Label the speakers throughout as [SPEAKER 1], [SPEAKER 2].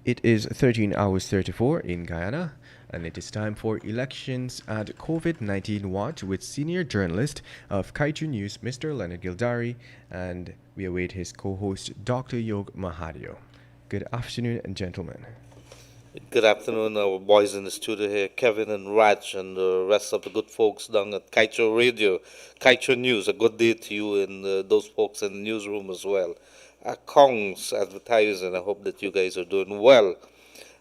[SPEAKER 1] It is 13 hours 34 in Guyana, and it is time for elections at COVID-19 Watch with senior journalist of Kaieteur News, Mr. Leonard Gildarie, and we await his co-host, Dr. Yog Mahadeo. Good afternoon, gentlemen.
[SPEAKER 2] Good afternoon, our boys in the studio here, Kevin and Raj, and the rest of the good folks down at Kaieteur Radio, Kaieteur News. A good day to you and those folks in the newsroom as well. Kongs Advertising, I hope that you guys are doing well.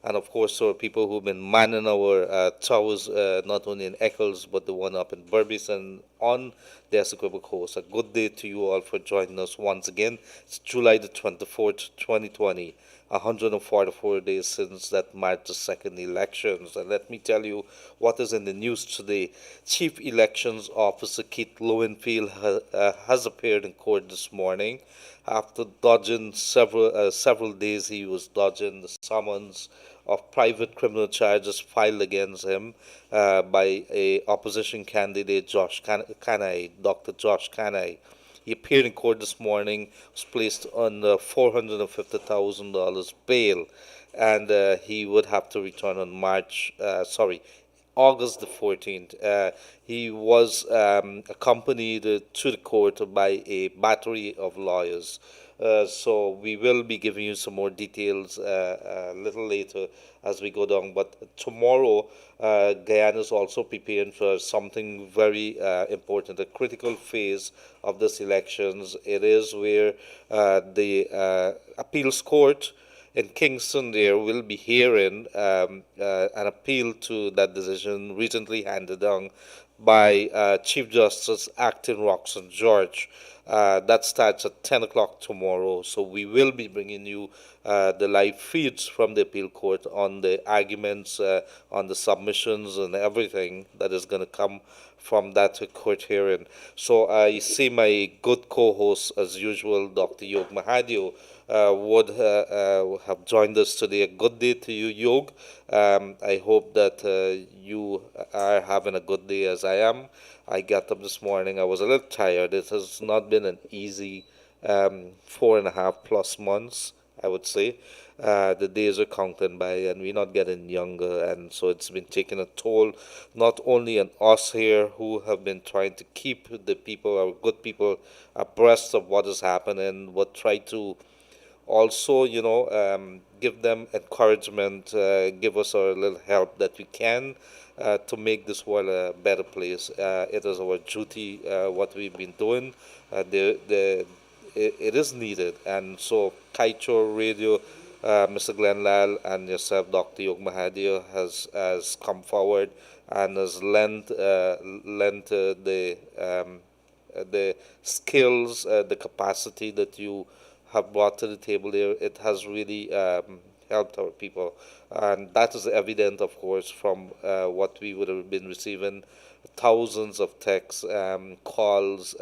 [SPEAKER 2] And of course, there are people who've been manning our towers, not only in Eccles, but the one up in Berbice and on the Essequibo coast. A good day to you all for joining us once again. It's July the 24th, 2020. 144 days since that March the 2nd elections. And let me tell you what is in the news today. Chief Elections Officer Keith Lowenfield has appeared in court this morning. After dodging several days, he was dodging the summons of private criminal charges filed against him by a opposition candidate, Dr. Josh Canai. He appeared in court this morning, was placed on $450,000 bail, and he would have to return on August the 14th. He was accompanied to the court by a battery of lawyers. So we will be giving you some more details a little later as we go down. But tomorrow, Guyana is also preparing for something very important, a critical phase of this elections. It is where the appeals court in Kingston there will be hearing an appeal to that decision recently handed down by Chief Justice Acting Roxanne George. That starts at 10 o'clock tomorrow. So we will be bringing you the live feeds from the appeal court on the arguments, on the submissions, and everything that is going to come from that court hearing. So I see my good co-host, as usual, Dr. Yog Mahadeo, would have joined us today. A good day to you, Yog. I hope that you are having a good day as I am. I got up this morning. I was a little tired. It has not been an easy 4.5+ months, I would say. The days are counting by, and we're not getting younger, and so it's been taking a toll, not only on us here who have been trying to keep the people, our good people, abreast of what is happening, but try to also, give them encouragement, give us our little help that we can to make this world a better place. It is our duty, what we've been doing. It is needed. And so, Kaieteur Radio, Mr. Glenn Lal, and yourself, Dr. Yog Mahadeo, has come forward and has lent the skills, the capacity that you have brought to the table there. It has really helped our people. And that is evident, of course, from what we would have been receiving thousands of texts, calls.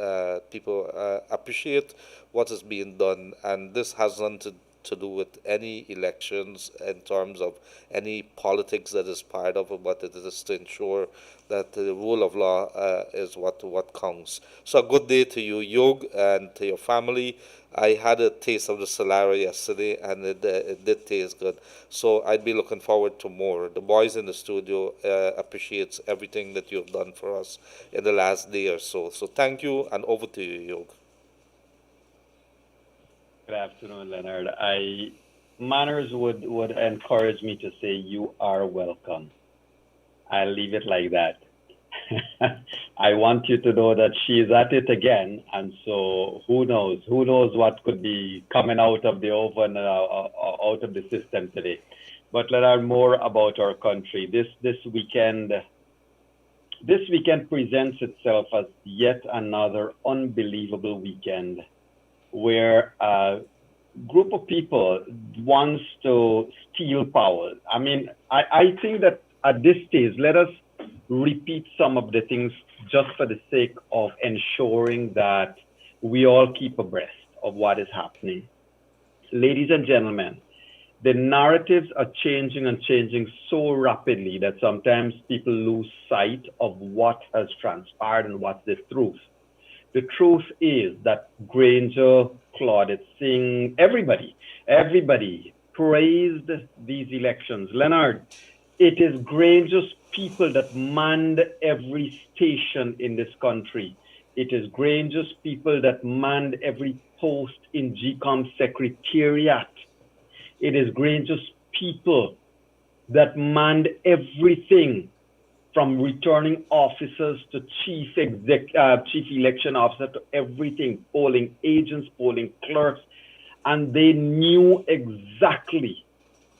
[SPEAKER 2] People appreciate what is being done. And this has nothing to do with any elections in terms of any politics that is part of it, but it is to ensure that the rule of law is what counts. So a good day to you, Yog, and to your family. I had a taste of the Solara yesterday, and it did taste good. So I'd be looking forward to more. The boys in the studio appreciates everything that you've done for us in the last day or so. So thank you, and over to you, Yog.
[SPEAKER 3] Good afternoon, Leonard. Manners would encourage me to say you are welcome. I'll leave it like that. I want you to know that she's at it again, and so who knows? Who knows what could be coming out of the oven, out of the system today? But Leonard, more about our country. This weekend presents itself as yet another unbelievable weekend where a group of people wants to steal power. I mean, I think that at this stage, let us repeat some of the things just for the sake of ensuring that we all keep abreast of what is happening. Ladies and gentlemen, the narratives are changing and changing so rapidly that sometimes people lose sight of what has transpired and what's the truth. The truth is that Granger, Claudette Singh, everybody praised these elections. Leonard, it is Granger's people that manned every station in this country. It is Granger's people that manned every post in GCOM Secretariat. It is Granger's people that manned everything from returning officers to chief election officer to everything, polling agents, polling clerks, and they knew exactly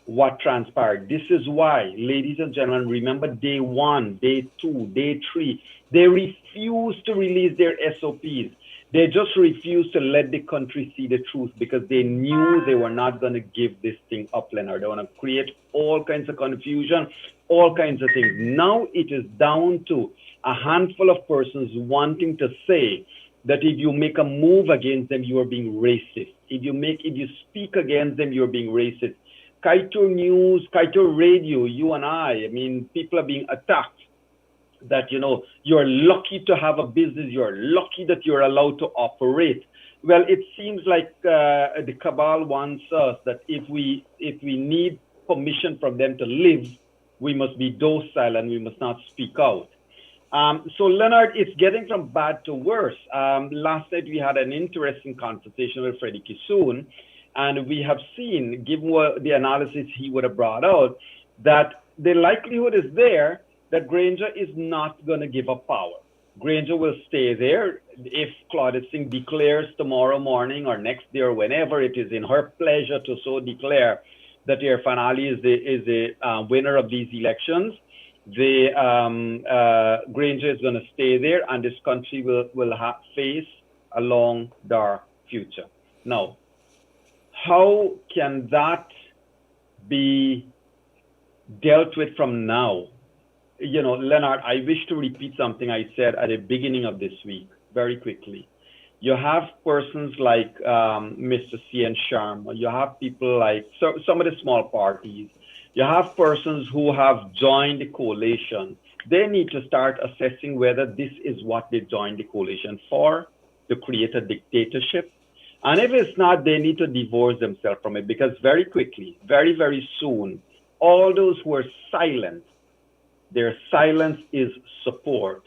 [SPEAKER 3] what transpired. This is why, ladies and gentlemen, remember day 1, day 2, day 3, they refused to release their SOPs. They just refused to let the country see the truth because they knew they were not going to give this thing up, Leonard. They want to create all kinds of confusion, all kinds of things. Now it is down to a handful of persons wanting to say that if you make a move against them, you are being racist. If you speak against them, you're being racist. Kaieteur News, Kaieteur Radio, you and I mean, people are being attacked that, you're lucky to have a business, you're lucky that you're allowed to operate. Well, it seems like the cabal wants us that if we need permission from them to live, we must be docile and we must not speak out. So Leonard, it's getting from bad to worse. Last night we had an interesting conversation with Freddie Kissoon, and we have seen, given the analysis he would have brought out, that the likelihood is there that Granger is not going to give up power. Granger will stay there. If Claudette Singh declares tomorrow morning or next day or whenever it is in her pleasure to so declare that Irfaan Ali is the winner of these elections, Granger is going to stay there, and this country will face a long, dark future. Now, how can that be dealt with from now? Leonard, I wish to repeat something I said at the beginning of this week, very quickly. You have persons like Mr. C.N. Sharma. You have people like some of the small parties. You have persons who have joined the coalition. They need to start assessing whether this is what they joined the coalition for, to create a dictatorship. And if it's not, they need to divorce themselves from it, because very quickly, very, very soon, all those who are silent, their silence is support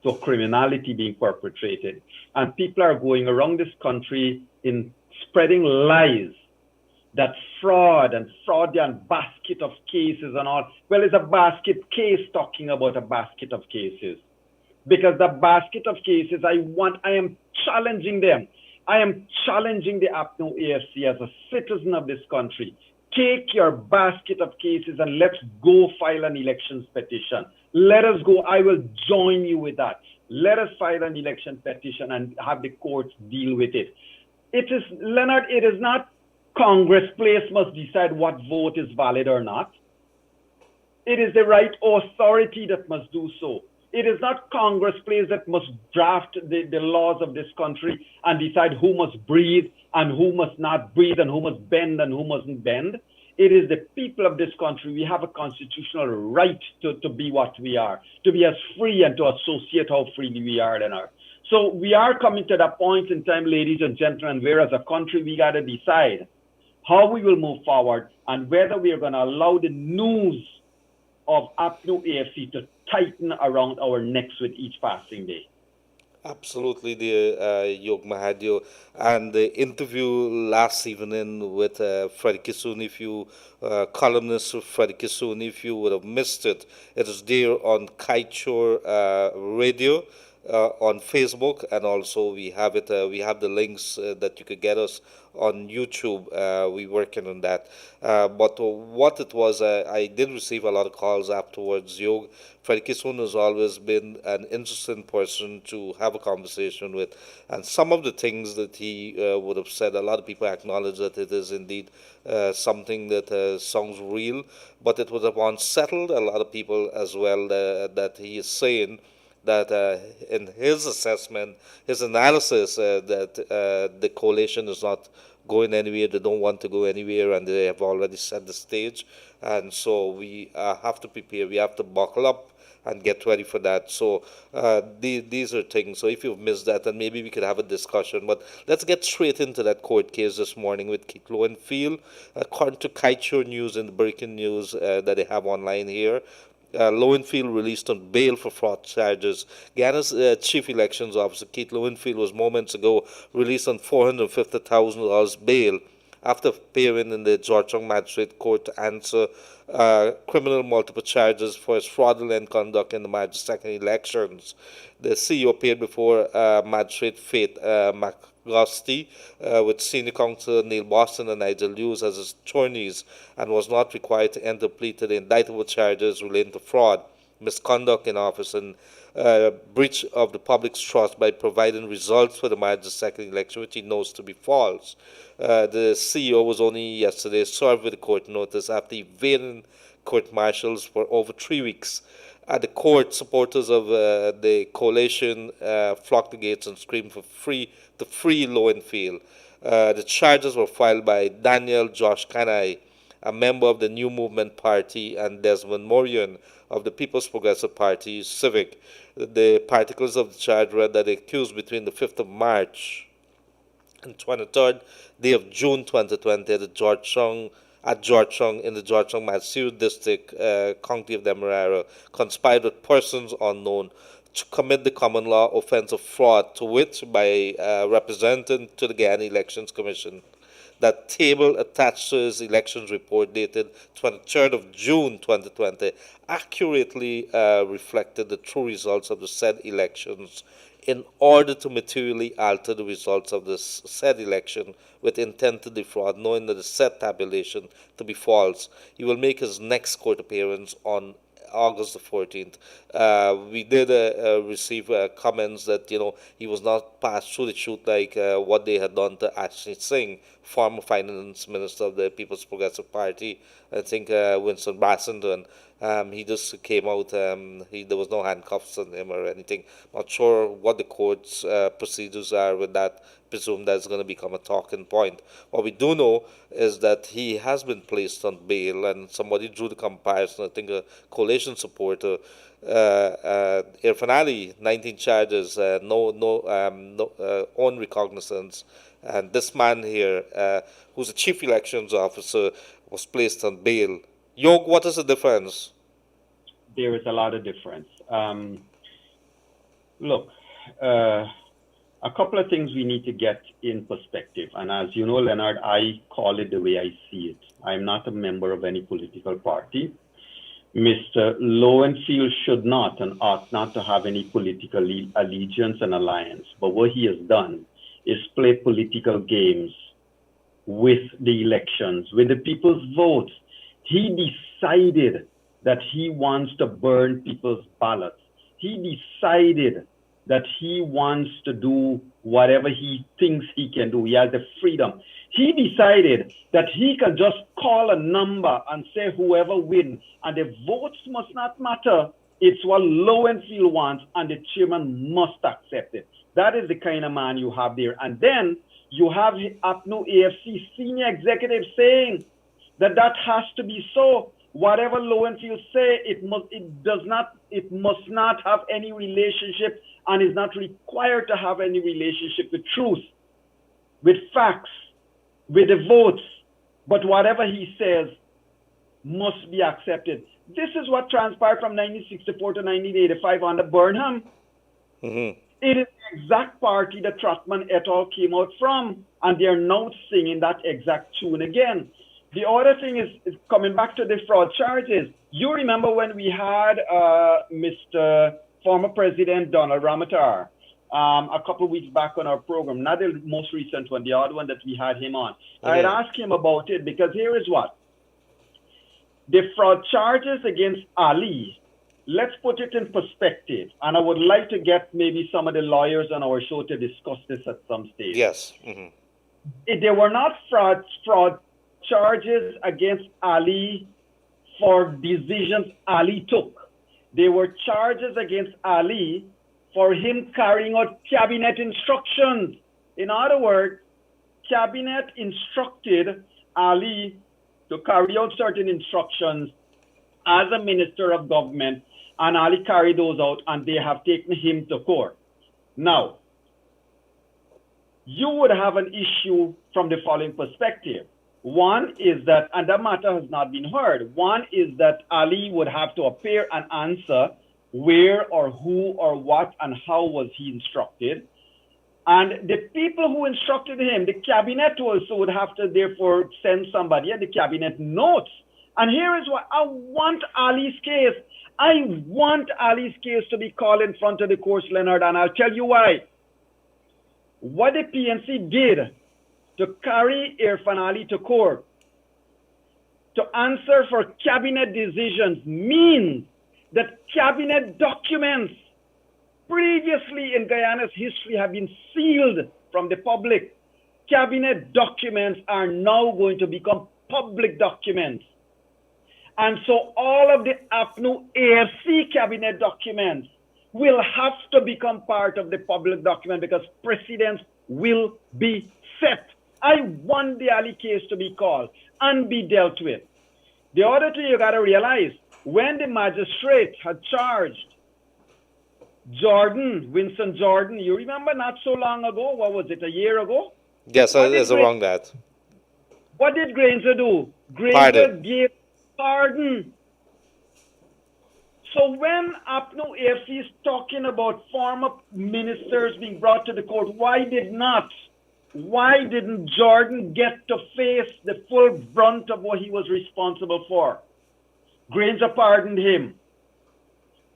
[SPEAKER 3] to criminality being perpetrated. And people are going around this country in spreading lies that fraud and basket of cases and all. Well, it's a basket case talking about a basket of cases. Because the basket of cases, I am challenging them. I am challenging the APNO AFC as a citizen of this country. Take your basket of cases and let's go file an elections petition. Let us go. I will join you with that. Let us file an election petition and have the courts deal with it. It is, Leonard, it is not Congress place must decide what vote is valid or not. It is the right authority that must do so. It is not Congress place that must draft the laws of this country and decide who must breathe and who must not breathe and who must bend and who mustn't bend. It is the people of this country. We have a constitutional right to be what we are, to be as free and to associate how freely we are, Leonard. So we are coming to that point in time, ladies and gentlemen, where as a country we got to decide how we will move forward and whether we are going to allow the news of APNO AFC to tighten around our necks with each passing day.
[SPEAKER 2] Absolutely, dear Yog Mahadeo. And the interview last evening with Freddie Kissoon, columnist Freddie Kissoon, if you would have missed it, it is there on Kaieteur Radio on Facebook, and also we have it. We have the links that you could get us on YouTube. We're working on that. But what it was, I did receive a lot of calls afterwards. Yog, Freddie Kissoon has always been an interesting person to have a conversation with, and some of the things that he would have said, a lot of people acknowledge that it is indeed something that sounds real, but it would have unsettled a lot of people as well, that he is saying that in his assessment, his analysis, that the coalition is not going anywhere, they don't want to go anywhere, and they have already set the stage. And so we have to prepare, we have to buckle up, and get ready for that. So these are things. So if you've missed that, then maybe we could have a discussion. But let's get straight into that court case this morning with Keith Lowenfield. According to Kaieteur News and the breaking news that they have online here, Lowenfield released on bail for fraud charges. Ghana's chief elections officer, Keith Lowenfield, was moments ago released on $450,000 bail after appearing in the Georgetown Magistrate Court to answer criminal multiple charges for his fraudulent conduct in the March 2nd elections. The CEO appeared before Magistrate Faith McGusty with Senior Counsel Neil Boston and Nigel Lewis as his attorneys, and was not required to enter plea to the indictable charges relating to fraud, misconduct in office, and breach of the public's trust by providing results for the March 2nd election, which he knows to be false. The CEO was only yesterday served with a court notice after evading court martials for over 3 weeks. At the court, supporters of the coalition flocked the gates and screamed for free Lowenfield. The charges were filed by Daniel Josh Kanai, a member of the New Movement Party, and Desmond Morion of the People's Progressive Party, Civic. The particulars of the charge read that the accused between the 5th of March and 23rd day of June 2020 at Georgetown in the Georgetown Mahadeo District, County of Demerara, conspired with persons unknown to commit the common law offense of fraud, to which by representing to the Guyana Elections Commission. That table attached to his elections report dated 23rd of June 2020 accurately reflected the true results of the said elections in order to materially alter the results of the said election with intent to defraud, knowing that the said tabulation to be false. He will make his next court appearance on August the 14th. We did receive comments that, he was not passed through the chute like what they had done to Ashley Singh, former finance minister of the People's Progressive Party. I think Winston Brassenden. He just came out. There was no handcuffs on him or anything. Not sure what the court's procedures are with that. Presume that's going to become a talking point. What we do know is that he has been placed on bail, and somebody drew the comparison. I think a coalition supporter, Irfan Ali, 19 charges, no own recognizance, and this man here, who's a chief elections officer, was placed on bail. Yog, what is the difference?
[SPEAKER 3] There is a lot of difference. Look, a couple of things we need to get in perspective. And as you know, Leonard, I call it the way I see it. I'm not a member of any political party. Mr. Lowenfield should not and ought not to have any political allegiance and alliance. But what he has done is play political games with the elections, with the people's votes. He decided that he wants to burn people's ballots. He decided that he wants to do whatever he thinks he can do. He has the freedom. He decided that he can just call a number and say whoever wins, and the votes must not matter. It's what Lowenfield wants, and the chairman must accept it. That is the kind of man you have there. And then you have APNU AFC senior executive saying that has to be so. Whatever Lowenfield say, it must not have any relationship and is not required to have any relationship with truth, with facts, with the votes. But whatever he says must be accepted. This is what transpired from 1964 to 1985 under Burnham. Mm-hmm. It is the exact party that Trotman et al. Came out from, and they're now singing that exact tune again. The other thing is coming back to the fraud charges. You remember when we had Mr. former President Donald Ramatar a couple of weeks back on our program, not the most recent one, the other one that we had him on. Mm-hmm. I had asked him about it because here is what. The fraud charges against Ali, let's put it in perspective, and I would like to get maybe some of the lawyers on our show to discuss this at some stage.
[SPEAKER 2] Yes. Mm-hmm.
[SPEAKER 3] They were not fraud charges against Ali for decisions Ali took. They were charges against Ali for him carrying out cabinet instructions. In other words, cabinet instructed Ali to carry out certain instructions as a minister of government, And Ali carried those out, and they have taken him to court. Now, you would have an issue from the following perspective. One is that, and that matter has not been heard, one is that Ali would have to appear and answer where or who or what and how was he instructed. And the people who instructed him, the cabinet also would have to therefore send somebody, and the cabinet notes. And here is what I want Ali's case. I want Ali's case to be called in front of the courts, Leonard, and I'll tell you why. What the PNC did to carry Irfan Ali to court, to answer for cabinet decisions, means that cabinet documents previously in Guyana's history have been sealed from the public. Cabinet documents are now going to become public documents. And so all of the APNU AFC cabinet documents will have to become part of the public document because precedents will be set. I want the Ali case to be called and be dealt with. The other thing you got to realize, when the magistrate had charged Winston Jordan, you remember not so long ago, what was it, a year ago?
[SPEAKER 2] Yes, there's wrong that.
[SPEAKER 3] What did Granger do? Granger gave pardon. So when APNU AFC is talking about former ministers being brought to the court, why didn't Jordan get to face the full brunt of what he was responsible for? Granger pardoned him.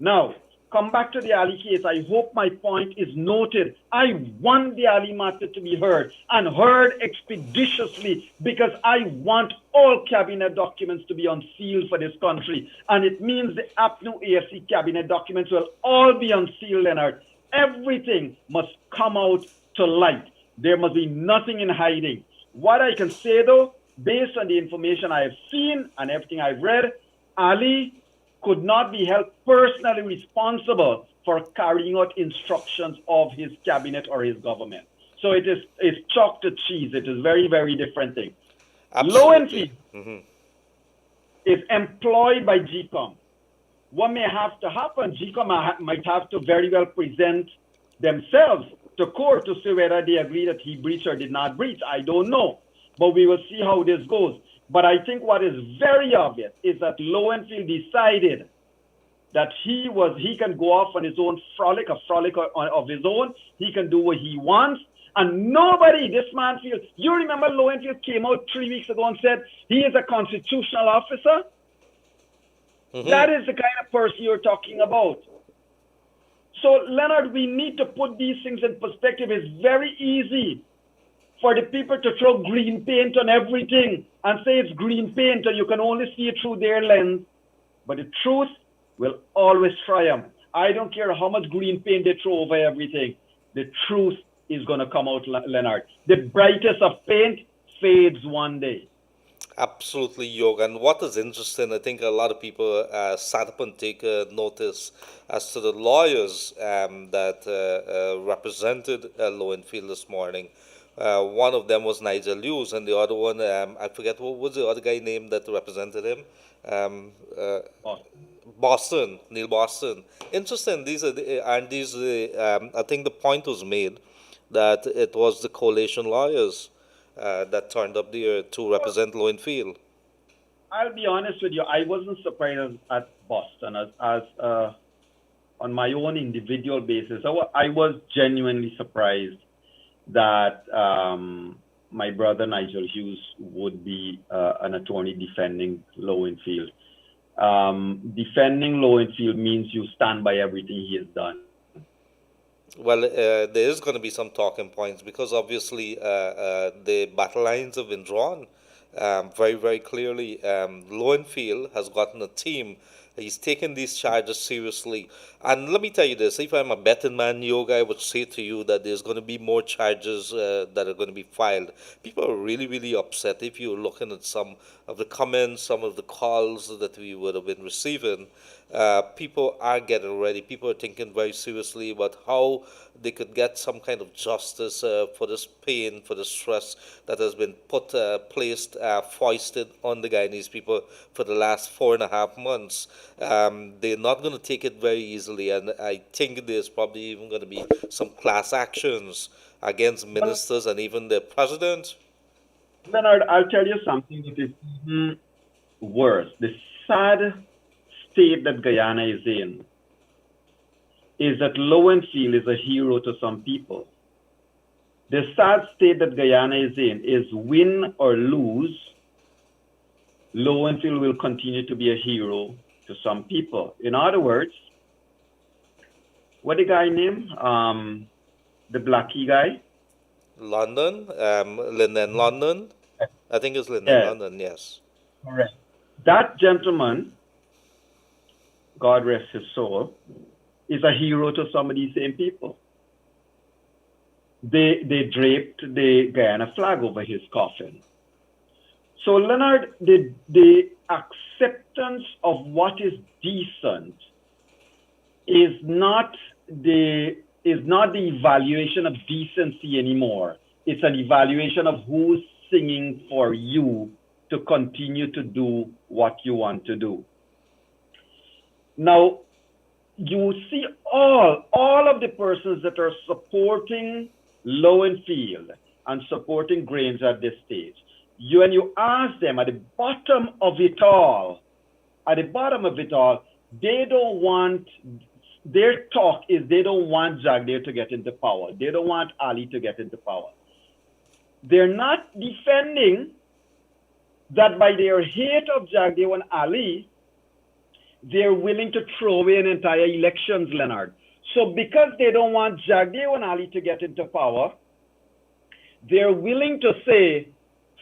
[SPEAKER 3] Now, come back to the Ali case. I hope my point is noted. I want the Ali matter to be heard, and heard expeditiously, because I want all cabinet documents to be unsealed for this country. And it means the APNU AFC cabinet documents will all be unsealed, Leonard. Everything must come out to light. There must be nothing in hiding. What I can say, though, based on the information I have seen and everything I've read, Ali could not be held personally responsible for carrying out instructions of his cabinet or his government. So it's chalk to cheese. It is very, very different thing. Lowenfield is employed by GCOM. What may have to happen, GCOM might have to very well present themselves to court to say whether they agree that he breached or did not breach. I don't know, but we will see how this goes. But I think what is very obvious is that Lowenfield decided that he can go off on his own frolic of his own. He can do what he wants. And nobody, this man feels, you remember Lowenfield came out 3 weeks ago and said he is a constitutional officer? That is the kind of person you're talking about. So, Leonard, we need to put these things in perspective. It's very easy for the people to throw green paint on everything and say it's green paint and you can only see it through their lens. But the truth will always triumph. I don't care how much green paint they throw over everything. The truth is going to come out, Leonard. The brightest of paint fades one day.
[SPEAKER 2] Absolutely, Yoga. And what is interesting, I think a lot of people sat up and take notice as to the lawyers that represented Lowenfield this morning. One of them was Nigel Lewis, and the other one, I forget what was the other guy named that represented him. Boston, Neil Boston. Interesting. These are I think the point was made that it was the coalition lawyers that turned up there to represent Lowenfield.
[SPEAKER 3] I'll be honest with you. I wasn't surprised at Boston as on my own individual basis. I was genuinely surprised that my brother Nigel Hughes would be an attorney defending Lowenfield. Defending Lowenfield means you stand by everything he has done.
[SPEAKER 2] Well, there is going to be some talking points because obviously the battle lines have been drawn very, very clearly. Lowenfield has gotten a team. He's taken these charges seriously. And let me tell you this, if I'm a betting man, Yoga, I would say to you that there's going to be more charges that are going to be filed. People are really, really upset. If you're looking at some of the comments, some of the calls that we would have been receiving, people are getting ready. People are thinking very seriously about how they could get some kind of justice for this pain, for the stress that has been foisted on the Guyanese people for the last 4.5 months. they're not going to take it very easily, and I think there's probably even going to be some class actions against
[SPEAKER 3] Well,
[SPEAKER 2] ministers and even the president.
[SPEAKER 3] Leonard, I'll tell you something that is even worse. The sad state that Guyana is in is that Lowenfield is a hero to some people. The sad state that Guyana is in is win or lose, Lowenfield will continue to be a hero to some people. In other words, what the guy name? The Blackie guy?
[SPEAKER 2] London, Linden London. I think it's Linden
[SPEAKER 3] Yes,
[SPEAKER 2] London, yes.
[SPEAKER 3] correct. That gentleman, God rest his soul, is a hero to some of these same people. They draped the Guyana flag over his coffin. So Leonard, the acceptance of what is decent is not the evaluation of decency anymore. It's an evaluation of who's singing for you to continue to do what you want to do. Now, you see all of the persons that are supporting Lowenfield and supporting Grains at this stage. When you ask them at the bottom of it all, they don't want, their talk is they don't want Jagdeo to get into power. They don't want Ali to get into power. They're not defending that by their hate of Jagdeo and Ali, they're willing to throw away an entire elections, Leonard. So because they don't want Jagdeo and Ali to get into power, they're willing to say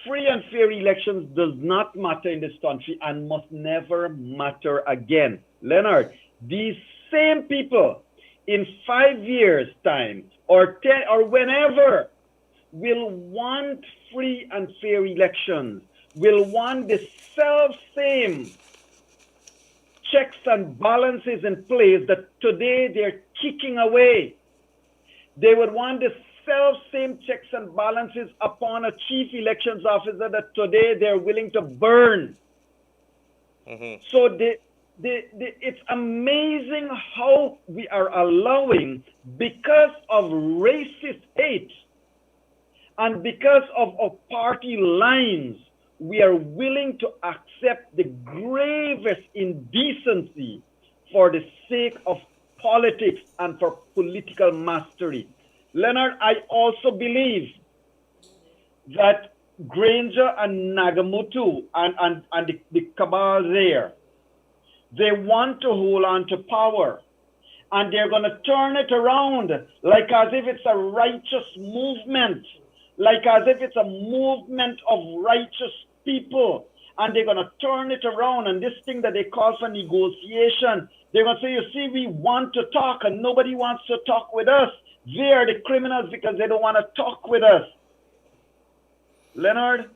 [SPEAKER 3] free and fair elections does not matter in this country and must never matter again. Leonard, these same people in 5 years' time or 10 or whenever will want free and fair elections, will want the self-same checks and balances in place that today they're kicking away. They would want the self-same checks and balances upon a chief elections officer that today they're willing to burn.
[SPEAKER 2] Mm-hmm.
[SPEAKER 3] So it's amazing how we are allowing, because of racist hate and because of party lines, we are willing to accept the gravest indecency for the sake of politics and for political mastery. Leonard, I also believe that Granger and Nagamutu and the cabal there, they want to hold on to power. And they're going to turn it around like as if it's a righteous movement, like as if it's a movement of righteous people. And they're going to turn it around. And this thing that they call for negotiation, they're going to say, you see, we want to talk and nobody wants to talk with us. They are the criminals because they don't want to talk with us. Leonard,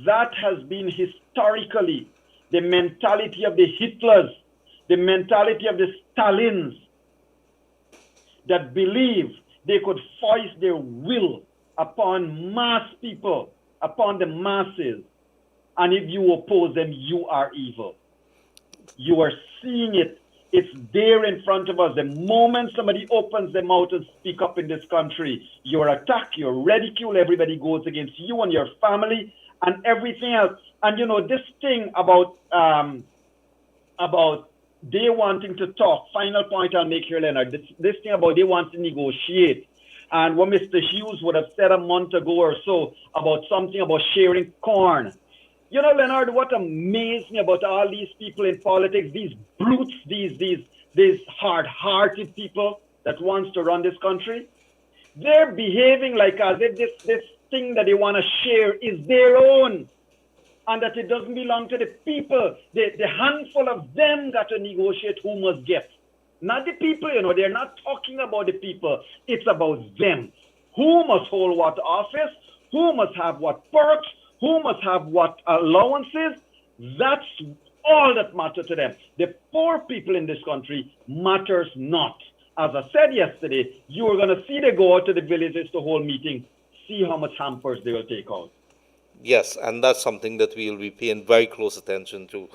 [SPEAKER 3] that has been historically the mentality of the Hitlers, the mentality of the Stalins, that believe they could foist their will upon mass people, upon the masses. And if you oppose them, you are evil. You are seeing it. It's there in front of us. The moment somebody opens their mouth and speak up in this country, you're attacked, you're ridiculed, everybody goes against you and your family and everything else. And you know, this thing about they wanting to talk, final point I'll make here, Leonard, this thing about they want to negotiate. And what Mr. Hughes would have said a month ago or so about something about sharing corn. You know, Leonard, what amazed me about all these people in politics, these brutes, these hard-hearted people that wants to run this country, they're behaving like as if this thing that they want to share is their own and that it doesn't belong to the people. The handful of them got to negotiate who must get. Not the people, you know, they're not talking about the people. It's about them. Who must hold what office? Who must have what perks? Who must have what allowances? That's all that matters to them. The poor people in this country matters not. As I said yesterday, you are going to see they go out to the villages to hold meetings, see how much hampers they will take out.
[SPEAKER 2] Yes, and that's something that we'll be paying very close attention to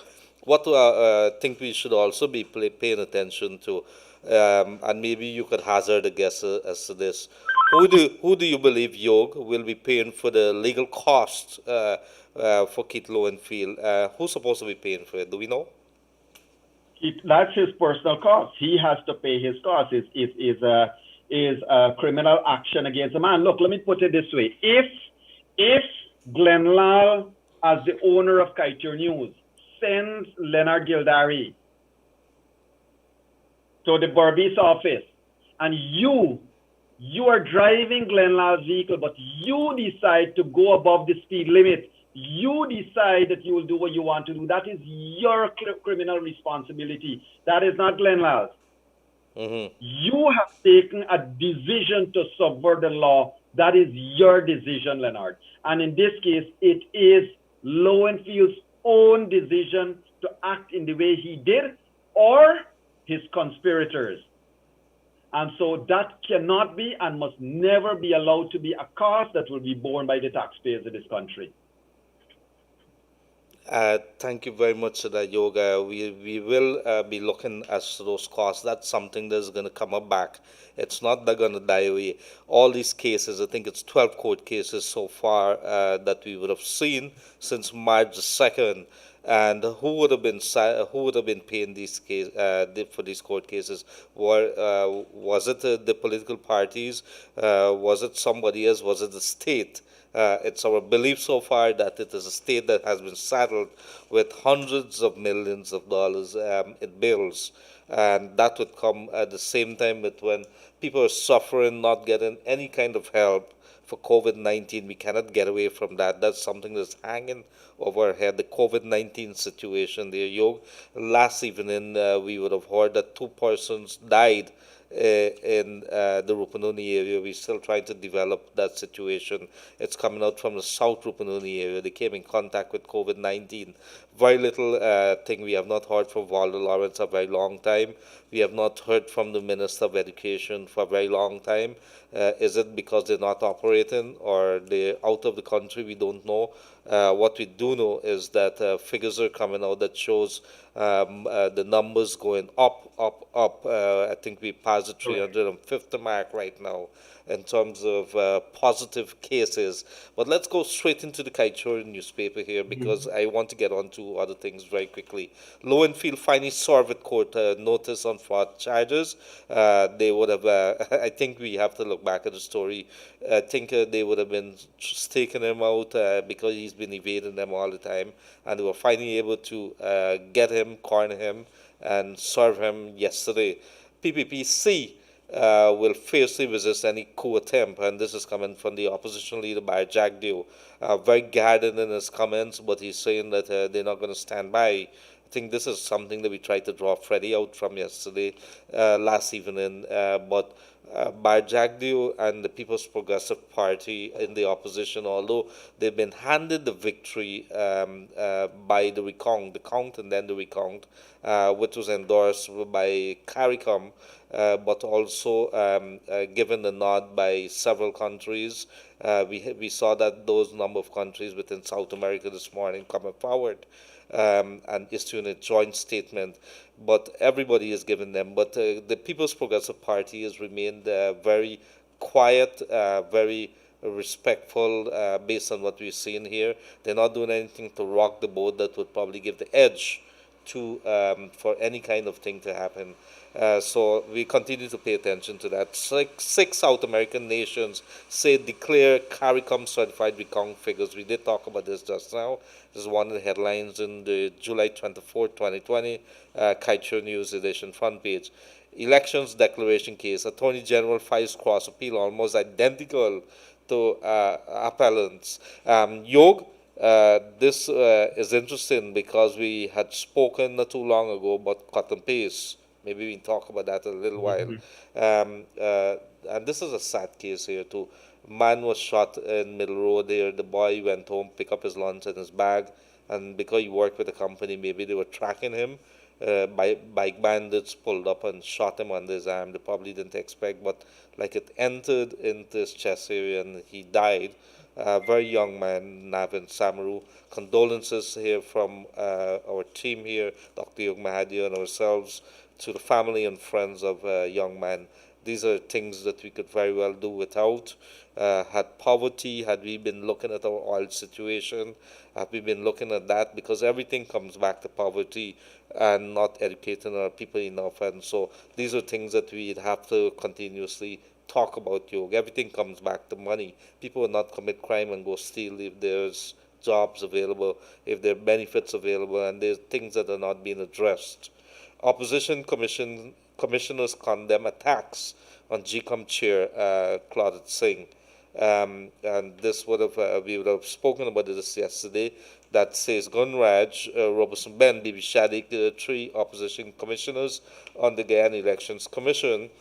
[SPEAKER 2] what I think we should also be paying attention to, and maybe you could hazard a guess as to this. Who do you believe, Yog, will be paying for the legal costs for Keith Lowenfield? Who's supposed to be paying for it? Do we know?
[SPEAKER 3] That's his personal cost. He has to pay his costs. Is a criminal action against a man. Look, let me put it this way: if Glenlal, as the owner of Kaieteur News, sends Leonard Gildarie to the Berbice office, and you are driving Glenlal's vehicle, but you decide to go above the speed limit. You decide that you will do what you want to do. That is your criminal responsibility. That is not Glenlal's.
[SPEAKER 2] Mm-hmm.
[SPEAKER 3] You have taken a decision to subvert the law. That is your decision, Leonard. And in this case, it is Lowenfield's own decision to act in the way he did, or his conspirators. And so that cannot be and must never be allowed to be a cost that will be borne by the taxpayers of this country.
[SPEAKER 2] Thank you very much for that, Yoga. We will be looking at those costs. That's something that's going to come up back. It's not that going to die away. All these cases, I think it's 12 court cases so far that we would have seen since March the 2nd. And who would have been paying these for these court cases? Was it the political parties? Was it somebody else? Was it the state? It's our belief so far that it is a state that has been saddled with hundreds of millions of dollars in bills, and that would come at the same time with when people are suffering, not getting any kind of help for COVID-19. We cannot get away from that. That's something that's hanging over our head. The COVID-19 situation there, Yog. Last evening, we would have heard that 2 persons died in the Rupununi area. We're still trying to develop that situation. It's coming out from the South Rupununi area. They came in contact with COVID-19. Very little thing. We have not heard from Walter Lawrence a very long time. We have not heard from the Minister of Education for a very long time. Is it because they're not operating or they're out of the country? We don't know. What we do know is that figures are coming out that shows the numbers going up. I think we passed the 350 mark right now in terms of positive cases. But let's go straight into the Kaieteur newspaper here, because I want to get on to other things very quickly. Lowenfield finally served at court notice on fraud charges. They would have, I think we have to look back at the story. I think they would have been staking him out because he's been evading them all the time. And they were finally able to get him, corner him, and serve him yesterday. PPPC will fiercely resist any coup attempt, and this is coming from the opposition leader Mahadeo. Very guarded in his comments, but he's saying that they're not going to stand by. I think this is something that we tried to draw Freddie out from yesterday, last evening, but Mahadeo and the People's Progressive Party in the opposition, although they've been handed the victory by the count and then the recount, which was endorsed by CARICOM, but also given the nod by several countries. We saw that those number of countries within South America this morning coming forward and issuing a joint statement, but everybody is giving them. But the People's Progressive Party has remained very quiet, very respectful based on what we've seen here. They're not doing anything to rock the boat that would probably give the edge to for any kind of thing to happen. So we continue to pay attention to that. Six South American nations say declare CARICOM certified recount figures. We did talk about this just now. This is one of the headlines in the July 24, 2020 Kaieteur News edition front page. Elections declaration case. Attorney General files cross appeal almost identical to appellants. Yog, this is interesting because we had spoken not too long ago about cut and paste. Maybe we can talk about that in a little while. And this is a sad case here too. Man was shot in Middle Road there. The boy went home, pick up his lunch and his bag, and because he worked with the company, maybe they were tracking him. bike bandits pulled up and shot him under his arm. They probably didn't expect, but like it entered into his chest area and he died. A very young man, Navin Samaru. Condolences here from our team here, Dr. Yog Mahadeo and ourselves, to the family and friends of young man. These are things that we could very well do without. Had poverty, had we been looking at our oil situation, have we been looking at that? Because everything comes back to poverty and not educating our people enough. And so these are things that we'd have to continuously talk about. Yoga. Everything comes back to money. People will not commit crime and go steal if there's jobs available, if there are benefits available, and there's things that are not being addressed. Opposition commissioners condemn attacks on GCOM chair Claudette Singh. And this would have we would have spoken about this yesterday. That says Gunraj, Robertson Ben, Bibi Shadik, the three opposition commissioners on the Guyana Elections Commission,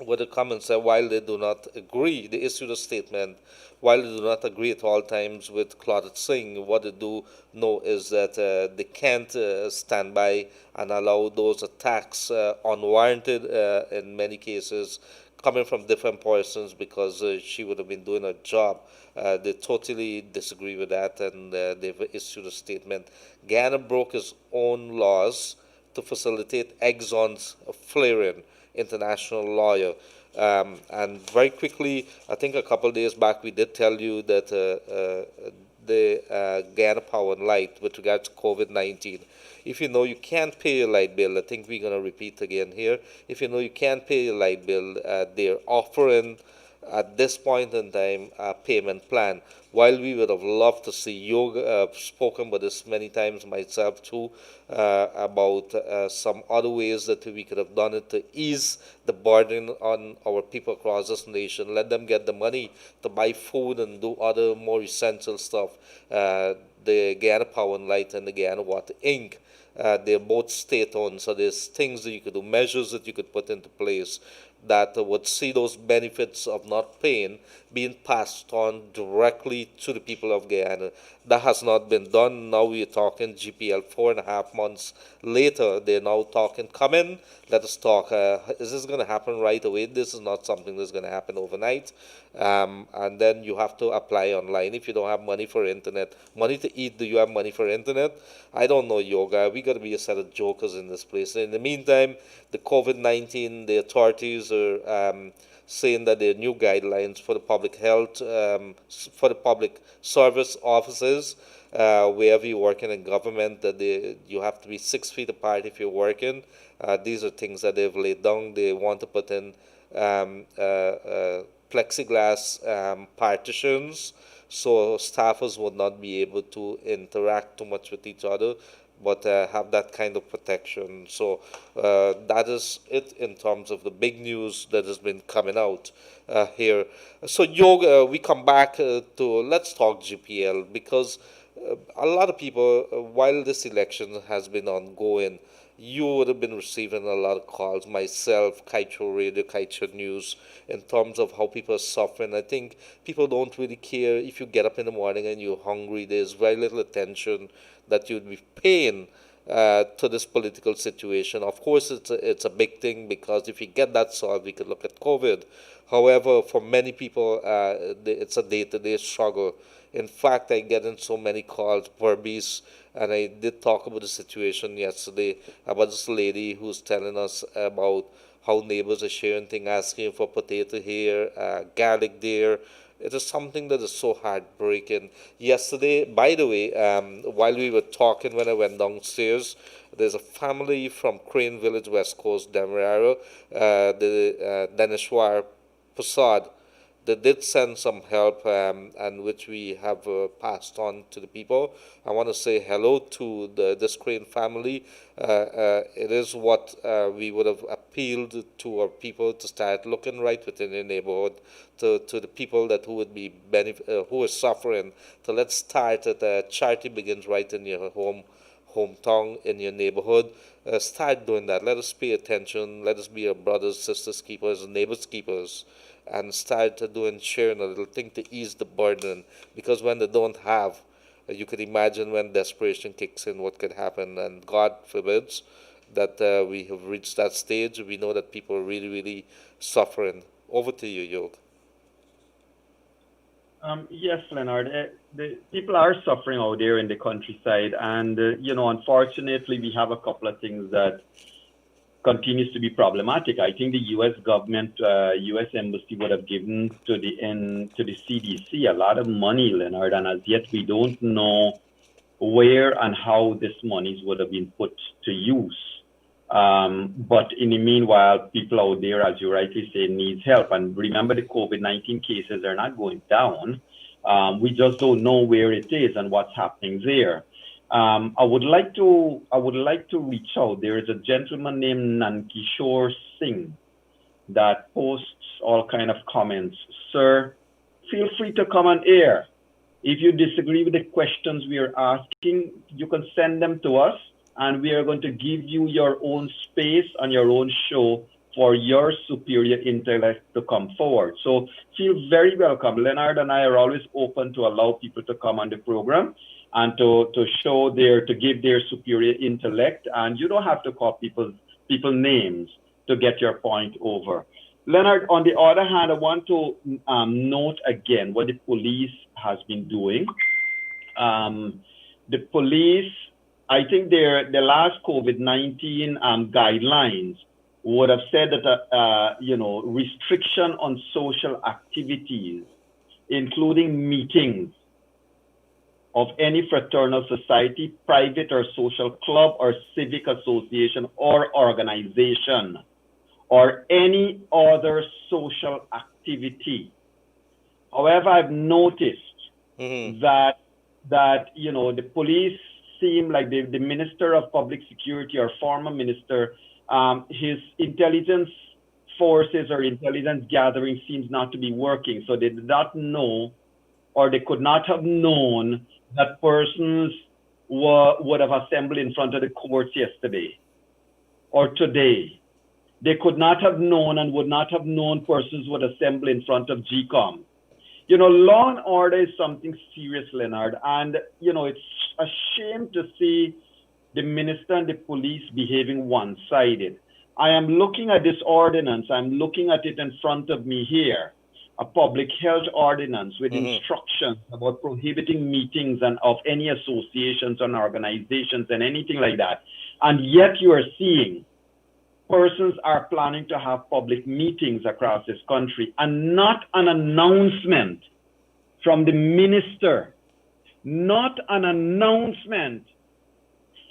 [SPEAKER 2] would have come and said while they do not agree, they issued a statement. While they do not agree at all times with Claudette Singh, what they do know is that they can't stand by and allow those attacks, unwarranted in many cases, coming from different persons because she would have been doing her job. They totally disagree with that, and they've issued a statement. Guyana broke its own laws to facilitate Exxon's flaring, international lawyer. And very quickly, I think a couple of days back, we did tell you that the Guyana Power and Light with regards to COVID-19. If you know you can't pay your light bill, I think we're going to repeat again here. If you know you can't pay your light bill, they're offering at this point in time a payment plan. While we would have loved to see yoga, spoken about this many times myself too, about some other ways that we could have done it to ease the burden on our people across this nation, let them get the money to buy food and do other more essential stuff. The Guyana Power and Light and the Guyana Water Inc. They're both state-owned, so there's things that you could do, measures that you could put into place that would see those benefits of not paying being passed on directly to the people of Guyana. That has not been done. Now we're talking GPL 4.5 months later. They're now talking, come in, let us talk. Is this going to happen right away? This is not something that's going to happen overnight. And then you have to apply online. If you don't have money for internet, money to eat, do you have money for internet? I don't know, yoga. We got to be a set of jokers in this place. In the meantime, the COVID-19, the authorities are saying that there are new guidelines for the public health, for the public service offices, wherever you're working in government, that you have to be 6 feet apart if you're working. These are things that they've laid down. They want to put in plexiglass partitions so staffers would not be able to interact too much with each other, but have that kind of protection. So that is it in terms of the big news that has been coming out here. So yoga, we come back to let's talk GPL, because a lot of people, while this election has been ongoing, you would have been receiving a lot of calls, myself, Kaieteur Radio, Kaieteur News, in terms of how people are suffering. I think people don't really care if you get up in the morning and you're hungry. There's very little attention that you'd be paying to this political situation. Of course, it's a big thing, because if you get that solved, we could look at COVID. However, for many people, it's a day-to-day struggle. In fact, I get in so many calls, Burbies, and I did talk about the situation yesterday about this lady who's telling us about how neighbors are sharing things, asking for potato here, garlic there. It is something that is so heartbreaking. Yesterday, by the way, while we were talking, when I went downstairs, there's a family from Crane Village, West Coast, Demerara, the Daneshwar Prasad. They did send some help, and which we have passed on to the people. I want to say hello to this Crane family. It is what we would have appealed to our people to start looking right within their neighborhood, to the people that who would be who are suffering. So let's start at charity begins right in your hometown, in your neighborhood. Start doing that. Let us pay attention. Let us be your brothers, sisters keepers, neighbors keepers, and start doing sharing a little thing to ease the burden. Because when they don't have, you could imagine when desperation kicks in, what could happen. And God forbids, that we have reached that stage. We know that people are really, really suffering. Over to you, Yog.
[SPEAKER 3] Yes, Leonard. The people are suffering out there in the countryside, and unfortunately, we have a couple of things that continues to be problematic. I think the U.S. government, U.S. embassy would have given to the CDC a lot of money, Leonard, and as yet we don't know where and how this monies would have been put to use. But in the meanwhile, people out there, as you rightly say, needs help. And remember, the COVID-19 cases are not going down. We just don't know where it is and what's happening there. I would like to reach out. There is a gentleman named Nankishore Singh that posts all kind of comments. Sir, feel free to come on air. If you disagree with the questions we are asking, you can send them to us, and we are going to give you your own space on your own show for your superior intellect to come forward. So feel very welcome. Leonard and I are always open to allow people to come on the program and to give their superior intellect. And you don't have to call people names to get your point over. Leonard, on the other hand, I want to note again what the police has been doing. The police, I think the last COVID-19 guidelines would have said that, restriction on social activities, including meetings of any fraternal society, private or social club or civic association or organization, or any other social activity. However, I've noticed that the police seem like the Minister of Public Security or former minister, his intelligence forces or intelligence gathering seems not to be working. So they did not know, or they could not have known, that persons would have assembled in front of the courts yesterday or today. They could not have known and would not have known persons would assemble in front of GCOM. Law and order is something serious, Leonard, and, it's a shame to see the minister and the police behaving one-sided. I am looking at this ordinance. I'm looking at it in front of me here, a public health ordinance with instructions about prohibiting meetings and of any associations and organizations and anything like that. And yet you are seeing persons are planning to have public meetings across this country, and not an announcement from the minister, not an announcement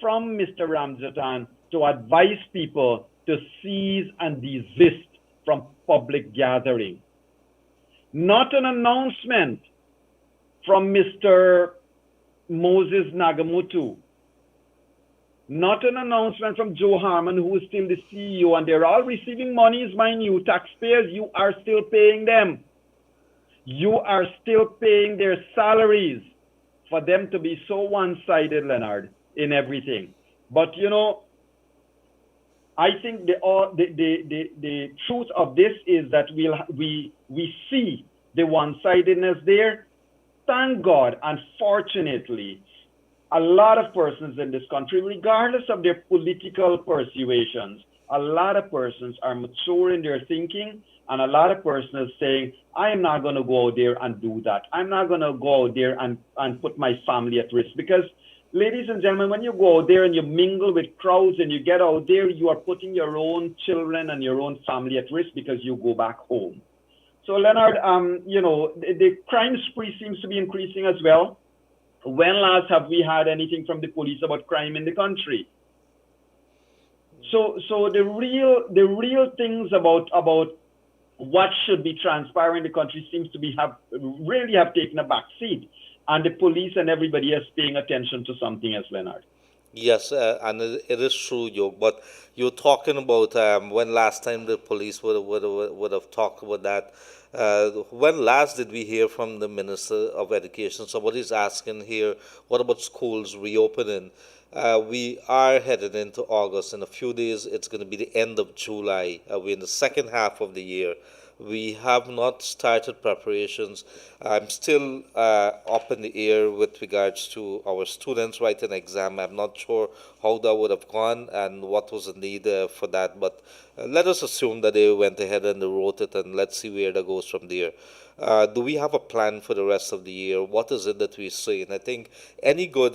[SPEAKER 3] from Mr. Ramjatan to advise people to cease and desist from public gathering. Not an announcement from Mr. Moses Nagamutu. Not an announcement from Joe Harmon, who is still the CEO, and they're all receiving monies, mind you. Taxpayers, you are still paying them. You are still paying their salaries for them to be so one-sided, Leonard, in everything. But, I think the truth of this is that we see the one-sidedness there. Thank God, unfortunately, a lot of persons in this country, regardless of their political persuasions, a lot of persons are mature in their thinking, and a lot of persons are saying, I am not going to go out there and do that. I'm not going to go out there and put my family at risk. Because, ladies and gentlemen, when you go out there and you mingle with crowds and you get out there, you are putting your own children and your own family at risk because you go back home. So, Leonard, the crime spree seems to be increasing as well. When last have we had anything from the police about crime in the country? So the real things about what should be transpiring in the country seems to really have taken a back seat, and the police and everybody is paying attention to something else, Leonard.
[SPEAKER 2] Yes, and it is true, Yog. But you're talking about when last time the police would have talked about that. When last did we hear from the Minister of Education? Somebody's asking here, what about schools reopening? We are headed into August. In a few days, it's going to be the end of July. We're in the second half of the year. We have not started preparations. I'm still up in the air with regards to our students writing an exam. I'm not sure how that would have gone and what was the need for that. But let us assume that they went ahead and they wrote it, and let's see where that goes from there. Do we have a plan for the rest of the year? What is it that we say? And I think any good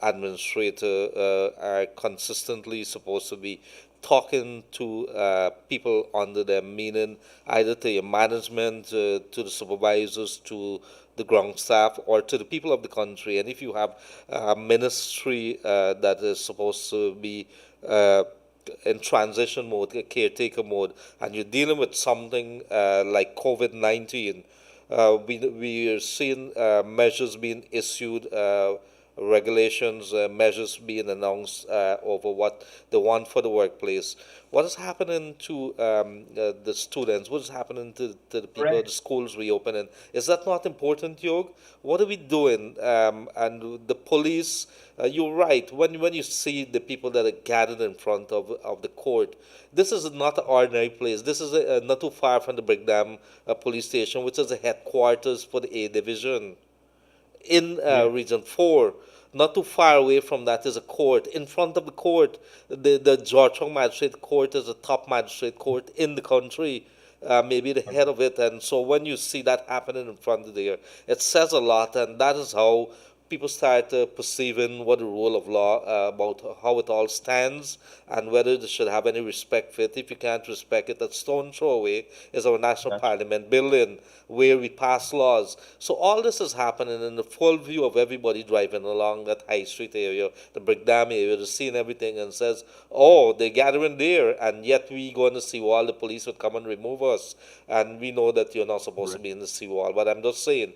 [SPEAKER 2] administrator are consistently supposed to be talking to people under them, meaning either to your management, to the supervisors, to the ground staff, or to the people of the country. And if you have a ministry that is supposed to be in transition mode, caretaker mode, and you're dealing with something like COVID-19, we are seeing measures being issued, regulations, measures being announced over what they want for the workplace. What is happening to the students? What is happening to the people? The
[SPEAKER 3] Correct.
[SPEAKER 2] schools reopening? Is that not important, Yog? What are we doing? And the police, you're right. When you see the people that are gathered in front of the court, this is not an ordinary place. This is not too far from the Brigham police station, which is the headquarters for the A Division in
[SPEAKER 3] Yeah.
[SPEAKER 2] Region 4. Not too far away from that is a court. In front of the court, the Georgetown Magistrate Court is the top magistrate court in the country, maybe the head of it. And so when you see that happening in front of there, it says a lot, and that is how people start perceiving what the rule of law, about how it all stands, and whether they should have any respect for it. If you can't respect it, that stone throw away is our national
[SPEAKER 3] That's
[SPEAKER 2] parliament building where we pass laws. So all this is happening in the full view of everybody driving along that high street area, the Brigham area, they're seeing everything and says, oh, they're gathering there, and yet we going to seawall, the police would come and remove us. And we know that you're not supposed to
[SPEAKER 3] correct.
[SPEAKER 2] be in the seawall. But I'm just saying,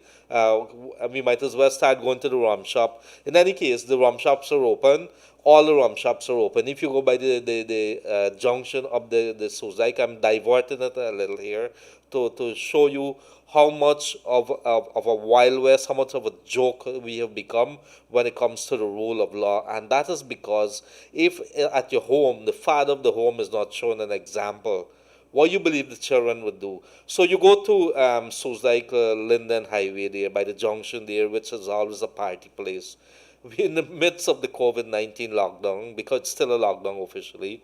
[SPEAKER 2] we might as well start going to the rum shop. In any case, the rum shops are open. All the rum shops are open. If you go by the junction of the Suzaik, I'm diverting it a little here to show you how much of a Wild West, how much of a joke we have become when it comes to the rule of law. And that is because if at your home, the father of the home is not showing an example, what you believe the children would do. So you go to Suzaik Linden Highway there, by the junction there, which is always a party place. We're in the midst of the COVID-19 lockdown, because it's still a lockdown officially,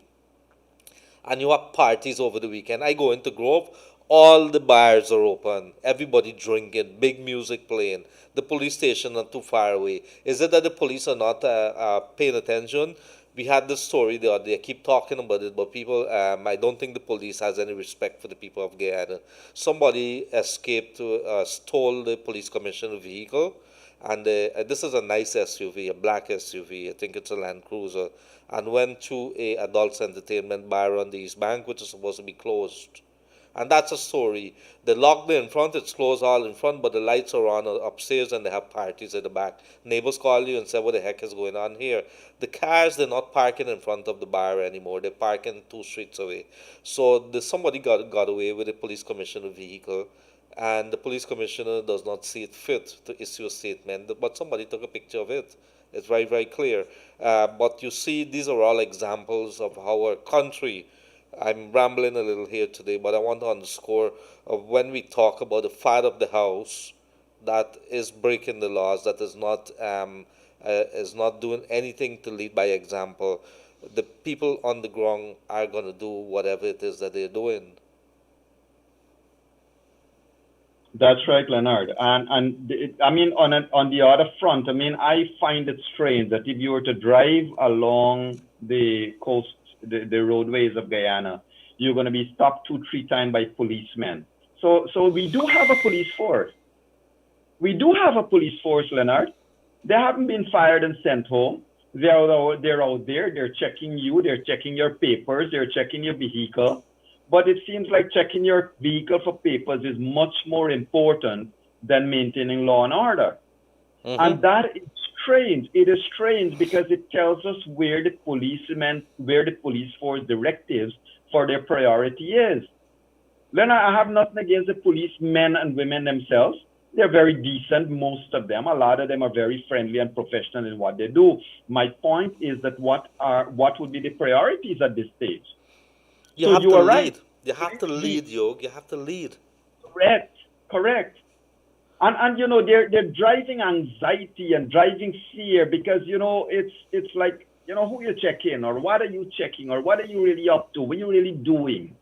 [SPEAKER 2] and you have parties over the weekend. I go into Grove, all the bars are open, everybody drinking, big music playing. The police station not too far away. Is it that the police are not paying attention? We had this story the other day. I keep talking about it, but people, I don't think the police has any respect for the people of Guyana. Somebody escaped, stole the police commissioner vehicle, and this is a nice SUV, a black SUV. I think it's a Land Cruiser, and went to a adults entertainment bar on the East Bank, which is supposed to be closed. And that's a story. They locked it in front, it's closed all in front, but the lights are on upstairs and they have parties at the back. Neighbors call you and say, what the heck is going on here? The cars, they're not parking in front of the bar anymore. They're parking 2 streets away. So somebody got away with a police commissioner vehicle, and the police commissioner does not see it fit to issue a statement, but somebody took a picture of it. It's very, very clear. But you see, these are all examples of how our country, I'm rambling a little here today, but I want to underscore when we talk about the father of the house that is breaking the laws, that is not doing anything to lead by example. The people on the ground are going to do whatever it is that they're doing.
[SPEAKER 3] That's right, Leonard. I mean, on the other front, I mean, I find it strange that if you were to drive along the coast, the roadways of Guyana, you're going to be stopped 2, 3 times by policemen. So we do have a police force. We do have a police force, Leonard. They haven't been fired and sent home. They're out there. They're checking you. They're checking your papers. They're checking your vehicle. But it seems like checking your vehicle for papers is much more important than maintaining law and order. And that is strange. It is strange because it tells us where the police force directives for their priority is. Leonard, I have nothing against the policemen and women themselves. They're very decent, most of them. A lot of them are very friendly and professional in what they do. My point is that what would be the priorities at this stage?
[SPEAKER 2] You
[SPEAKER 3] So
[SPEAKER 2] have
[SPEAKER 3] you
[SPEAKER 2] to
[SPEAKER 3] are right.
[SPEAKER 2] lead. You have to lead, Yog. You have to lead.
[SPEAKER 3] Correct, correct. And they're driving anxiety and driving fear because it's like who you check in or what are you checking or what are you really up to? What are you really doing?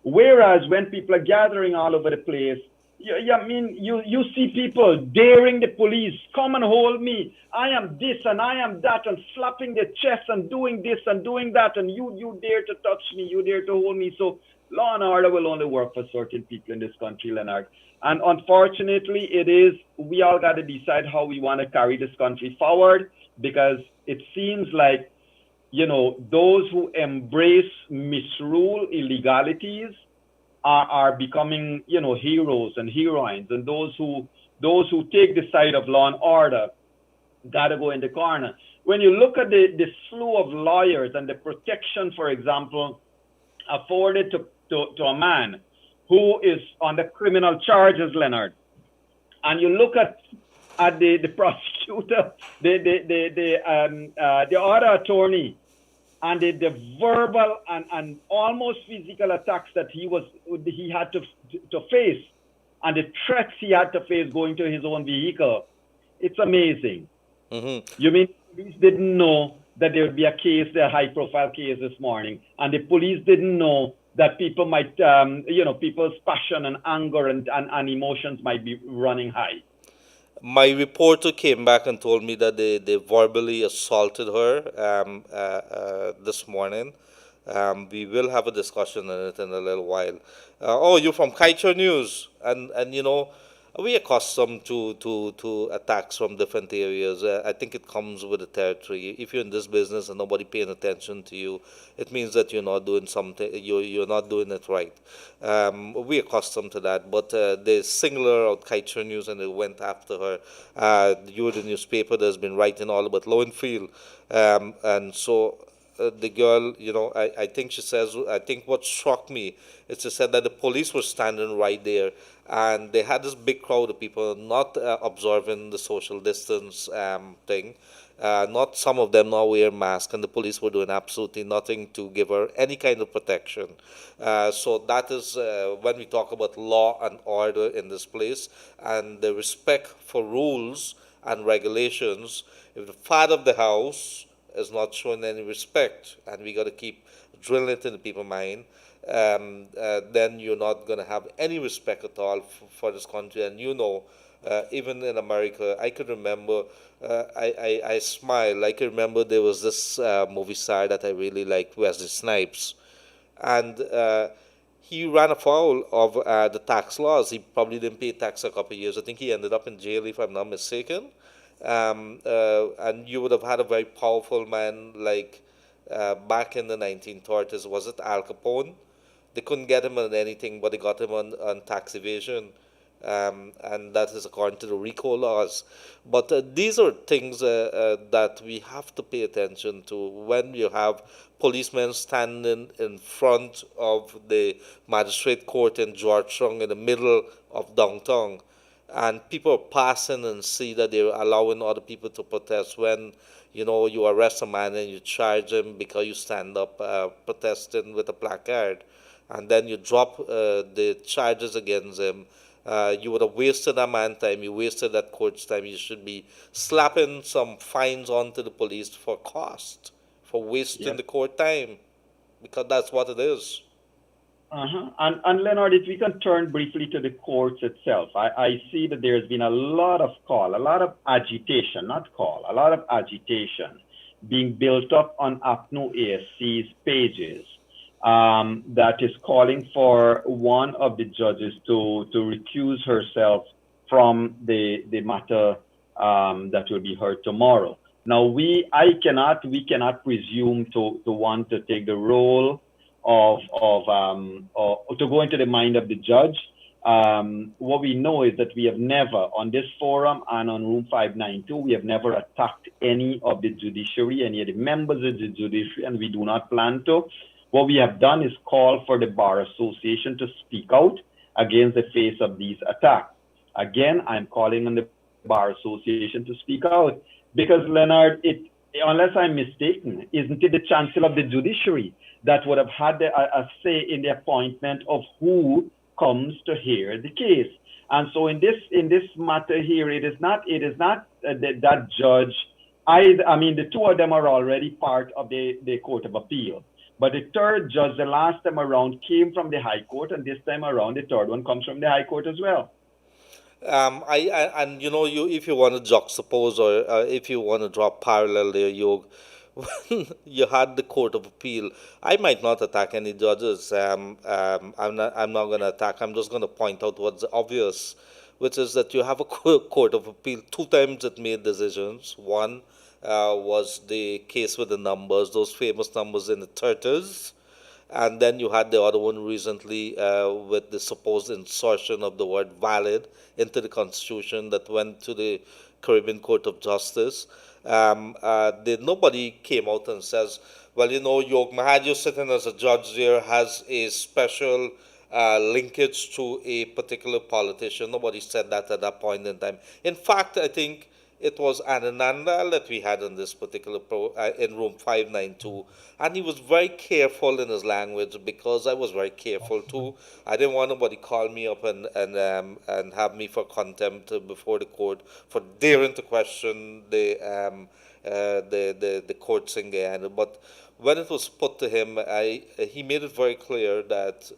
[SPEAKER 3] Whereas when people are gathering all over the place, I mean, you see people daring the police, come and hold me. I am this and I am that, and slapping their chest and doing this and doing that, and you dare to touch me, you dare to hold me. So law and order will only work for certain people in this country, Leonard. And unfortunately, we all got to decide how we want to carry this country forward because it seems like those who embrace misrule, illegalities are becoming, heroes and heroines, and those who take the side of law and order gotta go in the corner. When you look at the slew of lawyers and the protection, for example, afforded to a man who is on the criminal charges, Leonard, and you look at the prosecutor, the other attorney, and the verbal and almost physical attacks that he had to face, and the threats he had to face going to his own vehicle, it's amazing. You mean police didn't know that there would be a high-profile case this morning, and the police didn't know that people might, people's passion and anger and emotions might be running high.
[SPEAKER 2] My reporter came back and told me that they verbally assaulted her this morning. We will have a discussion on it in a little while. Oh, you're from Kaieteur News, and we accustomed to attacks from different areas. I think it comes with the territory. If you're in this business and nobody paying attention to you, it means that you're not doing something. You're not doing it right. We accustomed to that, but they singular out Kaieteur News and they went after her. You're the newspaper that's been writing all about Lowenfield, and so the girl, I think I think what struck me is she said that the police were standing right there and they had this big crowd of people not observing the social distance thing. Not some of them not wearing masks, and the police were doing absolutely nothing to give her any kind of protection. So that is when we talk about law and order in this place and the respect for rules and regulations. If the father of the house is not showing any respect, and we got to keep drilling it in the people's mind, then you're not going to have any respect at all for this country. And even in America, I could remember, I smile. I can remember there was this movie star that I really liked, Wesley Snipes, and he ran afoul of the tax laws. He probably didn't pay tax a couple of years. I think he ended up in jail, if I'm not mistaken. And you would have had a very powerful man like back in the 1930s. Was it Al Capone? They couldn't get him on anything, but they got him on tax evasion. And that is according to the RICO laws. But these are things that we have to pay attention to when you have policemen standing in front of the magistrate court in Georgetown in the middle of downtown, and people are passing and see that they're allowing other people to protest when you arrest a man and you charge him because you stand up protesting with a placard, and then you drop the charges against him. You would have wasted that man's time. You wasted that court's time. You should be slapping some fines onto the police for cost, for wasting the court time, because that's what it is.
[SPEAKER 3] And Leonard, if we can turn briefly to the courts itself, I see that there's been a lot of agitation being built up on APNU ASC's pages that is calling for one of the judges to recuse herself from the matter that will be heard tomorrow. Now, we cannot presume to want to take the role or to go into the mind of the judge. What we know is that we have never, on this forum and on Room 592, we have never attacked any of the judiciary, any of the members of the judiciary, and we do not plan to. What we have done is call for the Bar Association to speak out against the face of these attacks. Again, I'm calling on the Bar Association to speak out because, Leonard, unless I'm mistaken, isn't it the Chancellor of the Judiciary that would have had a say in the appointment of who comes to hear the case? And so in this matter here, it is not that judge. I mean, the two of them are already part of the Court of Appeal. But the third judge, the last time around, came from the High Court, and this time around, the third one comes from the High Court as well.
[SPEAKER 2] And you if you want to juxtapose or if you want to draw parallel there, when you had the Court of Appeal, I might not attack any judges. I'm not going to attack. I'm just going to point out what's obvious, which is that you have a Court of Appeal. Two times it made decisions. One was the case with the numbers, those famous numbers in the 30s. And then you had the other one recently with the supposed insertion of the word valid into the Constitution that went to the Caribbean Court of Justice. Nobody came out and says, well, Mahadeo sitting as a judge there has a special linkage to a particular politician. Nobody said that at that point in time. In fact, I think it was Anananda that we had in this particular in room 592, and he was very careful in his language because I was very careful too. I didn't want nobody call me up and have me for contempt before the court for daring to question the courts in Guyana. But when it was put to him, he made it very clear that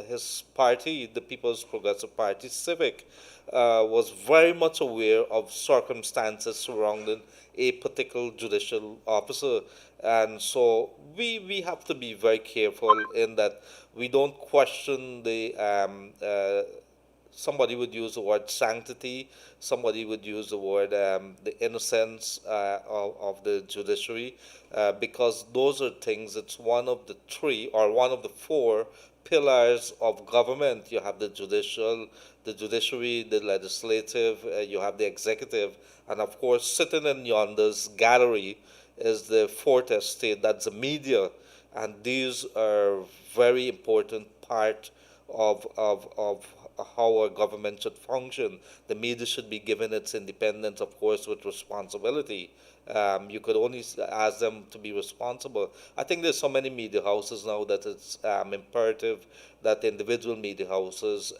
[SPEAKER 2] his party, the People's Progressive Party, Civic, was very much aware of circumstances surrounding a particular judicial officer. And so we have to be very careful in that we don't question somebody would use the word sanctity, somebody would use the word the innocence of the judiciary, because those are things, it's one of the three or one of the four pillars of government. You have the judiciary, the legislative, you have the executive, and of course, sitting in yonder's gallery is the fourth estate, that's the media, and these are very important part of how our government should function. The media should be given its independence, of course, with responsibility. You could only ask them to be responsible. I think there's so many media houses now that it's imperative that individual media houses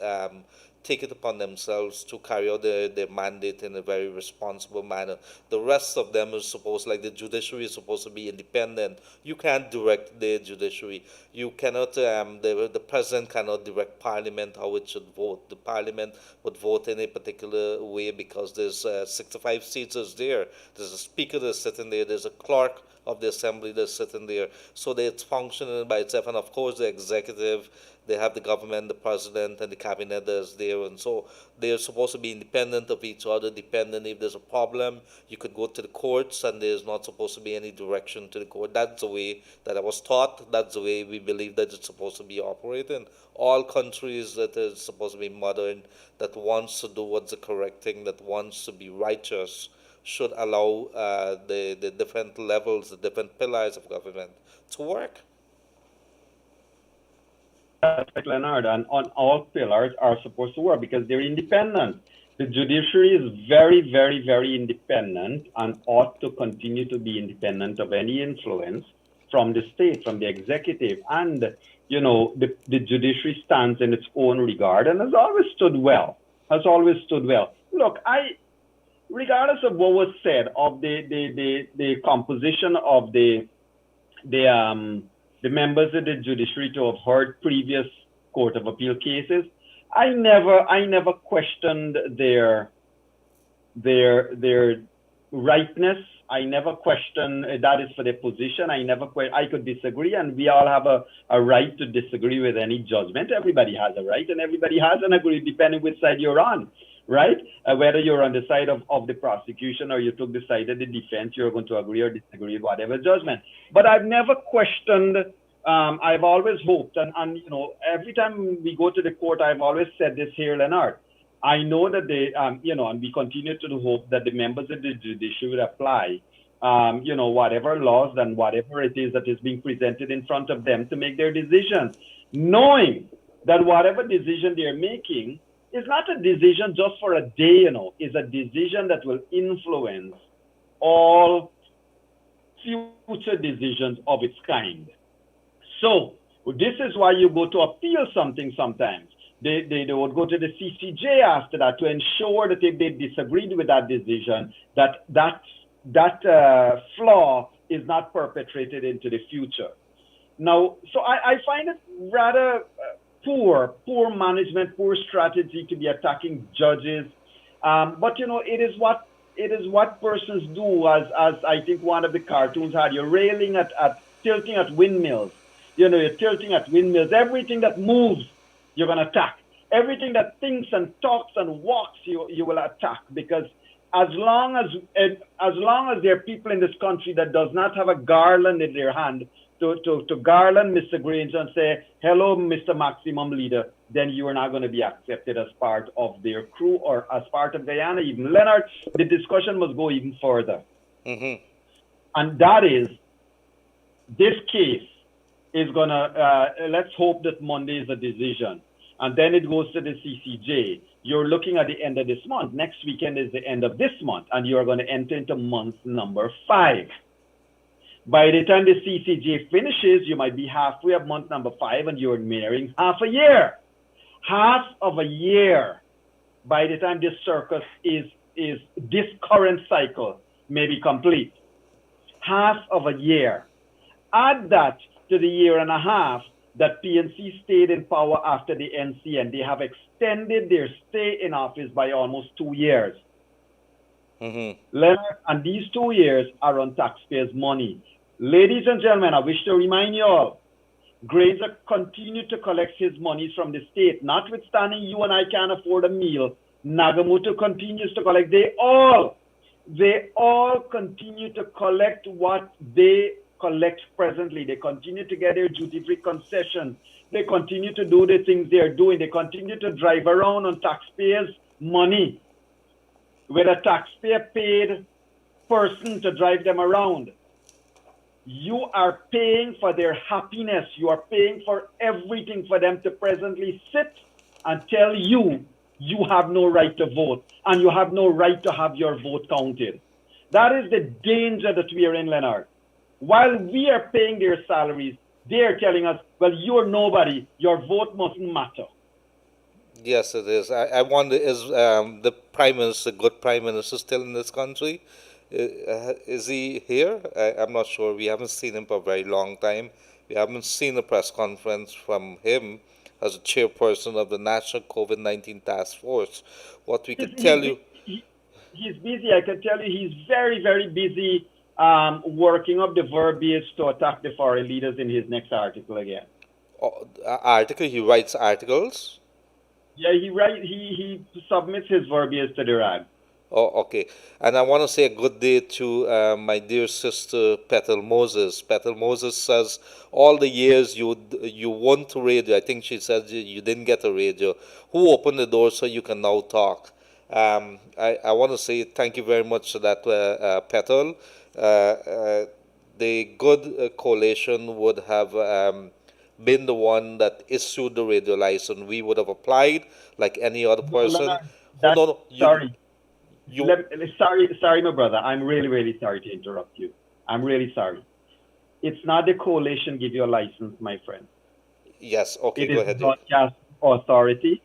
[SPEAKER 2] take it upon themselves to carry out their mandate in a very responsible manner. The rest of them is supposed, like the judiciary is supposed to be independent. You can't direct the judiciary. You cannot, the president cannot direct parliament how it should vote. The parliament would vote in a particular way because there's 65 seats is there. There's a speaker that's sitting there. There's a clerk of the assembly that's sitting there. So it's functioning by itself. And of course the executive, they have the government, the president, and the cabinet that's there, and so they're supposed to be independent of each other. Dependent if there's a problem, you could go to the courts, and there's not supposed to be any direction to the court. That's the way that I was taught. That's the way we believe that it's supposed to be operating. All countries that is supposed to be modern, that wants to do what's the correct thing, that wants to be righteous, should allow the different levels, the different pillars of government to work.
[SPEAKER 3] That's right, Leonard, and on all pillars are supposed to work because they're independent. The judiciary is very, very, very independent and ought to continue to be independent of any influence from the state, from the executive. And, the judiciary stands in its own regard and has always stood well, Look, regardless of what was said of the composition of the members of the judiciary to have heard previous Court of Appeal cases, I never questioned their rightness. I never questioned that is for their position. I could disagree, and we all have a right to disagree with any judgment. Everybody has a right, and everybody has an agree, depending which side you're on, right? Whether you're on the side of the prosecution or you took the side of the defense, you're going to agree or disagree with whatever judgment. But I've never questioned. I've always hoped, and every time we go to the court, I've always said this here, Leonard. I know that they, and we continue to hope that the members of the judiciary will apply, whatever laws and whatever it is that is being presented in front of them to make their decisions, knowing that whatever decision they're making is not a decision just for a day, is a decision that will influence all future decisions of its kind. So this is why you go to appeal something sometimes. They would go to the CCJ after that to ensure that if they disagreed with that decision, that flaw is not perpetrated into the future. Now, so I find it rather poor management, poor strategy to be attacking judges. But it is what persons do, as I think one of the cartoons had. You're railing at tilting at windmills. You're tilting at windmills. Everything that moves, you're going to attack. Everything that thinks and talks and walks, you will attack. Because as long as there are people in this country that does not have a garland in their hand to garland Mr. Granger and say, hello, Mr. Maximum Leader, then you are not going to be accepted as part of their crew or as part of Guyana even. Leonard, the discussion must go even further. Mm-hmm. And that is, this case is going to, let's hope that Monday is a decision. And then it goes to the CCJ. You're looking at the end of this month. Next weekend is the end of this month. And you're going to enter into month number 5. By the time the CCJ finishes, you might be halfway of month number 5 and you're nearing half a year. Half of a year by the time this circus is this current cycle may be complete. Half of a year. Add that to the year and a half that PNC stayed in power after the NCN. They have extended their stay in office by almost 2 years. Mm-hmm. Leonard, and these 2 years are on taxpayers' money. Ladies and gentlemen, I wish to remind you all, Granger continued to collect his monies from the state. Notwithstanding you and I can't afford a meal, Nagamoto continues to collect. They all continue to collect what they collect presently. They continue to get their duty-free concessions. They continue to do the things they're doing. They continue to drive around on taxpayers' money with a taxpayer-paid person to drive them around. You are paying for their happiness. You are paying for everything for them to presently sit and tell you you have no right to vote and you have no right to have your vote counted. That is the danger that we are in, Leonard. While we are paying their salaries, they are telling us, well, you're nobody. Your vote mustn't matter.
[SPEAKER 2] Yes, it is. I wonder, is the Prime Minister, good Prime Minister, still in this country? Is he here? I'm not sure. We haven't seen him for a very long time. We haven't seen a press conference from him as a chairperson of the National COVID-19 Task Force. What we could tell you...
[SPEAKER 3] He's busy. I can tell you he's very, very busy working up the verbiage to attack the foreign leaders in his next article again.
[SPEAKER 2] Article? He writes articles?
[SPEAKER 3] Yeah, he submits his verbiage to the RAG.
[SPEAKER 2] Oh, okay. And I want to say a good day to my dear sister, Petal Moses. Petal Moses says, all the years you want to radio, I think she said you didn't get a radio. Who opened the door so you can now talk? I want to say thank you very much for that, Petal. The good coalition would have been the one that issued the radio license. We would have applied like any other person.
[SPEAKER 3] Sorry. Sorry, my brother. I'm really, really sorry to interrupt you. I'm really sorry. It's not the coalition give you a license, my friend.
[SPEAKER 2] Yes, okay,
[SPEAKER 3] go ahead. It is
[SPEAKER 2] Broadcast
[SPEAKER 3] Authority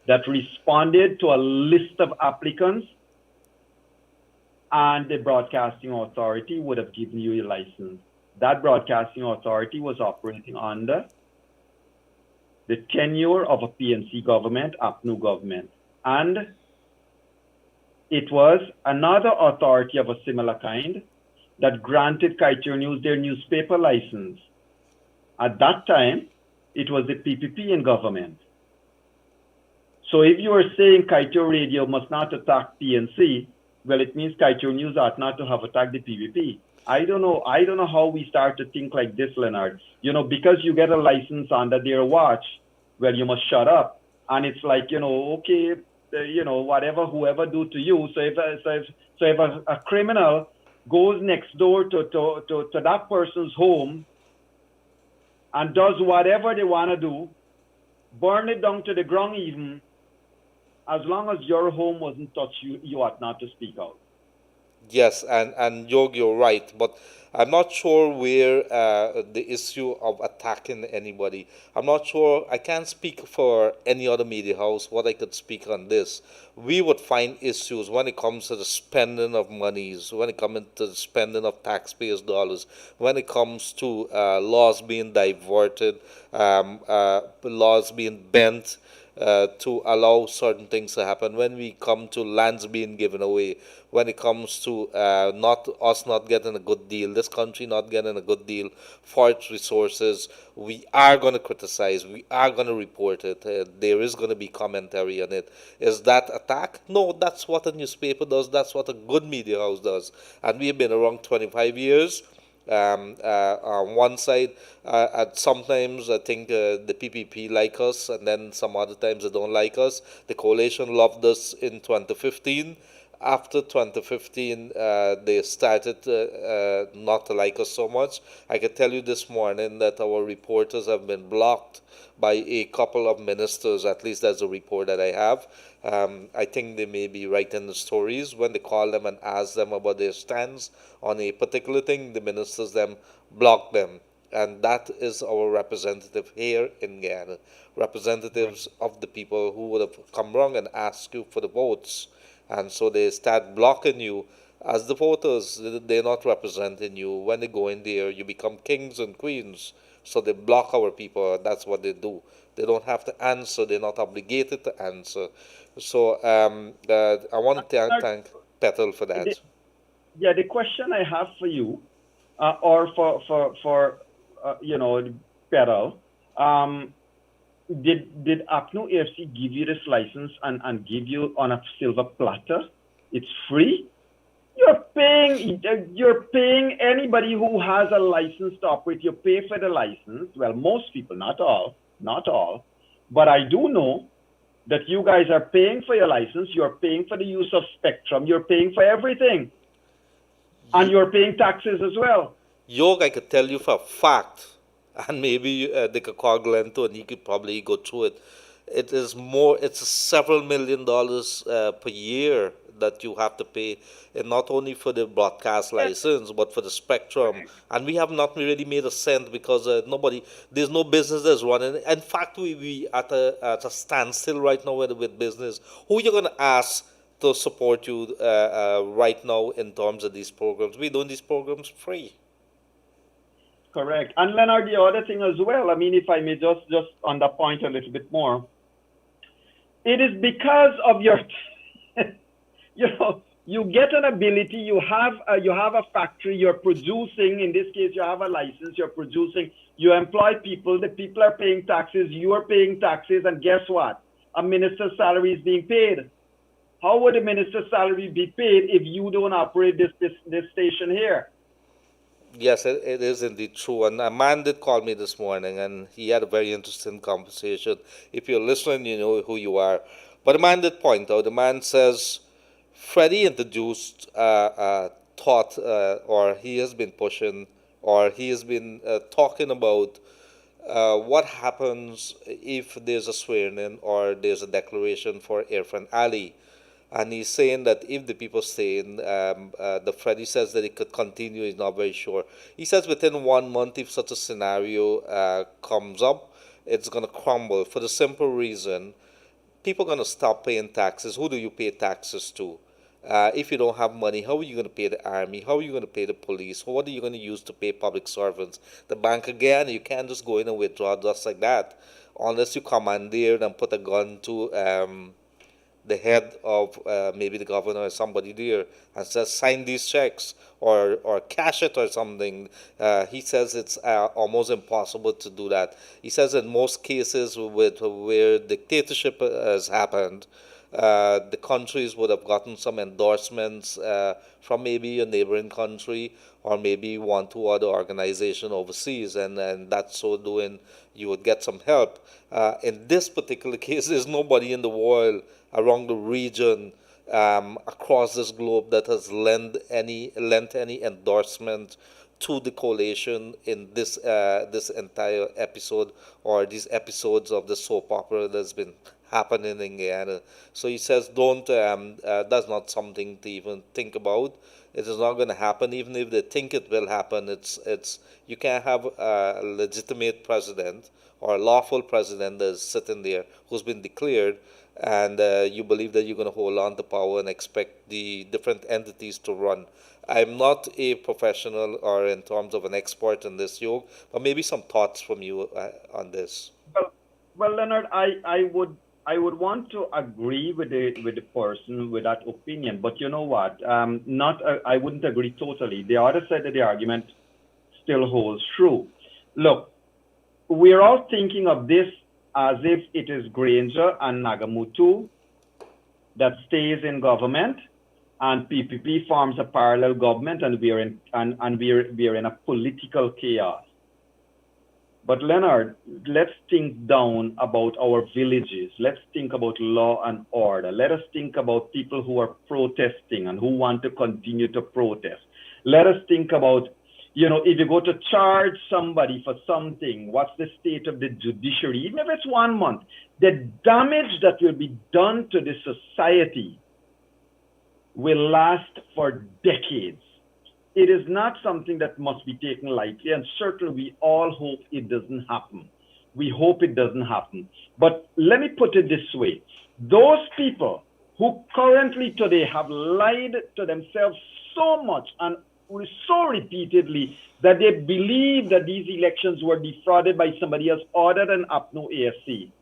[SPEAKER 3] that responded to a list of applicants, and the Broadcasting Authority would have given you a license. That Broadcasting Authority was operating under the tenure of a PNC government, APNU government, and it was another authority of a similar kind that granted Kaieteur News their newspaper license. At that time, it was the PPP in government. So if you are saying Kaieteur Radio must not attack PNC, well, it means Kaieteur News ought not to have attacked the PPP. I don't know how we start to think like this, Leonard. Because you get a license under their watch, well, you must shut up. And it's like, okay, whatever whoever do to you. So if a criminal goes next door to that person's home and does whatever they want to do, burn it down to the ground even, as long as your home wasn't touched, you ought not to speak out.
[SPEAKER 2] Yes, and Yog, you're right, but I'm not sure where the issue of attacking anybody. I'm not sure. I can't speak for any other media house. What I could speak on this, we would find issues when it comes to the spending of monies, when it comes to the spending of taxpayers' dollars, when it comes to laws being diverted, laws being bent to allow certain things to happen. When we come to lands being given away, when it comes to not getting a good deal, this country not getting a good deal for its resources, we are going to criticize. We are going to report it. There is going to be commentary on it. Is that attack? No, that's what a newspaper does. That's what a good media house does. And we've been around 25 years. On one side, and sometimes I think the PPP like us, and then some other times they don't like us. The coalition loved us in 2015. After 2015, they started not to like us so much. I can tell you this morning that our reporters have been blocked by a couple of ministers. At least that's a report that I have. I think they may be writing the stories. When they call them and ask them about their stance on a particular thing, the ministers them block them. And that is our representative here in Guyana, representatives of the people who would have come wrong and asked you for the votes. And so they start blocking you as the voters. They're not representing you. When they go in there, you become kings and queens. So they block our people. That's what they do. They don't have to answer. They're not obligated to answer. So I want to thank Petal for
[SPEAKER 3] The,
[SPEAKER 2] that.
[SPEAKER 3] yeah, the question I have for you, or for Peril, um, did APNO AFC give you this license and give you on a silver platter? It's free. You're paying anybody who has a license to operate. You pay for the license. Well, most people, not all, but I do know that you guys are paying for your license. You're paying for the use of spectrum. You're paying for everything, and you're paying taxes as well.
[SPEAKER 2] Yog, I could tell you for a fact, and maybe they could call Glenn too, and he could probably go through it. It is more, it's several $1 million per year that you have to pay, and not only for the broadcast license, but for the spectrum. And we have not really made a cent because there's no business that's running. In fact, we at a standstill right now with business. Who you going to ask to support you right now in terms of these programs? We're doing these programs free.
[SPEAKER 3] Correct. And Leonard, the other thing as well, I mean, if I may just on that point a little bit more, it is because of your, you get an ability, you have a factory, you're producing, in this case, you have a license, you're producing, you employ people, the people are paying taxes, you are paying taxes, and guess what? A minister's salary is being paid. How would a minister's salary be paid if you don't operate this station here?
[SPEAKER 2] Yes, it is indeed true. And a man did call me this morning, and he had a very interesting conversation. If you're listening, you know who you are. But the man did point out, the man says, Freddie introduced thought, or he has been pushing, or he has been talking about what happens if there's a swearing in or there's a declaration for Irfan Ali. And he's saying that if the people stay in, the Freddie says that it could continue. He's not very sure. He says within 1 month, if such a scenario comes up, it's going to crumble for the simple reason people are going to stop paying taxes. Who do you pay taxes to? If you don't have money, how are you going to pay the army? How are you going to pay the police? What are you going to use to pay public servants? The bank again, you can't just go in and withdraw just like that unless you commandeer and put a gun to the head of maybe the governor or somebody there and says sign these checks or cash it or something. He says it's almost impossible to do that. He says in most cases with where dictatorship has happened, the countries would have gotten some endorsements from maybe a neighboring country or maybe one, two other organization overseas, and that so doing you would get some help. In this particular case, there's nobody in the world around the region across this globe that has lent any endorsement to the coalition in this entire episode or these episodes of the soap opera that's been happening in Guyana. So he says, don't, that's not something to even think about. It is not going to happen. Even if they think it will happen, you can't have a legitimate president or a lawful president that's sitting there who's been declared, and you believe that you're going to hold on to power and expect the different entities to run. I'm not a professional or in terms of an expert in this, Yog, but maybe some thoughts from you on this.
[SPEAKER 3] Well, well, Leonard, I would want to agree with the person with that opinion, but you know what? Not I wouldn't agree totally. The other side of the argument still holds true. Look, we're all thinking of this as if it is Granger and Nagamutu that stays in government, and PPP forms a parallel government, and we're in a political chaos. But Leonard, let's think down about our villages. Let's think about law and order. Let us think about people who are protesting and who want to continue to protest. Let us think about, if you go to charge somebody for something, what's the state of the judiciary? Even if it's 1 month, the damage that will be done to the society will last for decades. It is not something that must be taken lightly, and certainly we all hope it doesn't happen. We hope it doesn't happen. But let me put it this way. Those people who currently today have lied to themselves so much and so repeatedly that they believe that these elections were defrauded by somebody else other than APNO AFC,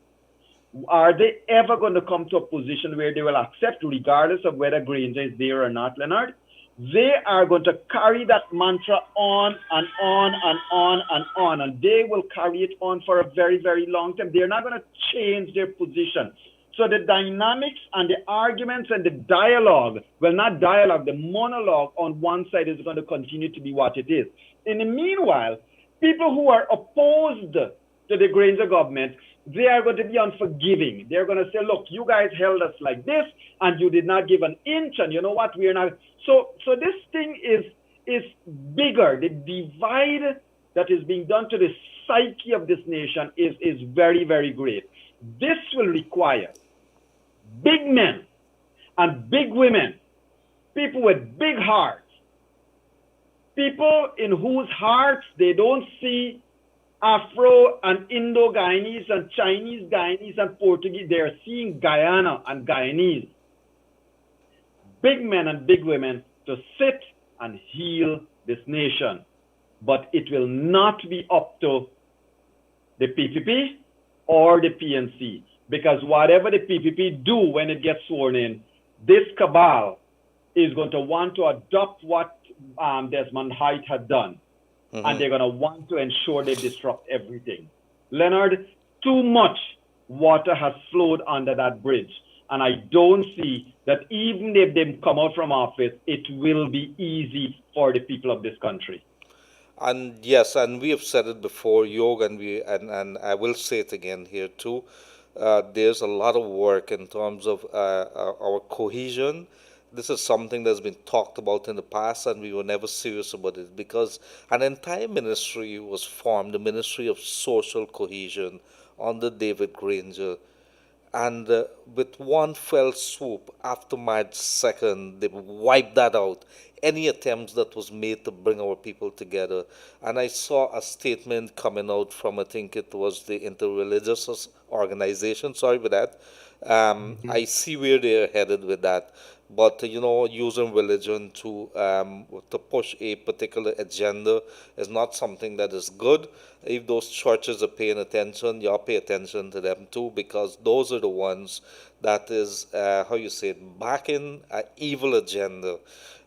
[SPEAKER 3] are they ever going to come to a position where they will accept, regardless of whether Granger is there or not, Leonard? They are going to carry that mantra on and on and on and on, and they will carry it on for a very, very long time. They're not going to change their position. So the dynamics and the arguments and the dialogue, well, not dialogue, the monologue on one side is going to continue to be what it is. In the meanwhile, people who are opposed to the Granger government, they are going to be unforgiving. They're going to say, look, you guys held us like this, and you did not give an inch, and you know what, we are not. So this thing is bigger. The divide that is being done to the psyche of this nation is very, very great. This will require big men and big women, people with big hearts, people in whose hearts they don't see Afro and Indo-Guyanese and Chinese Guyanese and Portuguese. They're seeing Guyana and Guyanese. Big men and big women to sit and heal this nation. But it will not be up to the PPP or the PNC, because whatever the PPP do when it gets sworn in, this cabal is going to want to adopt what Desmond Hite had done. Mm-hmm. And they're going to want to ensure they disrupt everything. Leonard, too much water has flowed under that bridge. And I don't see that even if they come out from office, it will be easy for the people of this country.
[SPEAKER 2] And yes, and we have said it before, Yog, and I will say it again here too. There's a lot of work in terms of our cohesion. This is something that's been talked about in the past, and we were never serious about it because an entire ministry was formed, the Ministry of Social Cohesion, under David Granger. And with one fell swoop, after March 2nd, they wiped that out. Any attempts that was made to bring our people together. And I saw a statement coming out from, I think it was the Interreligious Organization, sorry for that. I see where they're headed with that. But, using religion to push a particular agenda is not something that is good. If those churches are paying attention, you pay attention to them too, because those are the ones that is, backing an evil agenda.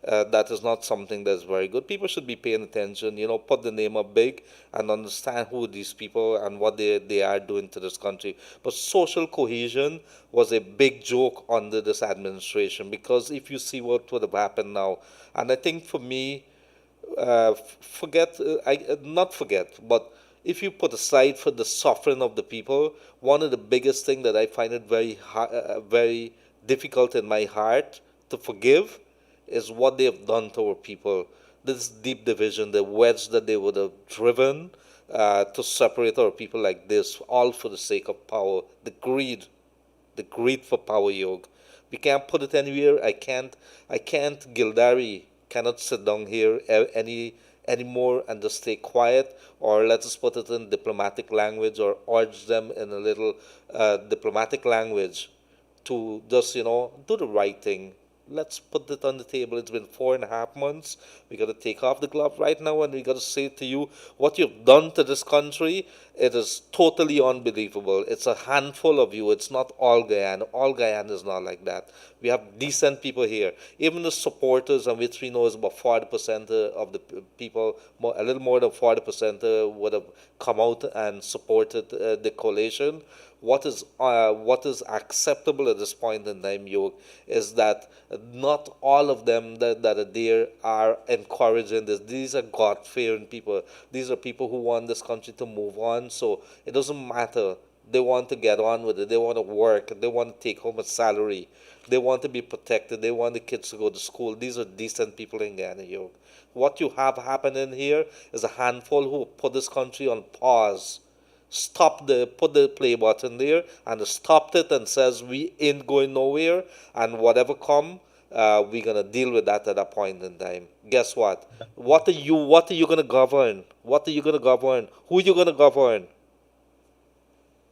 [SPEAKER 2] That is not something that's very good. People should be paying attention, put the name up big and understand who these people and what they are doing to this country. But social cohesion was a big joke under this administration, because if you see what would have happened now, and I think for me, not forget, but if you put aside for the suffering of the people, one of the biggest things that I find it very difficult in my heart to forgive is what they have done to our people. This deep division, the wedge that they would have driven to separate our people like this, all for the sake of power, the the greed for power, Yog. We can't put it anywhere. I can't, Gildarie cannot sit down here anymore and just stay quiet, or let us put it in diplomatic language, or urge them in a little diplomatic language to just, do the right thing. Let's put it on the table. It's been 4.5 months. We got to take off the glove right now, and we got to say to you what you've done to this country. It is totally unbelievable. It's a handful of you. It's not all Guyana. All Guyana is not like that. We have decent people here. Even the supporters, and which we know is about 40% of the people, a little more than 40% would have come out and supported the coalition. What is acceptable at this point in time, Yog, is that not all of them that are there are encouraging this. These are God-fearing people. These are people who want this country to move on. So it doesn't matter. They want to get on with it. They want to work. They want to take home a salary. They want to be protected. They want the kids to go to school. These are decent people in Ghana, Yog. What you have happening here is a handful who put this country on pause, put the play button there and stopped it and says we ain't going nowhere, and whatever come, we're gonna deal with that at a point in time. Guess what? What are you gonna govern? What are you gonna govern? Who are you gonna govern?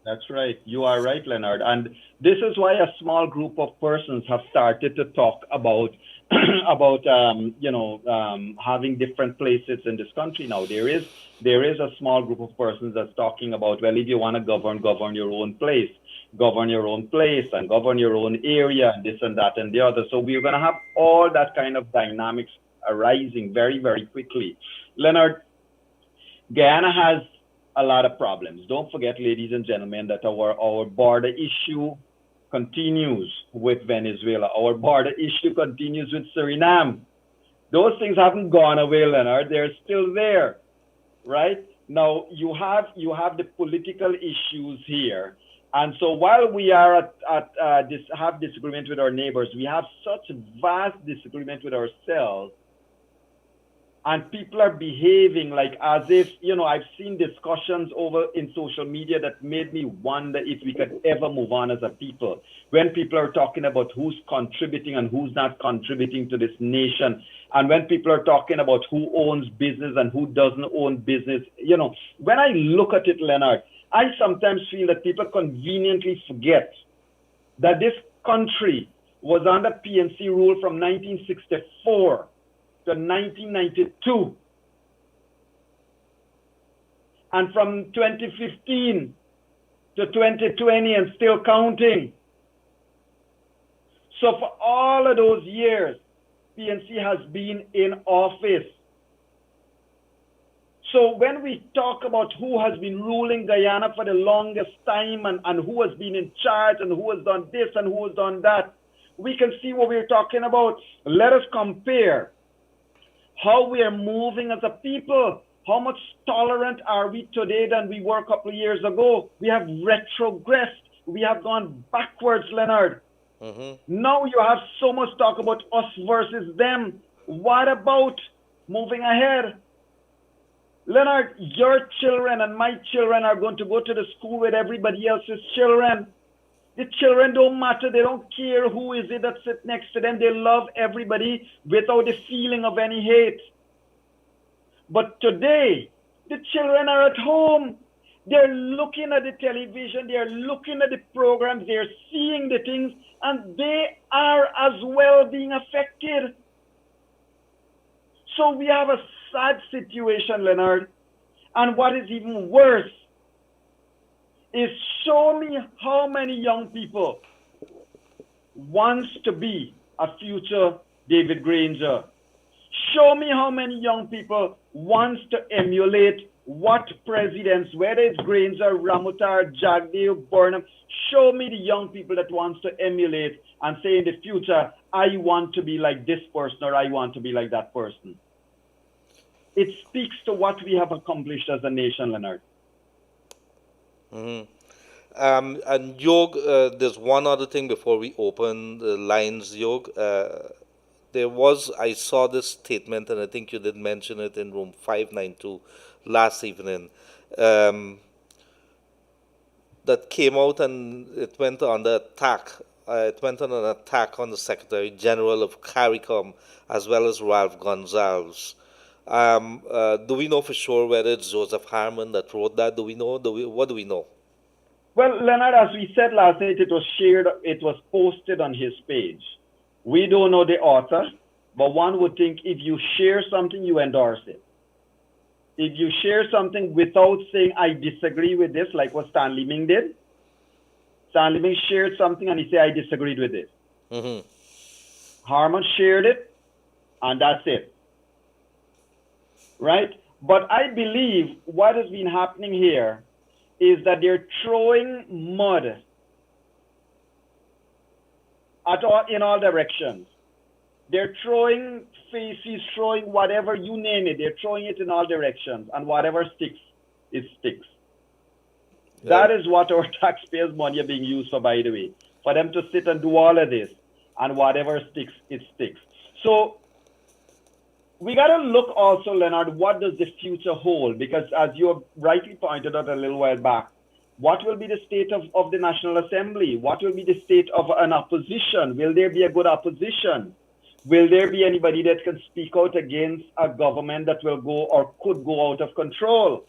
[SPEAKER 3] That's right. You are right, Leonard. And this is why a small group of persons have started to talk about about having different places in this country now. There is a small group of persons that's talking about, well, if you want to govern your own place, and govern your own area, and this and that and the other. So we're going to have all that kind of dynamics arising very, very quickly. Leonard, Guyana has a lot of problems. Don't forget, ladies and gentlemen, that our border issue continues with Venezuela. Our border issue continues with Suriname. Those things haven't gone away, Leonard. They're still there, right? Now, you have the political issues here. And so while we are have disagreement with our neighbors, we have such vast disagreement with ourselves. And people are behaving like as if, I've seen discussions over in social media that made me wonder if we could ever move on as a people. When people are talking about who's contributing and who's not contributing to this nation, and when people are talking about who owns business and who doesn't own business, when I look at it, Leonard, I sometimes feel that people conveniently forget that this country was under PNC rule from 1964 to 1992, and from 2015 to 2020 and still counting. So for all of those years, PNC has been in office. So when we talk about who has been ruling Guyana for the longest time, and who has been in charge and who has done this and who has done that, we can see what we're talking about. Let us compare how we are moving as a people. How much tolerant are we today than we were a couple of years ago? We have retrogressed. We have gone backwards, Leonard. Now you have so much talk about us versus them. What about moving ahead? Leonard, your children and my children are going to go to the school with everybody else's children. The children don't matter. They don't care who is it that sits next to them. They love everybody without the feeling of any hate. But today, the children are at home. They're looking at the television. They're looking at the programs. They're seeing the things, and they are as well being affected. So we have a sad situation, Leonard. And what is even worse is, show me how many young people wants to be a future David Granger. Show me how many young people wants to emulate what presidents, whether it's Granger, Ramutar, Jagdeo, Burnham, show me the young people that wants to emulate and say in the future, I want to be like this person or I want to be like that person. It speaks to what we have accomplished as a nation, Leonard.
[SPEAKER 2] And Yog, there's one other thing before we open the lines, Yog. I saw this statement, and I think you did mention it in room 592 last evening. The that came out and it went on the attack. It went on an attack on the Secretary General of CARICOM as well as Ralph Gonsalves. Do we know for sure whether it's Joseph Harmon that wrote that? Do we know? What do we know?
[SPEAKER 3] Well, Leonard, as we said last night, it was shared, it was posted on his page. We don't know the author, but one would think if you share something, you endorse it. If you share something without saying, I disagree with this, like what Stanley Ming did, Stanley Ming shared something and he said, I disagreed with this.
[SPEAKER 2] Mm-hmm.
[SPEAKER 3] Harmon shared it, and that's it. Right? But I believe what has been happening here is that they're throwing mud in all directions. They're throwing faces, throwing whatever, you name it. They're throwing it in all directions, and whatever sticks, it sticks. Yeah. That is what our taxpayers' money are being used for, by the way, for them to sit and do all of this, and whatever sticks, it sticks. So we got to look also, Leonard, what does the future hold? Because as you rightly pointed out a little while back, what will be the state of the National Assembly? What will be the state of an opposition? Will there be a good opposition? Will there be anybody that can speak out against a government that will go or could go out of control?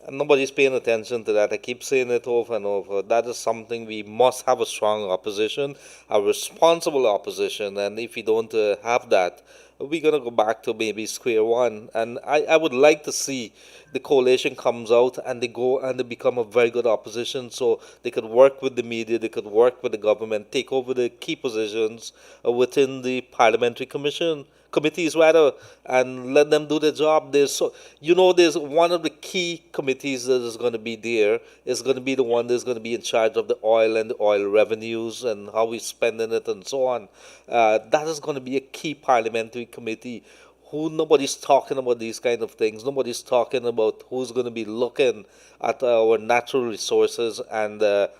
[SPEAKER 2] And nobody's paying attention to that. I keep saying it over and over. That is something we must have a strong opposition, a responsible opposition. And if we don't have that, we're going to go back to maybe square one. And I would like to see the coalition comes out and they go and they become a very good opposition, so they could work with the media, they could work with the government, take over the key positions within the parliamentary committees rather, and let them do their job. There's one of the key committees that is going to be there is going to be the one that's going to be in charge of the oil and the oil revenues and how we spending it and so on. That is going to be a key parliamentary committee. Nobody's talking about these kind of things. Nobody's talking about who's going to be looking at our natural resources and the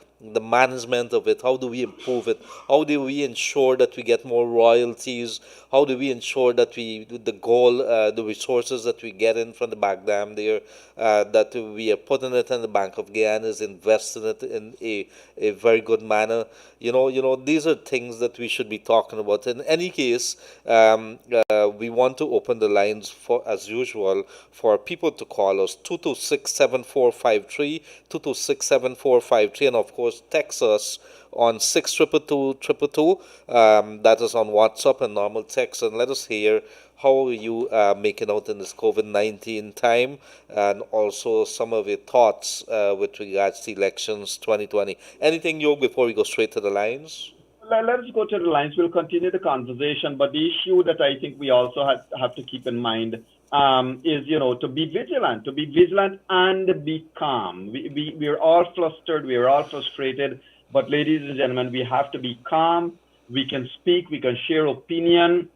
[SPEAKER 2] management of it. How do we improve it? How do we ensure that we get more royalties? How do we ensure that the resources that we get in from the back dam there, that we are putting it in the Bank of Guyana, is investing it in a very good manner. These are things that we should be talking about. In any case, we want to open the lines as usual for people to call us 226-7453, 226-7453, and of course text us on 62222. That is on WhatsApp and normal text, and let us hear how are you making out in this COVID-19 time, and also some of your thoughts with regards to elections 2020. Anything, Yo, before we go straight to the lines?
[SPEAKER 3] Let's go to the lines. We'll continue the conversation, but the issue that I think we also have to keep in mind is, to be vigilant and be calm. We're all flustered, we're all frustrated, but ladies and gentlemen, we have to be calm. We can speak, we can share opinion,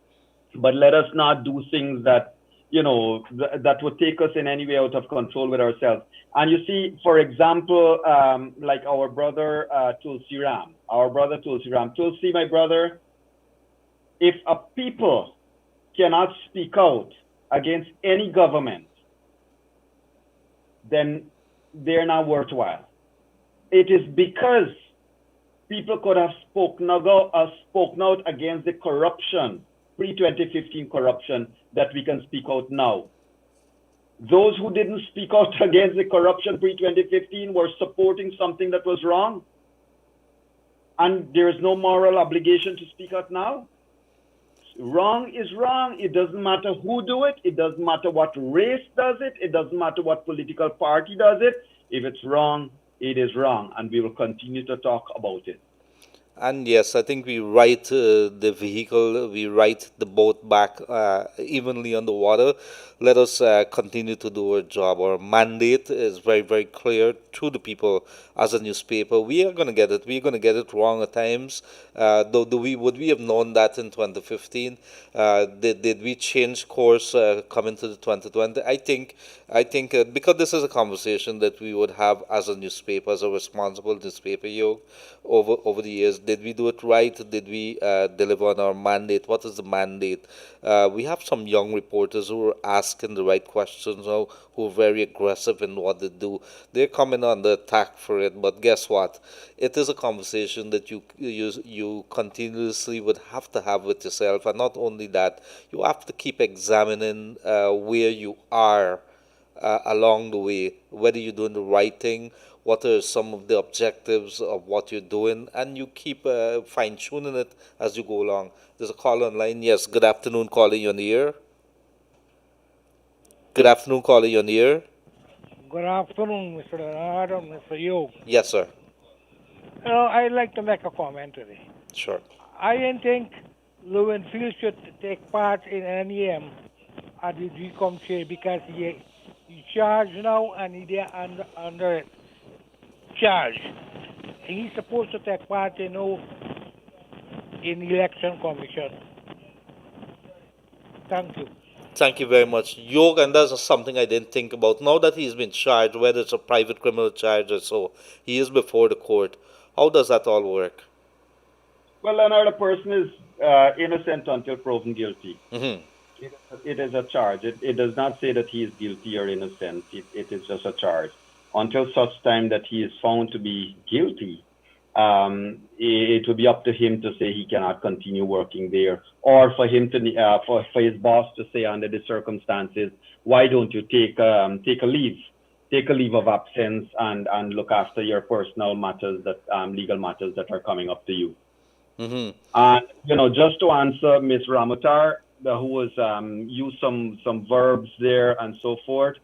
[SPEAKER 3] but let us not do things that, that would take us in any way out of control with ourselves. And you see, for example, like our brother Tulsi Ram, Tulsi, my brother, if a people cannot speak out against any government, then they're not worthwhile. It is because people could have spoken out against the corruption, pre-2015 corruption, that we can speak out now. Those who didn't speak out against the corruption pre-2015 were supporting something that was wrong. And there is no moral obligation to speak out now. Wrong is wrong. It doesn't matter who do it. It doesn't matter what race does it. It doesn't matter what political party does it. If it's wrong, it is wrong. And we will continue to talk about it.
[SPEAKER 2] And yes, I think we right the vehicle, we right the boat back evenly on the water. Let us continue to do our job. Our mandate is very, very clear to the people as a newspaper. We are going to get it. We're going to get it wrong at times. Would we have known that in 2015? Did we change course coming to the 2020? I think because this is a conversation that we would have as a newspaper, as a responsible newspaper, over the years. Did we do it right? Did we deliver on our mandate? What is the mandate? We have some young reporters who are asking the right questions, who are very aggressive in what they do. They're coming on the attack for it, but guess what? It is a conversation that you continuously would have to have with yourself, and not only that, you have to keep examining where you are along the way, whether you're doing the right thing, what are some of the objectives of what you're doing, and you keep fine tuning it as you go along. There's a call online. Yes, good afternoon, caller, you're on the air. Good afternoon, caller, you're on the air.
[SPEAKER 4] Good afternoon, Mr. Leonard and Mr. Yo.
[SPEAKER 2] Yes, sir.
[SPEAKER 4] I'd like to make a comment today.
[SPEAKER 2] Sure.
[SPEAKER 4] I didn't think Lewenfield should take part in NEM at the DCOM chair because he charged now and he there under charge. He's supposed to take part, in election commission. Thank you.
[SPEAKER 2] Thank you very much. Yoga, and that's something I didn't think about. Now that he's been charged, whether it's a private criminal charge or so, he is before the court. How does that all work?
[SPEAKER 3] Well, another person is innocent until proven guilty.
[SPEAKER 2] Mm-hmm.
[SPEAKER 3] It is a charge. It does not say that he is guilty or innocent. It is just a charge. Until such time that he is found to be guilty, it will be up to him to say he cannot continue working there, or for him to for his boss to say under the circumstances, why don't you take a leave of absence and look after your personal matters, that legal matters that are coming up to you.
[SPEAKER 2] Mm-hmm.
[SPEAKER 3] And just to answer Ms. Ramotar, who was used some verbs there and so forth.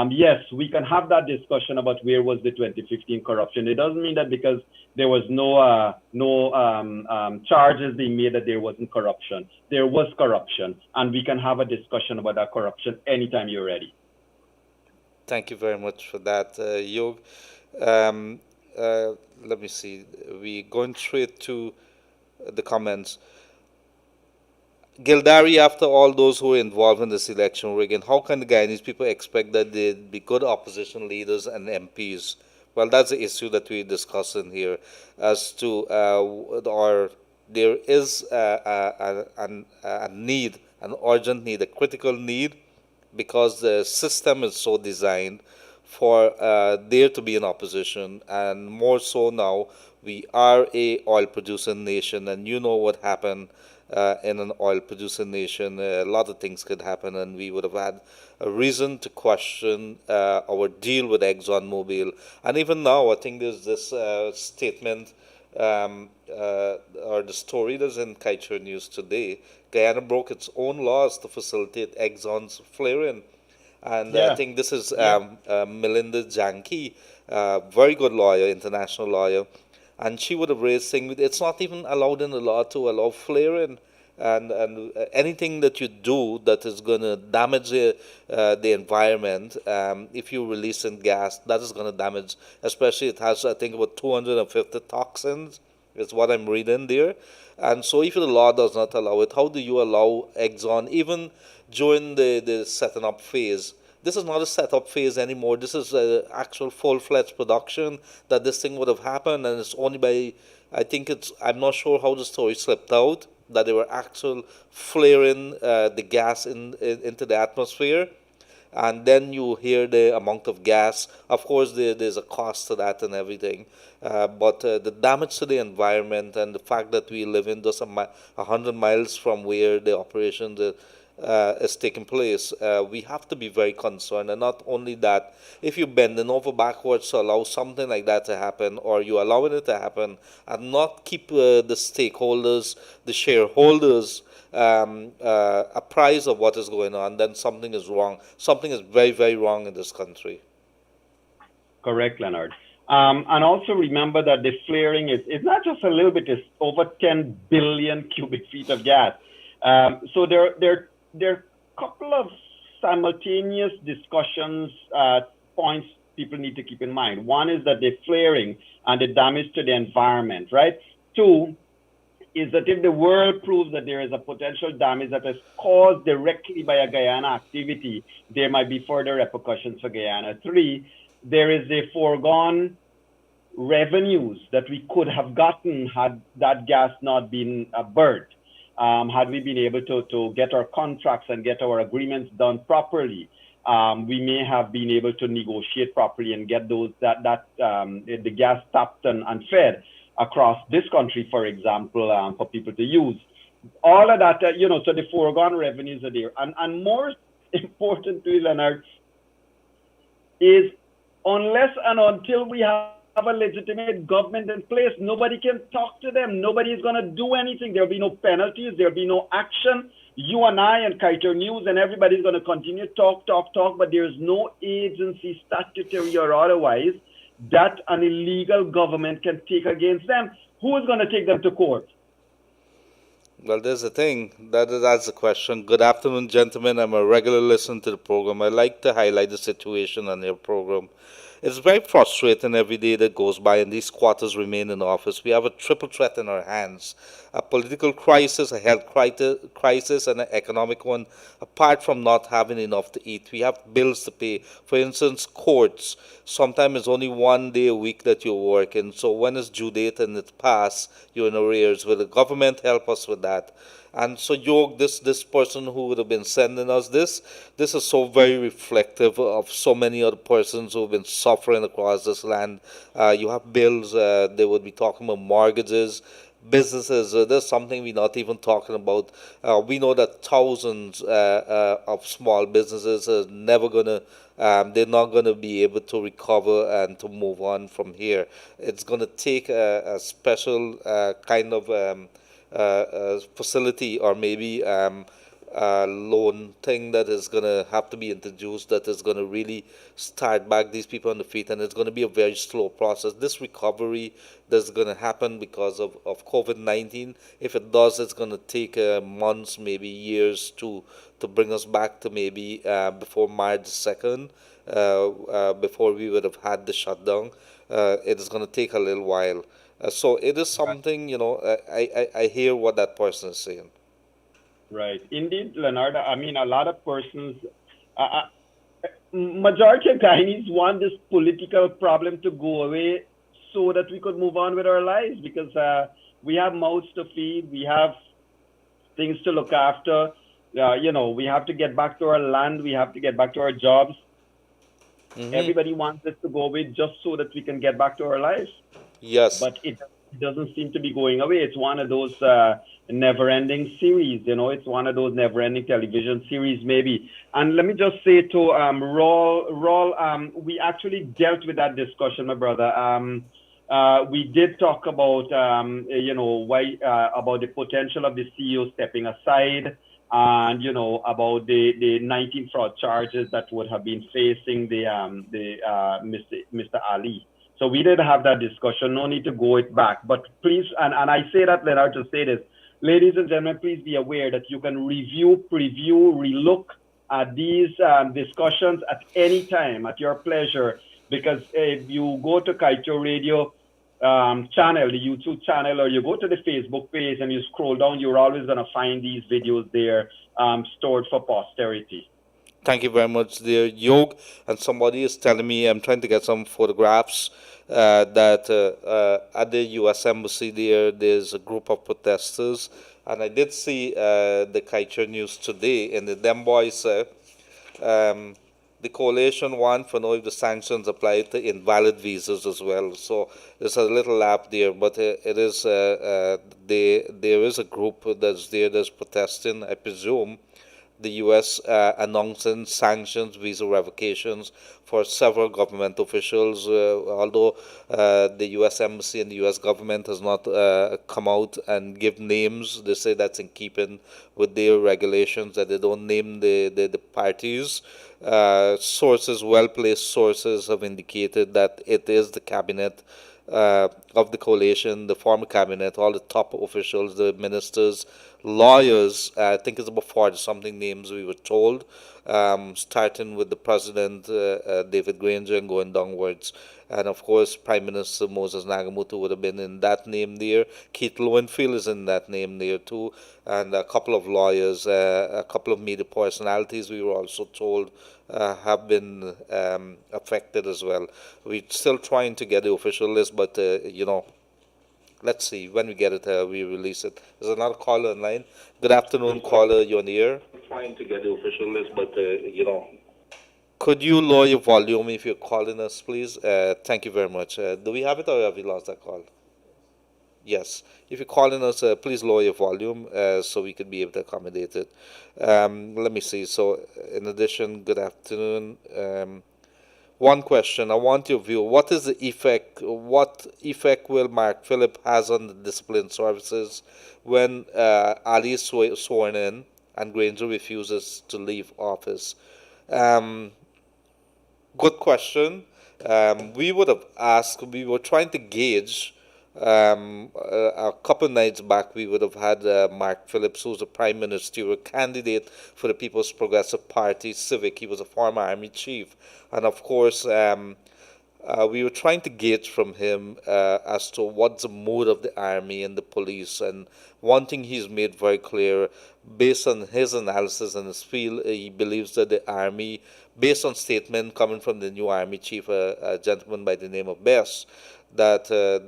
[SPEAKER 3] Yes, we can have that discussion about where was the 2015 corruption. It doesn't mean that because there was no charges being made that there wasn't corruption. There was corruption, and we can have a discussion about that corruption anytime you're ready.
[SPEAKER 2] Thank you very much for that, Yog. Let me see. We're going straight to the comments. Gildarie, after all those who were involved in this election rigging, how can the Guyanese people expect that they'd be good opposition leaders and MPs? Well, that's the issue that we're discussing here, as to there is a need, an urgent need, a critical need, because the system is so designed for there to be an opposition, and more so now, we are a oil-producing nation, and you know what happened in an oil-producing nation. A lot of things could happen, and we would have had a reason to question our deal with ExxonMobil. And even now, I think there's this statement or the story that's in Kaieteur News today. Guyana broke its own laws to facilitate Exxon's flaring. And I think this is Melinda Janke, very good lawyer, international lawyer. And she would have raised things. It's not even allowed in the law to allow flaring, and anything that you do that is going to damage the environment. If you release in gas, that is going to damage. Especially, it has, I think, about 250 toxins. Is what I'm reading there. And so, if the law does not allow it, how do you allow Exxon even during the setting up phase? This is not a setup phase anymore. This is an actual full-fledged production that this thing would have happened, and it's only by, I'm not sure how the story slipped out, that they were actual flaring the gas into the atmosphere, and then you hear the amount of gas. Of course, there's a cost to that and everything, but the damage to the environment and the fact that we live in just 100 miles from where the operation is taking place, we have to be very concerned. And not only that, if you're bending over backwards to allow something like that to happen, or you're allowing it to happen, and not keep the stakeholders, the shareholders, apprised of what is going on, then something is wrong. Something is very, very wrong in this country.
[SPEAKER 3] Correct, Leonard. And also remember that the flaring is not just a little bit, it's over 10 billion cubic feet of gas. So there are a couple of simultaneous discussions, points people need to keep in mind. One is that the flaring and the damage to the environment, right? Two is that if the world proves that there is a potential damage that is caused directly by a Guyana activity, there might be further repercussions for Guyana. Three, there is a foregone revenues that we could have gotten had that gas not been burnt. Had we been able to get our contracts and get our agreements done properly, we may have been able to negotiate properly and get the gas tapped and fed across this country, for example, for people to use. All of that, so the foregone revenues are there. And more importantly, Leonard, is unless and until we have a legitimate government in place, nobody can talk to them. Nobody is going to do anything. There'll be no penalties. There'll be no action. You and I and Kaieteur News and everybody's going to continue to talk, but there's no agency, statutory or otherwise, that an illegal government can take against them. Who is going to take them to court?
[SPEAKER 2] Well, there's the thing. That's the question. Good afternoon, gentlemen. I'm a regular listener to the program. I like to highlight the situation on your program. It's very frustrating every day that goes by and these squatters remain in office. We have a triple threat in our hands: a political crisis, a health crisis, and an economic one. Apart from not having enough to eat, we have bills to pay. For instance, courts. Sometimes it's only 1 day a week that you're working. So when it's due date and it's passed, you're in arrears. Will the government help us with that? And so, this person who would have been sending us this is so very reflective of so many other persons who have been suffering across this land. You have bills, they would be talking about mortgages, businesses. There's something we're not even talking about. We know that thousands of small businesses are never going to they're not going to be able to recover and to move on from here. It's going to take a special kind of facility, or maybe loan thing that is going to have to be introduced, that is going to really start back these people on the feet, and it's going to be a very slow process. This recovery that's going to happen because of COVID-19, if it does, it's going to take months, maybe years to bring us back to maybe before March 2nd, before we would have had the shutdown. It is going to take a little while. So it is something, I hear what that person is saying.
[SPEAKER 3] Right. Indeed, Leonard. I mean, a lot of persons, majority of Guyanese want this political problem to go away so that we could move on with our lives, because we have mouths to feed, we have things to look after. We have to get back to our land, we have to get back to our jobs. Mm-hmm. Everybody wants this to go away just so that we can get back to our lives.
[SPEAKER 2] Yes.
[SPEAKER 3] But it doesn't seem to be going away. It's one of those never-ending series, it's one of those never-ending television series, maybe. And let me just say to Raul, we actually dealt with that discussion, my brother. We did talk about, why about the potential of the CEO stepping aside, and about the 19 fraud charges that would have been facing the Mr. Ali. So we did have that discussion. No need to go it back. But please, and I say that, Leonard, to say this, ladies and gentlemen, please be aware that you can review, preview, relook at these discussions at any time, at your pleasure. Because if you go to Kaieteur Radio channel, the YouTube channel, or you go to the Facebook page and you scroll down, you're always going to find these videos there stored for posterity.
[SPEAKER 2] Thank you very much, dear Yog. And somebody is telling me, I'm trying to get some photographs, that at the U.S. Embassy there's a group of protesters. And I did see the Kaieteur News today, and them boys, the coalition want to know if the sanctions apply to invalid visas as well. So there's a little lap there, but it is there is a group that's protesting, I presume. The U.S. Announcing sanctions, visa revocations for several government officials, although the U.S. Embassy and the U.S. government has not come out and give names. They say that's in keeping with their regulations, that they don't name the parties. Sources, well-placed sources, have indicated that it is the cabinet of the coalition, the former cabinet, all the top officials, the ministers lawyers, I think it's about 40 something names we were told, starting with the president, David Granger, and going downwards. And of course, Prime Minister Moses Nagamutu would have been in that name there. Keith Lowenfield is in that name there too. And a couple of lawyers, a couple of media personalities, we were also told, have been affected as well. We're still trying to get the official list, but let's see. When we get it, we release it. There's another caller online. Good afternoon, caller. You're on the air.
[SPEAKER 5] Trying to get the official list, but
[SPEAKER 2] Could you lower your volume if you're calling us, please? Thank you very much. Do we have it, or have we lost that call? Yes. If you're calling us, please lower your volume so we could be able to accommodate it. Let me see. So, in addition, good afternoon. One question. I want your view. What is the effect? What effect will Mark Phillip has on the discipline services when Ali is sworn in and Granger refuses to leave office? Good question. We would have asked. We were trying to gauge. A couple of nights back, we would have had Mark Phillips, who's a prime ministerial candidate for the People's Progressive Party, Civic. He was a former army chief. And of course, we were trying to gauge from him as to what's the mood of the army and the police. And one thing he's made very clear, based on his analysis and his feel, he believes that the army, based on statement coming from the new army chief, a gentleman by the name of Bess, that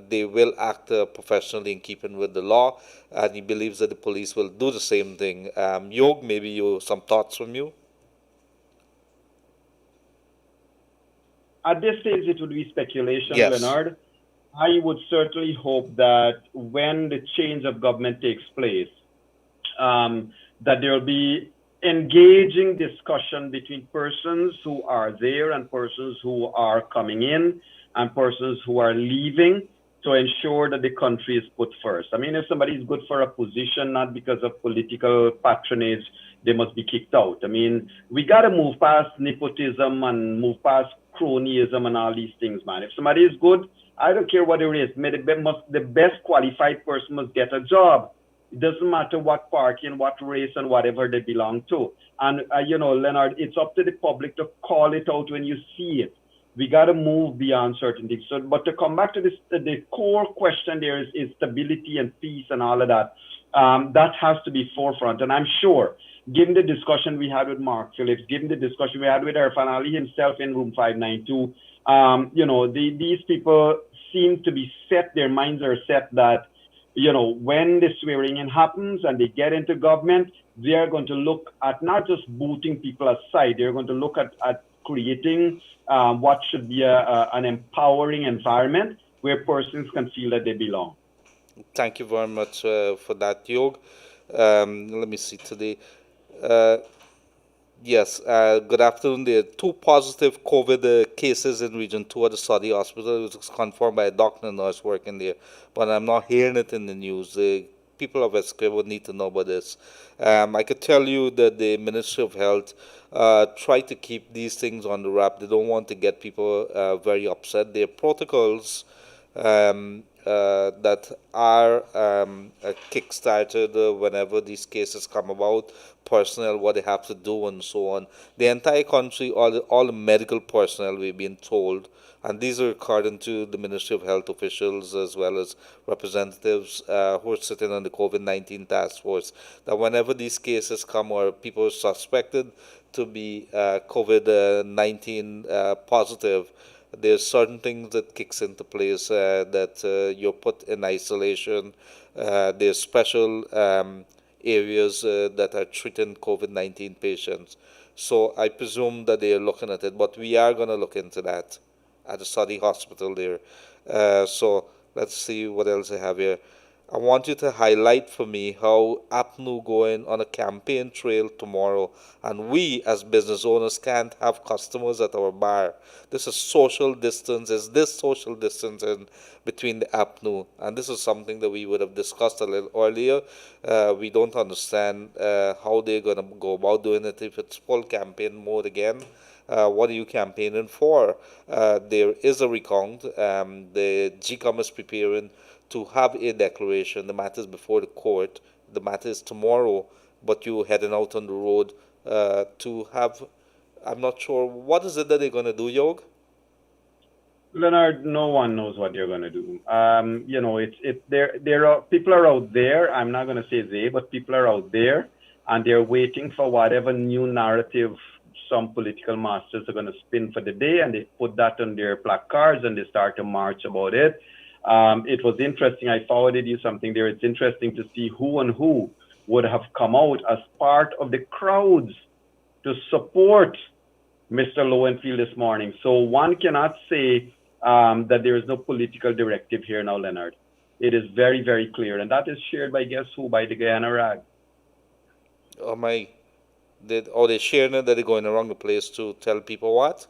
[SPEAKER 2] they will act professionally in keeping with the law, and he believes that the police will do the same thing. Yog, maybe some thoughts from you?
[SPEAKER 3] At this stage, it would be speculation,
[SPEAKER 2] Yes.
[SPEAKER 3] Leonard. I would certainly hope that when the change of government takes place, that there will be engaging discussion between persons who are there and persons who are coming in and persons who are leaving to ensure that the country is put first. I mean, if somebody is good for a position, not because of political patronage, they must be kicked out. I mean, we got to move past nepotism and move past cronyism and all these things, man. If somebody is good, I don't care what it is. The best qualified person must get a job. It doesn't matter what party and what race and whatever they belong to. And, Leonard, it's up to the public to call it out when you see it. We got to move beyond certain things. So, but to come back to this, the core question there is stability and peace and all of that. That has to be forefront. And I'm sure, given the discussion we had with Mark Phillips, given the discussion we had with Irfan Ali himself in room 592, these people seem to be set, their minds are set that, when the swearing in happens and they get into government, they are going to look at not just booting people aside, they're going to look at creating what should be an empowering environment where persons can feel that they belong.
[SPEAKER 2] Thank you very much for that, Yog. Let me see today. Yes, good afternoon. There are 2 positive COVID cases in Region 2 at the Saudi Hospital. It was confirmed by a doctor and nurse working there, but I'm not hearing it in the news. People of SK would need to know about this. I could tell you that the Ministry of Health try to keep these things on the wrap. They don't want to get people very upset. There are protocols that are kick-started whenever these cases come about, personnel, what they have to do, and so on. The entire country, all the medical personnel, we've been told, and these are according to the Ministry of Health officials as well as representatives who are sitting on the COVID-19 task force, that whenever these cases come or people are suspected to be COVID-19 positive, there's certain things that kicks into place that you're put in isolation. There's special areas that are treating COVID-19 patients. So I presume that they are looking at it, but we are going to look into that at the Saudi hospital there. So let's see what else I have here. I want you to highlight for me how APNU going on a campaign trail tomorrow, and we as business owners can't have customers at our bar. This is social distance. Is this social distancing between the APNU? And this is something that we would have discussed a little earlier. We don't understand how they're going to go about doing it if it's full campaign mode again. What are you campaigning for? There is a recount. The GCOM is preparing to have a declaration. The matter is before the court. the matter is tomorrow, but you heading out on the road to have. I'm not sure what is it that they're going to do, Yog.
[SPEAKER 3] Leonard, no one knows what they're going to do. There are people are out there. I'm not going to say they, but people are out there, and they're waiting for whatever new narrative some political masters are going to spin for the day, and they put that on their placards and they start to march about it. It was interesting. I forwarded you something there. It's interesting to see who and who would have come out as part of the crowds to support Mr. Lowenfield this morning. So one cannot say that there is no political directive here now, Leonard. It is very, very clear. And that is shared by guess who? By the Guyana Rag.
[SPEAKER 2] Oh my, they're sharing it that they're going around the place to tell people what?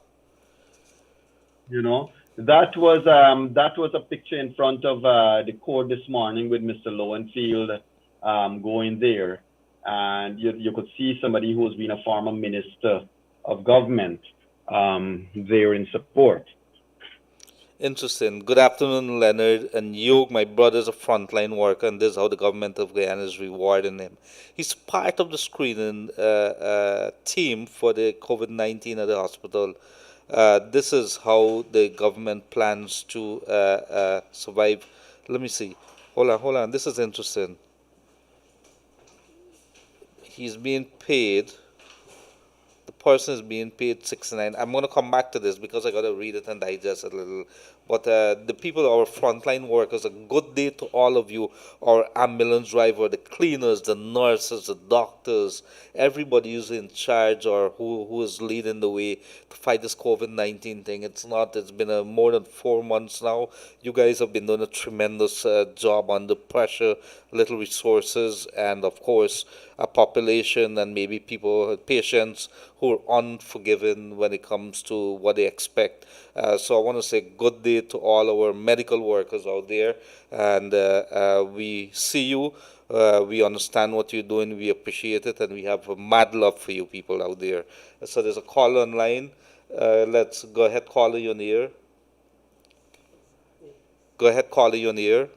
[SPEAKER 3] You know, that was a picture in front of the court this morning with Mr. Lowenfield going there. And you could see somebody who's been a former minister of government there in support.
[SPEAKER 2] Interesting. Good afternoon, Leonard and Yog. My brother's a frontline worker, and this is how the government of Guyana is rewarding him. He's part of the screening team for the COVID-19 at the hospital. This is how the government plans to survive. Let me see. Hold on. This is interesting. He's being paid. The person is being paid 69. I'm going to come back to this because I got to read it and digest it a little. But the people, our frontline workers, a good day to all of you, our ambulance driver, the cleaners, the nurses, the doctors, everybody who's in charge or who is leading the way to fight this COVID-19 thing. It's been more than 4 months now. You guys have been doing a tremendous job under pressure, little resources, and of course, a population and maybe patients who are unforgiving when it comes to what they expect. So I want to say good day to all our medical workers out there, and we see you. We understand what you're doing. We appreciate it, and we have a mad love for you people out there. So there's a caller online. Let's go ahead, caller, you're on the air. Go ahead, caller, you're on the air.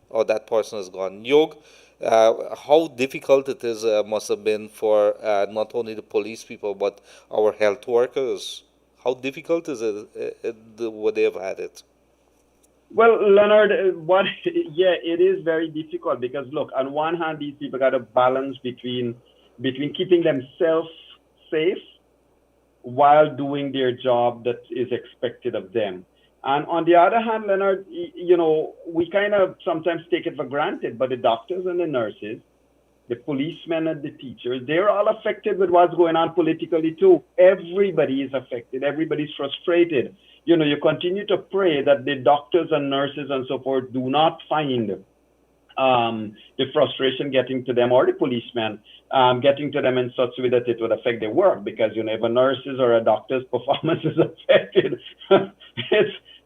[SPEAKER 2] Oh, that person is gone. Yog, how difficult it is must have been for not only the police people but our health workers. How difficult is it would they have had it?
[SPEAKER 3] Well, Leonard, it is very difficult because look, on one hand, these people got a balance between keeping themselves safe while doing their job that is expected of them. And on the other hand, Leonard, we kind of sometimes take it for granted, but the doctors and the nurses, the policemen and the teachers, they're all affected with what's going on politically too. Everybody is affected. Everybody's frustrated. You continue to pray that the doctors and nurses and so forth do not find the frustration getting to them, or the policemen getting to them in such a way that it would affect their work. Because if a nurse's or a doctor's performance is affected,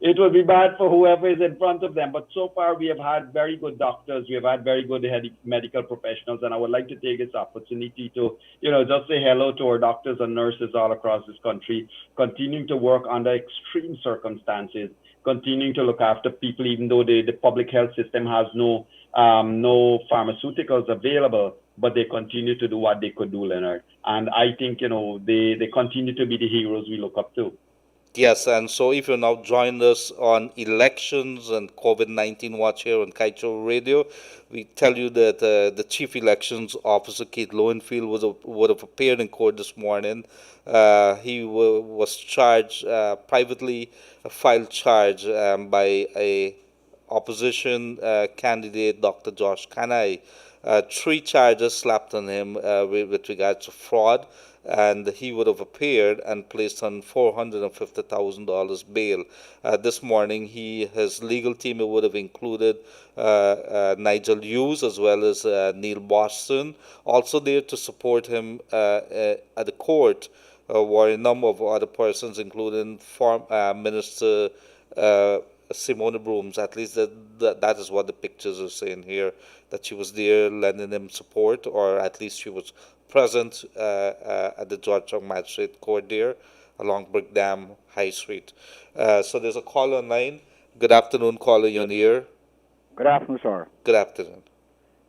[SPEAKER 3] it will be bad for whoever is in front of them. But so far, we have had very good doctors. We have had very good medical professionals. And I would like to take this opportunity to, just say hello to our doctors and nurses all across this country, continuing to work under extreme circumstances, continuing to look after people, even though the public health system has no pharmaceuticals available, but they continue to do what they could do, Leonard. And I think, they continue to be the heroes we look up to.
[SPEAKER 2] Yes, and so if you now joined us on elections and COVID-19 watch here on Kaieteur Radio, we tell you that the Chief Elections Officer, Keith Lowenfield, would have appeared in court this morning. He was charged, privately filed charge by a opposition candidate, Dr. Josh Kanai. 3 charges slapped on him with regards to fraud, and he would have appeared and placed on $450,000 bail. This morning, his legal team would have included Nigel Hughes as well as Neil Boston. Also there to support him at the court were a number of other persons, including Minister Simone Brooms. At least that is what the pictures are saying here, that she was there lending him support, or at least she was present at the Georgetown Magistrate Court there along Brickdam High Street. So there's a caller online. Good afternoon, caller, you're here.
[SPEAKER 6] Good afternoon, sir.
[SPEAKER 2] Good afternoon.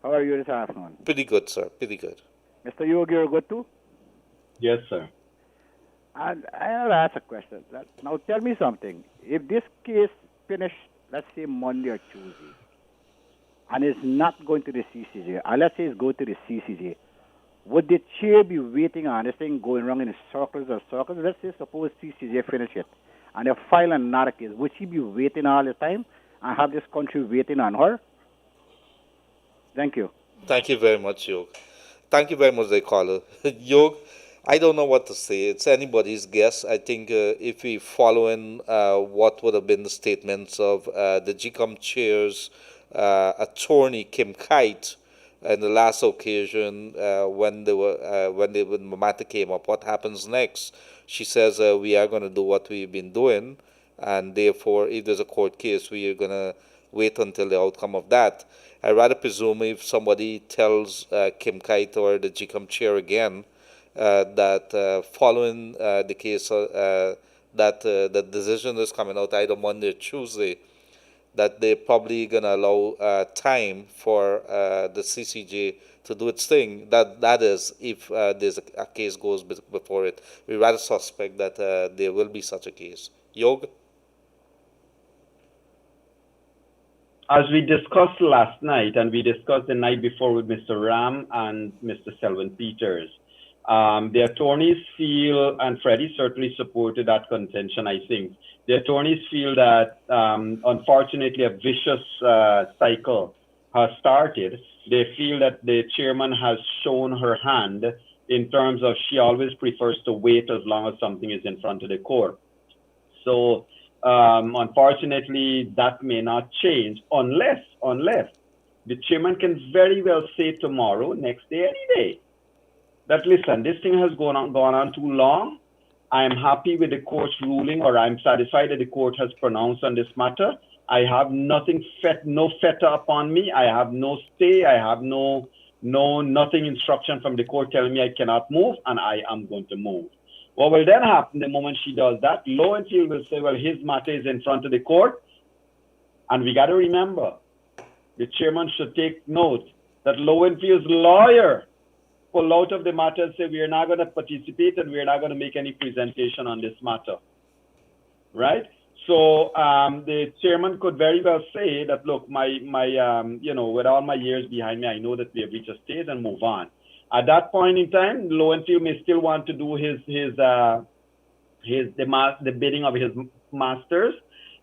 [SPEAKER 6] How are you this afternoon?
[SPEAKER 2] Pretty good, sir. Pretty good.
[SPEAKER 6] Mr. Yogi, you're good too?
[SPEAKER 3] Yes, sir.
[SPEAKER 6] And I have to ask a question. Now tell me something. If this case finished, let's say Monday or Tuesday, and it's not going to the CCJ, and let's say it's going to the CCJ, would the chair be waiting on this thing going wrong in circles or circles? Let's say suppose CCJ finish it, and they file another case. Would she be waiting all the time and have this country waiting on her? Thank you.
[SPEAKER 2] Thank you very much, Yog. Thank you very much, the caller. Yog, I don't know what to say. It's anybody's guess. I think if we follow in what would have been the statements of the GCOM chair's attorney, Kim Kite, and the last occasion when the matter came up, what happens next? She says we are going to do what we've been doing, and therefore, if there's a court case, we are going to wait until the outcome of that. I rather presume if somebody tells Kim Kite or the GCOM chair again that following the case that the decision is coming out either Monday or Tuesday, that they're probably going to allow time for the CCJ to do its thing. That is, if there's a case goes before it. We rather suspect that there will be such a case. Yog?
[SPEAKER 3] As we discussed last night, and we discussed the night before with Mr. Ram and Mr. Selwyn Peters, the attorneys feel, and Freddie certainly supported that contention, I think. The attorneys feel that, unfortunately, a vicious cycle has started. They feel that the chairman has shown her hand in terms of she always prefers to wait as long as something is in front of the court. So, unfortunately, that may not change unless the chairman can very well say tomorrow, next day, any day, that listen, this thing has gone on too long. I am happy with the court's ruling, or I'm satisfied that the court has pronounced on this matter. I have nothing no feta upon me. I have no stay. I have nothing instruction from the court telling me I cannot move, and I am going to move. What will then happen the moment she does that? Lowenfield will say, well, his matter is in front of the court. And we got to remember, the chairman should take note that Lowenfield's lawyer pull out of the matter and say, we are not going to participate and we are not going to make any presentation on this matter. Right? So the chairman could very well say that, look, with all my years behind me, I know that we have reached a stage and move on. At that point in time, Lowenfield may still want to do the bidding of his masters,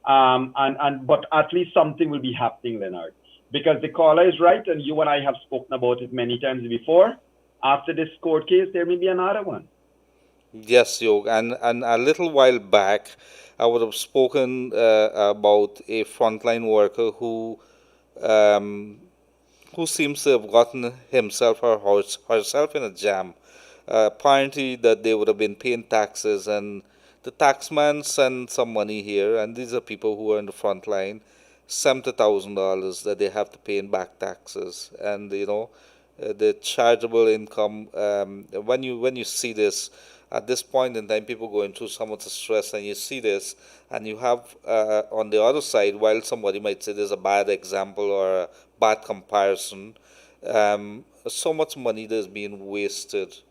[SPEAKER 3] but at least something will be happening, Leonard, because the caller is right, and you and I have spoken about it many times before. After this court case, there may be another one.
[SPEAKER 2] Yes, Yog, and a little while back, I would have spoken about a frontline worker who seems to have gotten himself or herself in a jam. Apparently that they would have been paying taxes, and the taxman sent some money here, and these are people who are in the front line, $70,000 that they have to pay in back taxes. And, the chargeable income, when you see this, at this point in time, people going through so much stress, and you see this, and you have on the other side, while somebody might say there's a bad example or a bad comparison, so much money that's being wasted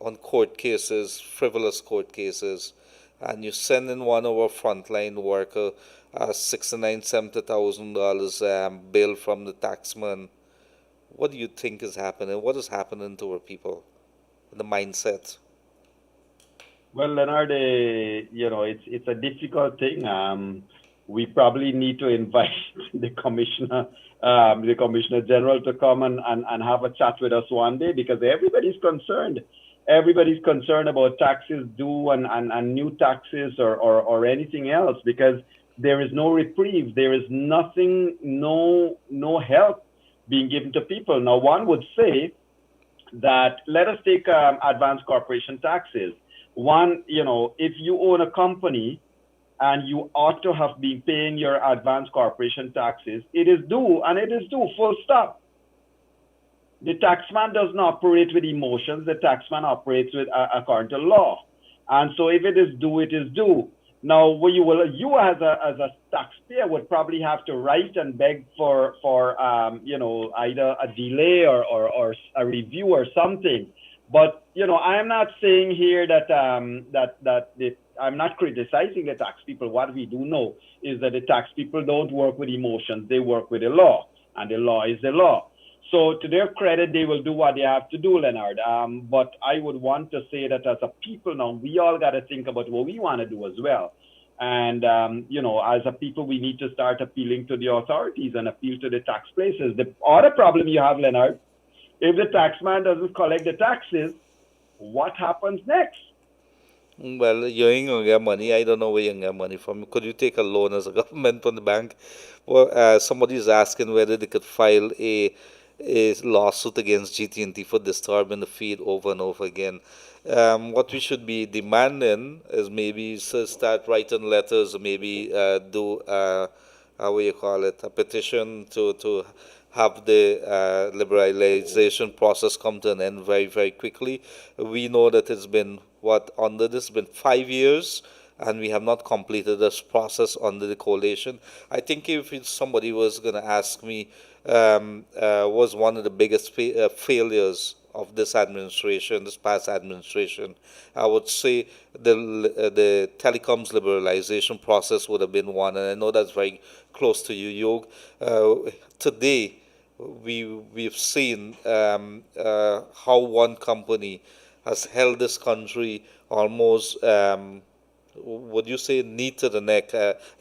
[SPEAKER 2] on court cases, frivolous court cases, and you send in one of our frontline worker $69,000-$70,000 bill from the taxman. What do you think is happening? What is happening to our people, the mindset?
[SPEAKER 3] Well, Leonard, it's a difficult thing. We probably need to invite the commissioner general to come and have a chat with us one day, because everybody's concerned. Everybody's concerned about taxes due and new taxes or anything else, because there is no reprieve. There is nothing, no help being given to people. Now, one would say that let us take advanced corporation taxes. One, if you own a company and you ought to have been paying your advanced corporation taxes, it is due, and it is due, full stop. The taxman does not operate with emotions. The taxman operates with according to law. And so if it is due, it is due. Now, you as a taxpayer would probably have to write and beg for either a delay or a review or something. But I am not saying here that I'm not criticizing the tax people. What we do know is that the tax people don't work with emotions; they work with the law, and the law is the law. So to their credit, they will do what they have to do, Leonard. But I would want to say that as a people now, we all got to think about what we want to do as well. And, as a people, we need to start appealing to the authorities and appeal to the tax places. The other problem you have, Leonard, if the taxman doesn't collect the taxes, what happens next?
[SPEAKER 2] Well, you ain't gonna get money. I don't know where you're gonna get money from. Could you take a loan as a government from the bank? Well, somebody's asking whether they could file a lawsuit against GT&T for disturbing the feed over and over again. What we should be demanding is maybe start writing letters, maybe do how you call it, a petition to have the liberalization process come to an end very, very quickly. We know that it's been, under this, been 5 years, and we have not completed this process under the coalition. I think if somebody was going to ask me, was one of the biggest failures of this administration, this past administration, I would say the telecoms liberalization process would have been one, and I know that's very close to you, Yog. Today, we've seen how one company has held this country almost, would you say, knee to the neck?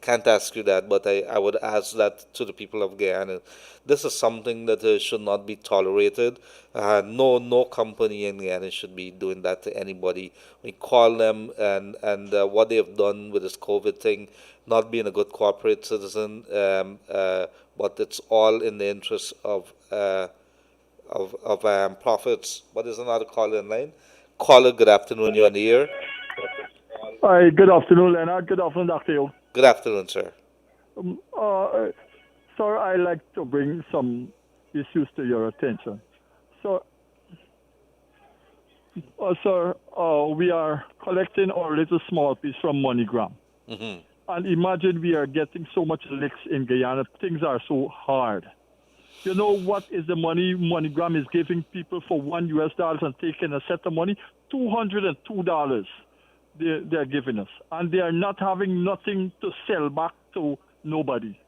[SPEAKER 2] Can't ask you that, but I would ask that to the people of Guyana. This is something that should not be tolerated. No company in Guyana should be doing that to anybody. We call them, and what they have done with this COVID thing, not being a good corporate citizen, but it's all in the interest of profits. What is another caller in line? Caller, good afternoon. You're on the air.
[SPEAKER 7] Hi, good afternoon, Leonard. Good afternoon, Dr. Yo.
[SPEAKER 2] Good afternoon, sir.
[SPEAKER 7] Sir, I like to bring some issues to your attention. So, sir, we are collecting our little small piece from MoneyGram.
[SPEAKER 2] Mm-hmm.
[SPEAKER 7] And imagine we are getting so much licks in Guyana. Things are so hard. You know what is the money MoneyGram is giving people for $1 and taking a set of money? $202. They're giving us, and they are not having nothing to sell back to nobody.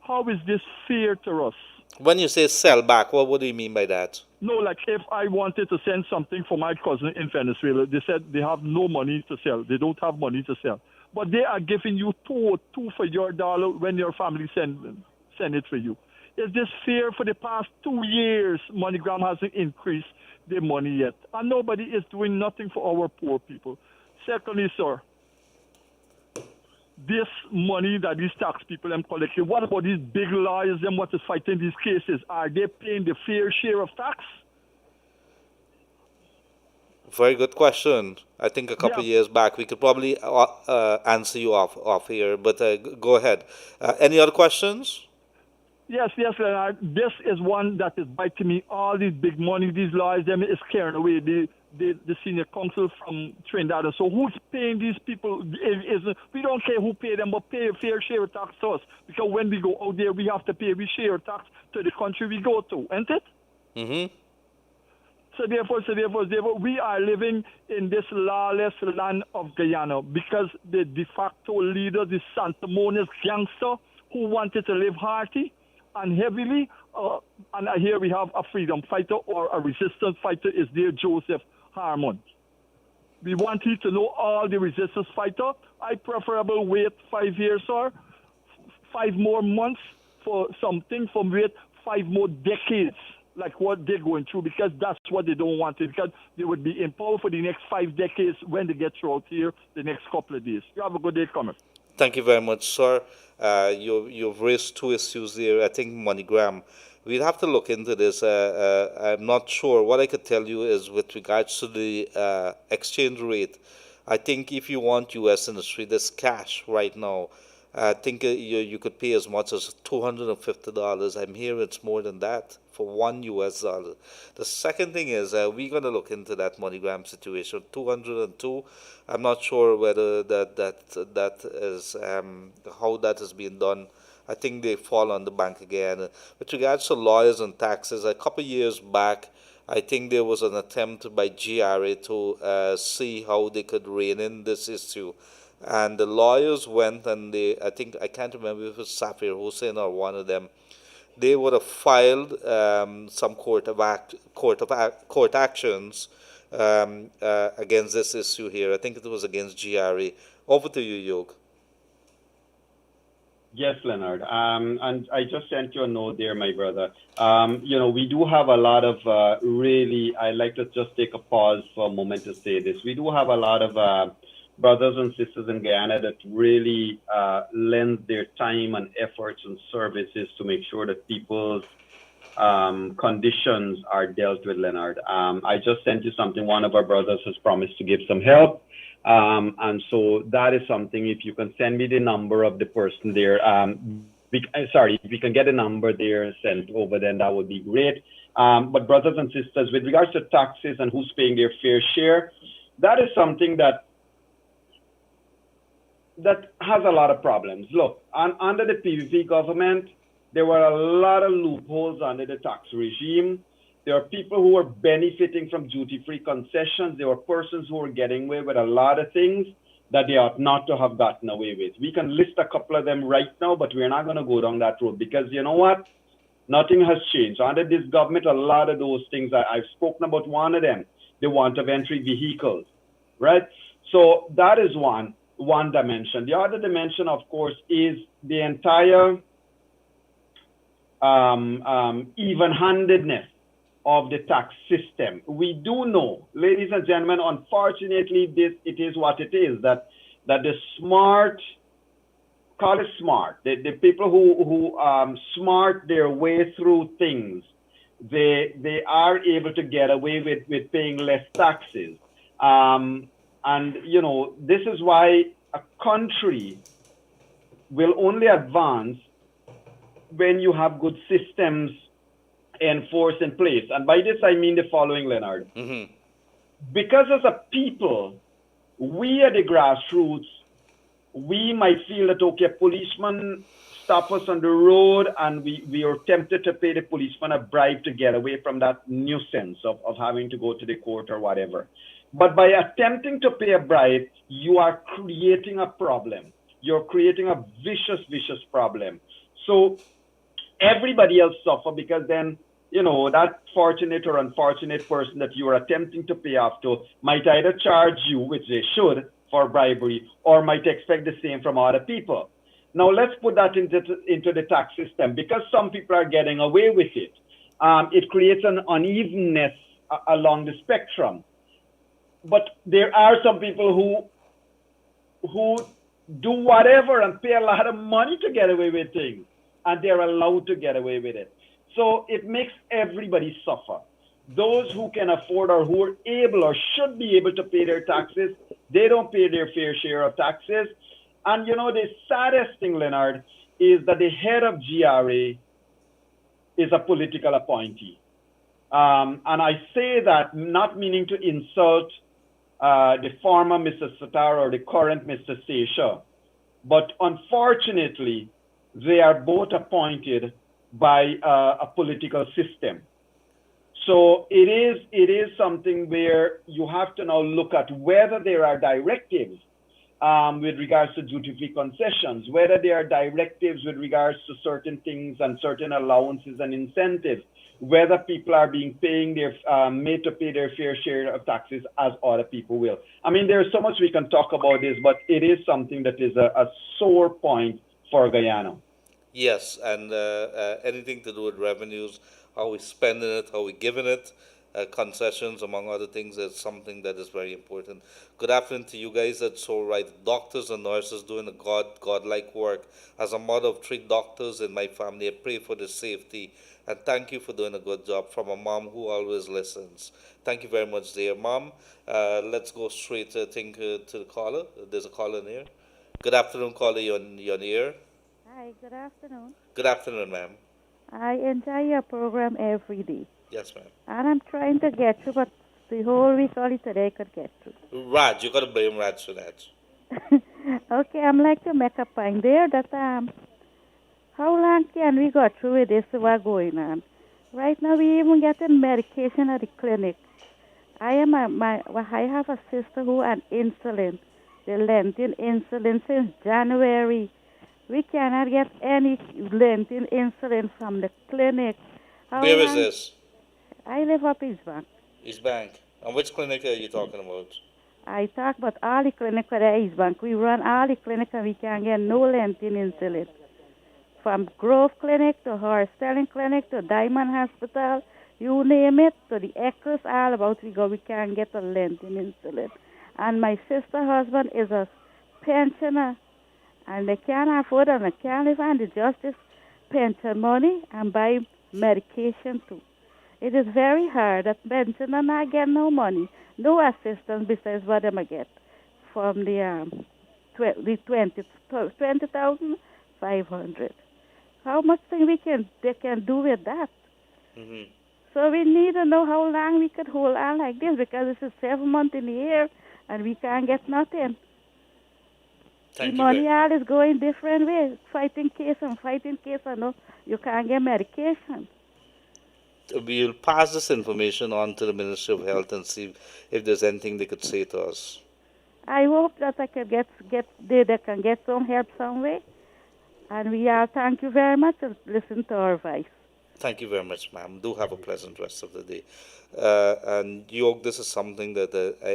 [SPEAKER 7] How is this fair to us?
[SPEAKER 2] When you say sell back, what do you mean by that?
[SPEAKER 7] No, like if I wanted to send something for my cousin in Venezuela, they said they have no money to sell. They don't have money to sell. But they are giving you two for your dollar when your family send it for you. Is this fair? For the past 2 years, MoneyGram hasn't increased their money yet. And nobody is doing nothing for our poor people. Secondly, sir, this money that these tax people are collecting, what about these big lawyers and what is fighting these cases? Are they paying the fair share of tax?
[SPEAKER 2] Very good question. I think a couple of years back we could probably answer you off here, but go ahead. Any other questions?
[SPEAKER 7] Yes, Leonard. This is one that is biting me. All these big money, these lawyers, them is scaring away the senior counsel from Trinidad. So who's paying these people? We don't care who pay them, but pay a fair share of tax to us. Because when we go out there, we have to pay a share of tax to the country we go to, isn't it?
[SPEAKER 2] Mm-hmm.
[SPEAKER 7] So therefore, we are living in this lawless land of Guyana because the de facto leader, the sanctimonious gangster who wanted to live hearty and heavily, and here we have a freedom fighter or a resistance fighter is there, Joseph Harmon. We want you to know all the resistance fighter. I preferable wait 5 years or 5 more months for something from wait 5 more decades, like what they're going through, because that's what they don't want, because they would be in power for the next 5 decades when they get through out here the next couple of days. You have a good day, Comrade.
[SPEAKER 2] Thank you very much, sir. You've raised 2 issues there. I think MoneyGram, we'll have to look into this. I'm not sure. What I could tell you is with regards to the exchange rate, I think if you want U.S. industry, there's cash right now I think you could pay as much as $250. I'm hearing it's more than that for $1. The second thing is we're going to look into that MoneyGram situation. 202. I'm not sure whether that is how that is being done. I think they fall on the bank again. With regards to lawyers and taxes, a couple of years back, I think there was an attempt by GRA to see how they could rein in this issue. And the lawyers went and I think, I can't remember if it was Safir Hussain or one of them, they would have filed some court actions against this issue here. I think it was against GRA. Over to you, Yog.
[SPEAKER 3] Yes, Leonard. And I just sent you a note there, my brother. We do have a lot of really, I like to just take a pause for a moment to say this. We do have a lot of brothers and sisters in Guyana that really lend their time and efforts and services to make sure that people's conditions are dealt with, Leonard. I just sent you something. One of our brothers has promised to give some help. And so that is something, if you can send me the number of the person there, if we can get a number there sent over, then that would be great. But brothers and sisters, with regards to taxes and who's paying their fair share, that is something that has a lot of problems. Look, under the PVP government, there were a lot of loopholes under the tax regime. There are people who were benefiting from duty-free concessions. There were persons who were getting away with a lot of things that they ought not to have gotten away with. We can list a couple of them right now, but we're not going to go down that road because you know what? Nothing has changed. Under this government, a lot of those things, I've spoken about one of them, the want of entry vehicles, right? So that is one dimension. The other dimension, of course, is the entire even-handedness of the tax system. We do know, ladies and gentlemen, unfortunately, it is what it is, that the smart, call it smart, the people who smart their way through things, they are able to get away with paying less taxes. And, this is why a country will only advance when you have good systems enforced in place. And by this, I mean the following, Leonard. Mm-hmm. Because as a people, we at the grassroots, we might feel that, okay, a policeman stop us on the road and we are tempted to pay the policeman a bribe to get away from that nuisance of having to go to the court or whatever. But by attempting to pay a bribe, you are creating a problem. You're creating a vicious problem. So everybody else suffer because then, that fortunate or unfortunate person that you are attempting to pay off to might either charge you, which they should, for bribery, or might expect the same from other people. Now, let's put that into the tax system. Because some people are getting away with it, it creates an unevenness along the spectrum. But there are some people who do whatever and pay a lot of money to get away with things, and they're allowed to get away with it. So it makes everybody suffer. Those who can afford or who are able or should be able to pay their taxes, they don't pay their fair share of taxes. And the saddest thing, Leonard, is that the head of GRA is a political appointee. And I say that not meaning to insult the former Mr. Satar or the current Mr. Seisha, but unfortunately, they are both appointed by a political system. So it is something where you have to now look at whether there are directives with regards to duty-free concessions, whether there are directives with regards to certain things and certain allowances and incentives, whether people are made to pay their fair share of taxes as other people will. I mean, there's so much we can talk about this, but it is something that is a sore point for Guyana.
[SPEAKER 2] Yes, and anything to do with revenues, how we spending it, how we giving it, concessions, among other things, is something that is very important. Good afternoon to you guys. That's so right. Doctors and nurses doing a godlike work. As a mother of 3 doctors in my family, I pray for the safety. And thank you for doing a good job from a mom who always listens. Thank you very much, dear mom. Let's go straight, to the caller. There's a caller in here. Good afternoon, caller. You're on the air.
[SPEAKER 8] Hi, good afternoon.
[SPEAKER 2] Good afternoon, ma'am.
[SPEAKER 8] I enjoy your program every day.
[SPEAKER 2] Yes, ma'am.
[SPEAKER 8] And I'm trying to get through, but the whole week only today I could get
[SPEAKER 2] Raj, you got to blame Raj for that.
[SPEAKER 8] through. Okay, I'm like to make a point there that how long can we go through with this what's going on? Right now we even getting medication at the clinic. I have a sister who on insulin. They lengthen insulin since January. We cannot get any lengthen insulin from the clinic. How
[SPEAKER 2] Where is
[SPEAKER 8] long?
[SPEAKER 2] this?
[SPEAKER 8] I live up East Bank.
[SPEAKER 2] East Bank. And which clinic are you talking about?
[SPEAKER 8] I talk about all the clinic for the East Bank. We run all the clinic and we can get no lengthen insulin. From Grove Clinic to Horse Sterling Clinic to Diamond Hospital, you name it, to the Echoes, all about we go, we can get a lengthen insulin. And my sister husband is a pensioner and they can't afford and they can't live on the justice pension money and buy medication too. It is very hard that pensioner not get no money, no assistance besides what them get from the 20,500. How much thing they can do with that?
[SPEAKER 2] Mm-hmm.
[SPEAKER 8] So we need to know how long we could hold on like this because this is 7 months in the year and we can't get nothing.
[SPEAKER 2] Thank
[SPEAKER 8] The
[SPEAKER 2] you.
[SPEAKER 8] money all is going different ways. Fighting case, I know you can't get medication.
[SPEAKER 2] We'll pass this information on to the Ministry of Health and see if there's anything they could say to us.
[SPEAKER 8] I hope that I could they can get some help some way. And we all thank you very much and listen to our voice.
[SPEAKER 2] Thank you very much, ma'am. Do have a pleasant rest of the day. And York, this is something that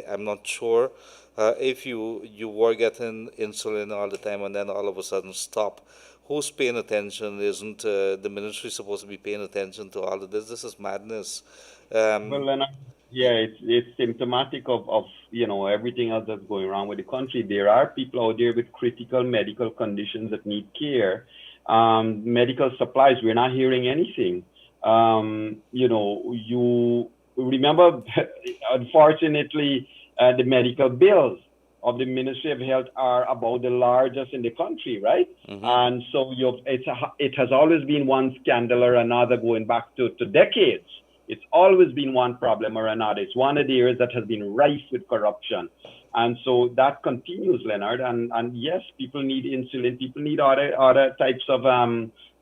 [SPEAKER 2] I'm not sure if you were getting insulin all the time and then all of a sudden stop. Who's paying attention? Isn't the ministry supposed to be paying attention to all of this? This is madness.
[SPEAKER 3] Well, Leonard, yeah, it's symptomatic of everything else that's going wrong with the country. There are people out there with critical medical conditions that need care. Medical supplies, we're not hearing anything. You remember, unfortunately, the medical bills of the Ministry of Health are about the largest in the country, right?
[SPEAKER 2] Mm-hmm.
[SPEAKER 3] And so it has always been one scandal or another going back to decades. It's always been one problem or another. It's one of the areas that has been rife with corruption. And so that continues, Leonard. And yes, people need insulin. People need other types of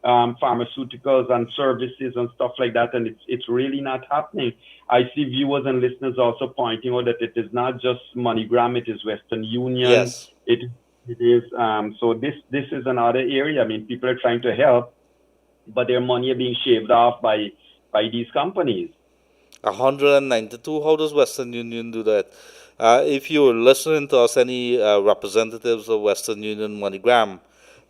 [SPEAKER 3] pharmaceuticals and services and stuff like that. And it's really not happening. I see viewers and listeners also pointing out that it is not just MoneyGram, it is Western Union.
[SPEAKER 2] Yes.
[SPEAKER 3] It is. So this is another area. I mean, people are trying to help, but their money are being shaved off by these companies.
[SPEAKER 2] 192. How does Western Union do that? If you're listening to us, any representatives of Western Union, MoneyGram,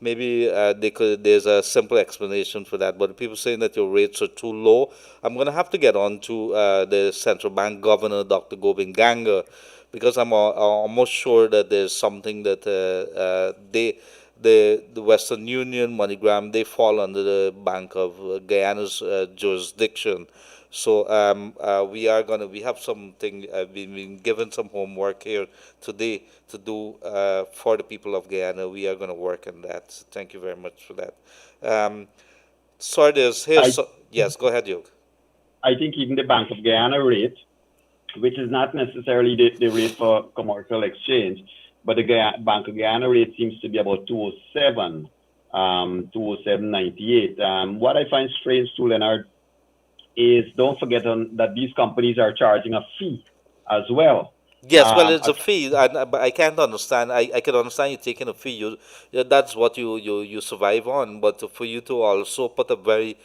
[SPEAKER 2] maybe there's a simple explanation for that. But people saying that your rates are too low, I'm going to have to get on to the central bank governor, Dr. Gobind Ganga, because I'm almost sure that there's something that the Western Union, MoneyGram, they fall under the Bank of Guyana's jurisdiction. So we have something, we've been given some homework here today to do for the people of Guyana. We are going to work on that. So thank you very much for that. Yes, go ahead, Yog.
[SPEAKER 3] I think even the Bank of Guyana rate, which is not necessarily the rate for commercial exchange, but the Bank of Guyana rate seems to be about 207, 207.98. What I find strange too, Leonard, is don't forget that these companies are charging a fee as well.
[SPEAKER 2] Yes, well, it's a fee, but I can't understand. I can understand you taking a fee. That's what you survive on. But for you to also put that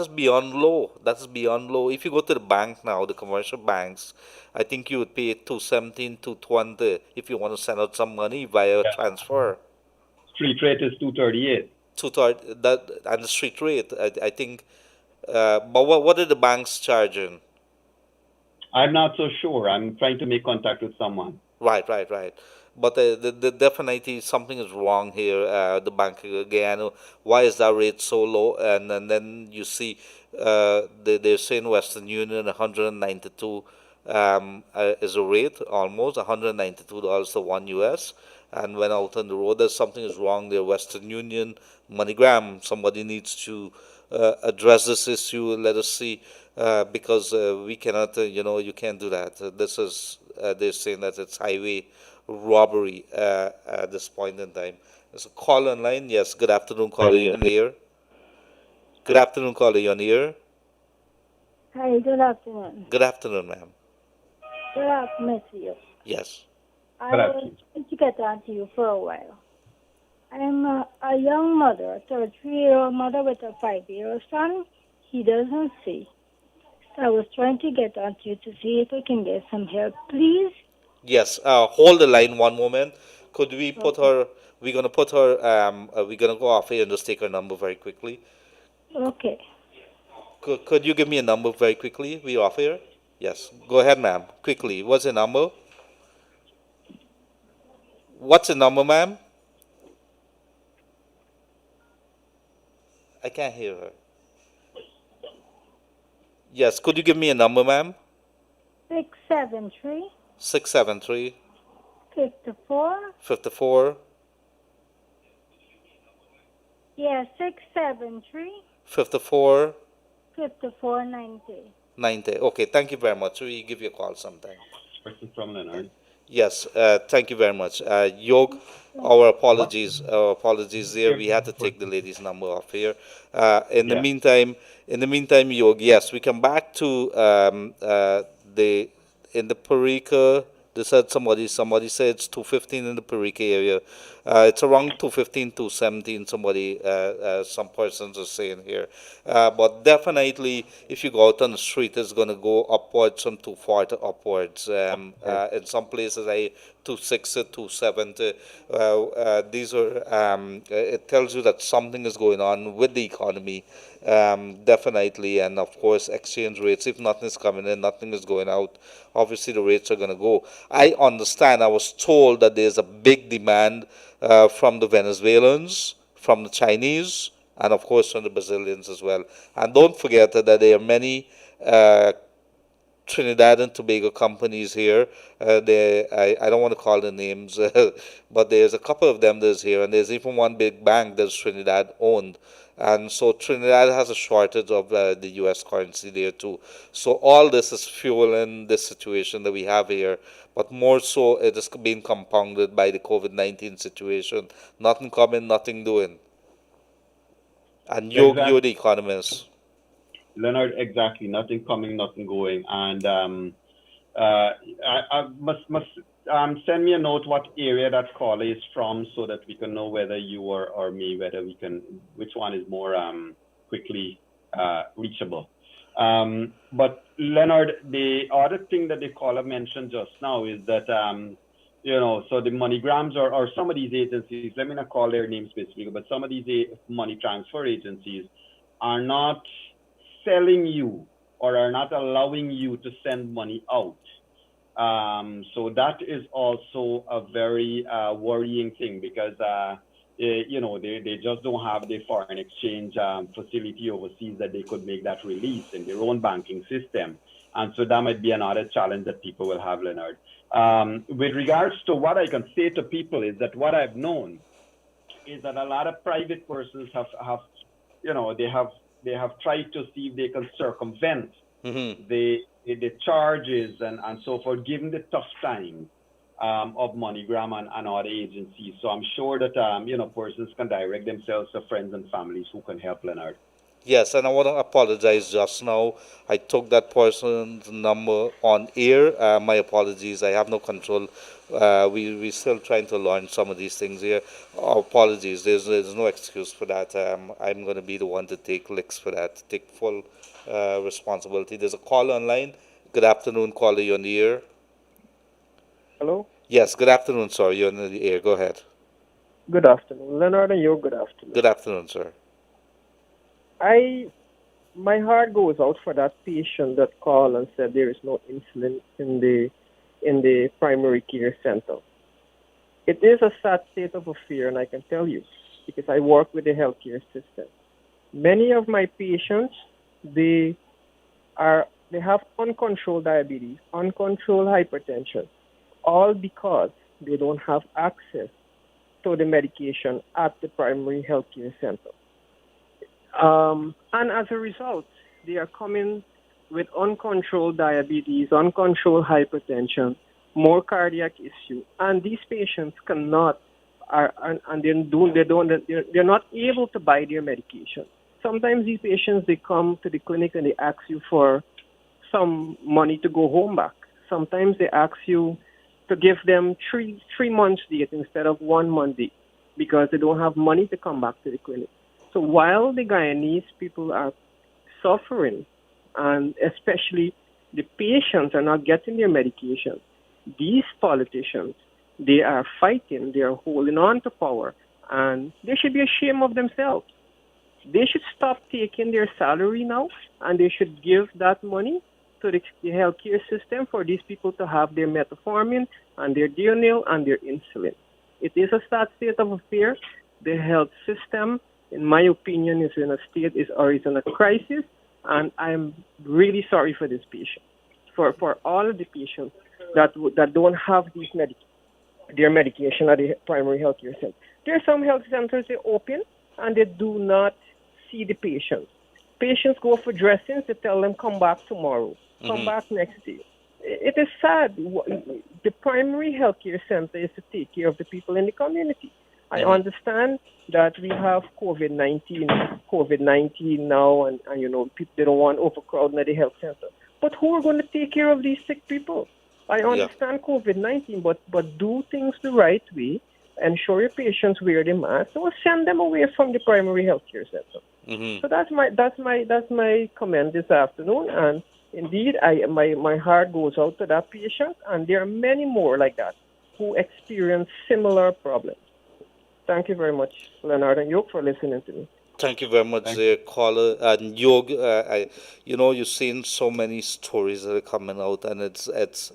[SPEAKER 2] is beyond low. That is beyond low. If you go to the bank now, the commercial banks, I think you would pay 217, 220 if you want to send out some money via transfer.
[SPEAKER 3] Street rate is 238.
[SPEAKER 2] 230, that and the street rate, I think. But what are the banks charging?
[SPEAKER 3] I'm not so sure. I'm trying to make contact with someone.
[SPEAKER 2] Right. But the definitely something is wrong here. The Bank of Guyana, why is that rate so low? And then you see they're saying Western Union 192. is a rate, almost $192 to 1 US. And when out on the road, there's something is wrong there. Western Union, MoneyGram, somebody needs to address this issue. Let us see, because we cannot, you can't do that. This is, they're saying that it's highway robbery at this point in time. There's a call online. Yes, good afternoon, caller. You're on the air. Good afternoon, caller. You're on the air.
[SPEAKER 9] Hi, good afternoon.
[SPEAKER 2] Good afternoon, ma'am.
[SPEAKER 9] Good afternoon to you.
[SPEAKER 2] Yes.
[SPEAKER 9] I was trying to get on to you for a while. I'm a young mother, a 33-year-old mother with a 5-year-old son. He doesn't see. So I was trying to get on to you to see if I can get some help, please.
[SPEAKER 2] Yes. Hold the line one moment. Could we put her? We're gonna put her. We're gonna go off here and just take her number very quickly.
[SPEAKER 9] Okay.
[SPEAKER 2] Could you give me a number very quickly? We're off here. Yes. Go ahead, ma'am. Quickly. What's the number? What's the number, ma'am? I can't hear her. Yes. Could you give me a number, ma'am?
[SPEAKER 9] 673
[SPEAKER 2] 673
[SPEAKER 9] 54.
[SPEAKER 2] 54
[SPEAKER 9] Yeah, 673
[SPEAKER 2] 54
[SPEAKER 9] 5490.
[SPEAKER 2] 90. Okay. Thank you very much. We give you a call sometime.
[SPEAKER 3] Question from Leonard.
[SPEAKER 2] Yes, thank you very much. Yog, our apologies. Our apologies there. We had to take the lady's number off here. In the meantime, Yog, yes, we come back to the in the Parika. They said somebody said it's 215 in the Parika area. It's around 215, 217. Some persons are saying here. But definitely, if you go out on the street, it's going to go upwards from 240 upwards. In some places, 260, 270. These are. It tells you that something is going on with the economy. Definitely, and of course, exchange rates. If nothing is coming in, nothing is going out. Obviously, the rates are going to go. I understand. I was told that there's a big demand from the Venezuelans, from the Chinese, and of course from the Brazilians as well. And don't forget that there are many Trinidad and Tobago companies here. I don't want to call the names, but there's a couple of them that's here, and there's even one big bank that's Trinidad owned. And so Trinidad has a shortage of the U.S. currency there too. So all this is fueling this situation that we have here, but more so it is being compounded by the COVID-19 situation. Nothing coming, nothing doing. And you're the economist.
[SPEAKER 3] Leonard, exactly. Nothing coming, nothing going. And I must send me a note what area that caller is from so that we can know whether you or me, which one is more quickly reachable. But Leonard, the other thing that the caller mentioned just now is that, so the MoneyGrams or some of these agencies, let me not call their names specifically, but some of these money transfer agencies are not selling you or are not allowing you to send money out. So that is also a very worrying thing because, they just don't have the foreign exchange facility overseas that they could make that release in their own banking system. And so that might be another challenge that people will have, Leonard. With regards to what I can say to people is that what I've known is that a lot of private persons they have tried to see if they can circumvent the charges and so forth, given the tough time of MoneyGram and other agencies. So I'm sure that persons can direct themselves to friends and families who can help, Leonard.
[SPEAKER 2] Yes, and I want to apologize just now. I took that person's number on air. My apologies. I have no control. We're still trying to learn some of these things here. Our apologies. There's no excuse for that. I'm going to be the one to take licks for that, take full responsibility. There's a call online. Good afternoon, caller. You're on the air.
[SPEAKER 10] Hello?
[SPEAKER 2] Yes, good afternoon, sir. You're on the air. Go ahead.
[SPEAKER 10] Good afternoon. Leonard and you, good afternoon.
[SPEAKER 2] Good afternoon, sir.
[SPEAKER 10] My heart goes out for that patient that called and said there is no insulin in the primary care center. It is a sad state of affairs, and I can tell you, because I work with the healthcare system. Many of my patients, they are They have uncontrolled diabetes, uncontrolled hypertension, all because they don't have access to the medication at the primary healthcare center. And as a result, they are coming with uncontrolled diabetes, uncontrolled hypertension, more cardiac issue, and these patients cannot, they're not able to buy their medication. Sometimes these patients, they come to the clinic and they ask you for some money to go home back. Sometimes they ask you to give them three months date instead of 1 month date because they don't have money to come back to the clinic. So while the Guyanese people are suffering, and especially the patients are not getting their medication, these politicians, they are fighting, they are holding on to power, and they should be ashamed of themselves. They should stop taking their salary now, and they should give that money to the healthcare system for these people to have their metformin and their Dionil and their insulin. It is a sad state of affairs. The health system, in my opinion, is in a crisis, and I'm really sorry for this patient, for all of the patients that don't have their medication at the primary healthcare center. There are some health centers they open and they do not see the patients. Patients go for dressings. They tell them come back tomorrow, come back next day. It is sad. The primary healthcare center is to take care of the people in the community. I understand that we have COVID-19 now, and people, they don't want overcrowding at the health center. But who are going to take care of these sick people? I understand COVID-19, but do things the right way. Ensure your patients wear the mask, or send them away from the primary healthcare center. So that's my comment this afternoon. And indeed, my heart goes out to that patient, and there are many more like that who experience similar problems. Thank you very much, Leonard and Yoke, for listening to me.
[SPEAKER 2] Thank you very much, caller. And Yog, you've seen so many stories that are coming out, and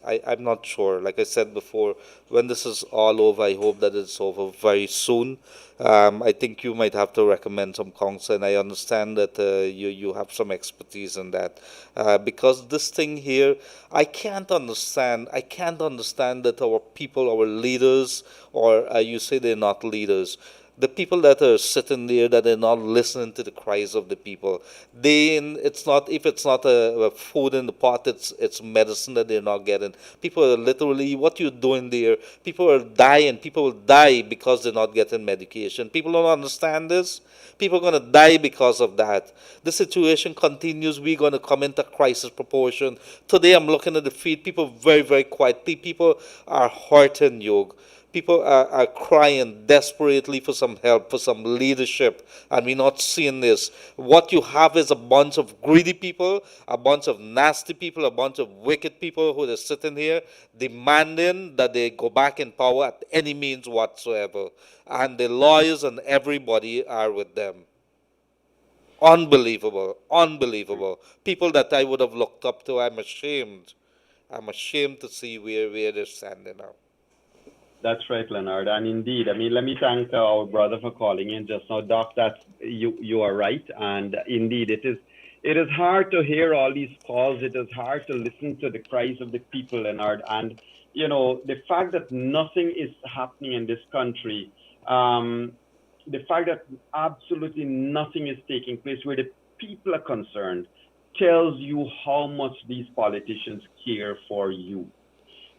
[SPEAKER 2] I'm not sure. Like I said before, when this is all over, I hope that it's over very soon. I think you might have to recommend some counsel, and I understand that you have some expertise in that. Because this thing here, I can't understand that our people, our leaders, or you say they're not leaders, the people that are sitting there, that are not listening to the cries of the people. It's not a food in the pot, it's medicine that they're not getting. People are literally, what you're doing there, people are dying. People will die because they're not getting medication. People don't understand this. People are going to die because of that. The situation continues. We're going to come into crisis proportion. Today I'm looking at the feed. People very, very quiet. People are hurting, Yog. People are crying desperately for some help, for some leadership, and we're not seeing this. What you have is a bunch of greedy people, a bunch of nasty people, a bunch of wicked people who are sitting here demanding that they go back in power at any means whatsoever. And the lawyers and everybody are with them. Unbelievable, unbelievable. People that I would have looked up to, I'm ashamed. I'm ashamed to see where they're standing now.
[SPEAKER 3] That's right, Leonard. And indeed, let me thank our brother for calling in just now. Doc, you are right. And indeed, it is hard to hear all these calls. It is hard to listen to the cries of the people, Leonard. And, the fact that nothing is happening in this country, the fact that absolutely nothing is taking place where the people are concerned, tells you how much these politicians care for you.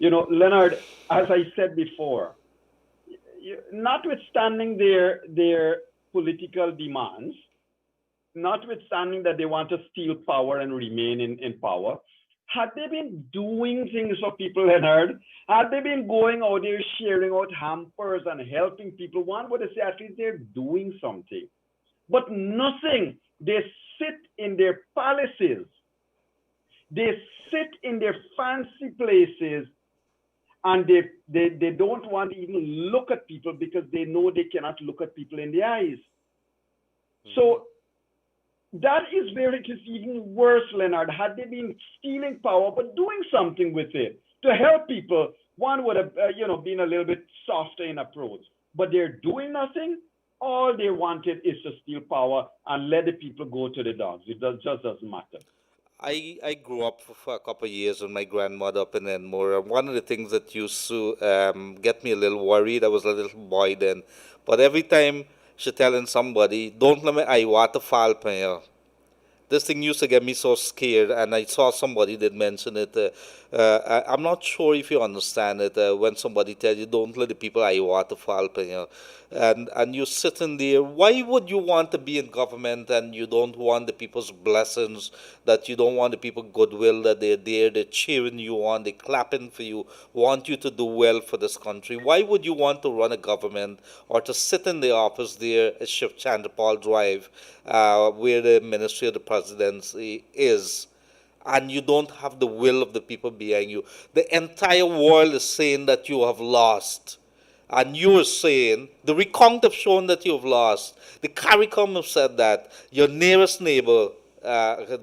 [SPEAKER 3] Leonard, as I said before, notwithstanding their political demands, notwithstanding that they want to steal power and remain in power, had they been doing things for people, Leonard, had they been going out there sharing out hampers and helping people, one would say at least they're doing something. But nothing. They sit in their palaces. They sit in their fancy places, and they don't want to even look at people because they know they cannot look at people in the eyes. So that is where it is even worse, Leonard. Had they been stealing power but doing something with it to help people, one would have been a little bit softer in approach. But they're doing nothing. All they wanted is to steal power and let the people go to the dogs. It just doesn't matter.
[SPEAKER 2] I grew up for a couple of years with my grandmother up in Enmore. And one of the things that used to get me a little worried, I was a little boy then, but every time she telling somebody, don't let me eye water fall pan you. This thing used to get me so scared, and I saw somebody did mention it. I'm not sure if you understand it when somebody tells you, "Don't let the people eye water fall," you know, and you're sitting there. Why would you want to be in government and you don't want the people's blessings? That you don't want the people goodwill? That they're there, they're cheering you on, they're clapping for you, want you to do well for this country. Why would you want to run a government or to sit in the office there at Shiv Chandapal Drive, where the Ministry of the Presidency is, and you don't have the will of the people behind you? The entire world is saying that you have lost. And you are saying, the recount have shown that you have lost. The CARICOM have said that. Your nearest neighbor,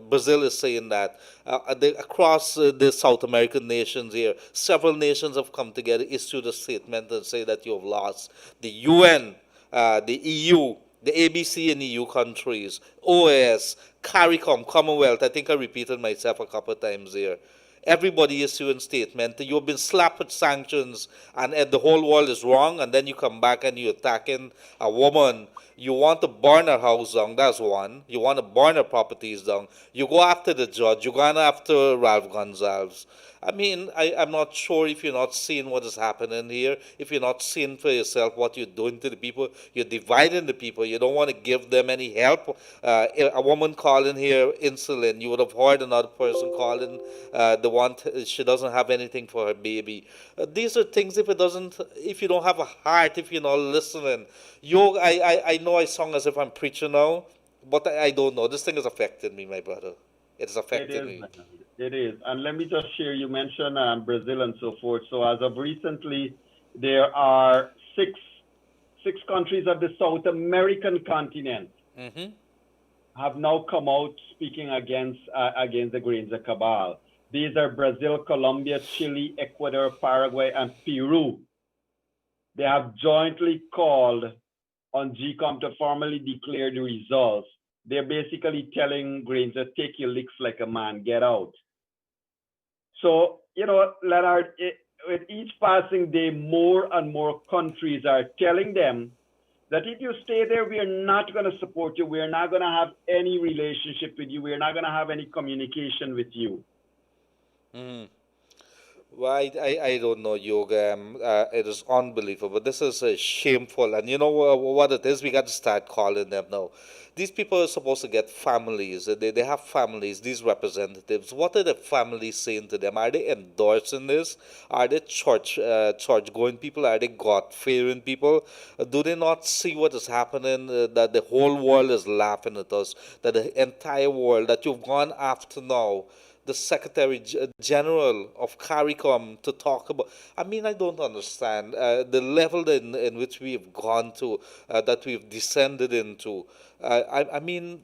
[SPEAKER 2] Brazil, is saying that. Across the South American nations here, several nations have come together, issued a statement and say that you have lost. The UN, the EU, the ABC and EU countries, OAS, CARICOM, Commonwealth, I think I repeated myself a couple of times here. Everybody issuing statement. You've been slapped with sanctions, and the whole world is wrong. And then you come back and you're attacking a woman. You want to burn her house down. That's one. You want to burn her properties down. You go after the judge. You go after Ralph Gonsalves. I mean, I'm not sure if you're not seeing what is happening here, if you're not seeing for yourself what you're doing to the people. You're dividing the people. You don't want to give them any help. A woman calling here insulin, you would have heard another person calling she doesn't have anything for her baby. These are things, if you don't have a heart, if you're not listening. I know I sound as if I'm preaching now, but I don't know. This thing is affecting me, my brother. It's affecting me.
[SPEAKER 3] It is. And let me just share, you mentioned Brazil and so forth. So as of recently, there are six countries of the South American continent have now come out speaking against the Granger cabal. These are Brazil, Colombia, Chile, Ecuador, Paraguay, and Peru. They have jointly called on GCOM to formally declare the results. They're basically telling Granger, take your licks like a man, get out. So, Leonard, with each passing day, more and more countries are telling them that if you stay there, we are not going to support you. We are not going to have any relationship with you. We are not going to have any communication with you.
[SPEAKER 2] Well, I don't know, Yoga. It is unbelievable. This is shameful. And you know what it is? We got to start calling them now. These people are supposed to get families. They have families, these representatives. What are the families saying to them? Are they endorsing this? Are they church-going people? Are they God-fearing people? Do they not see what is happening? That the whole world is laughing at us. That the entire world, that you've gone after now the Secretary General of CARICOM to talk about. I mean, I don't understand the level in which we have gone to, that we've descended into. I mean,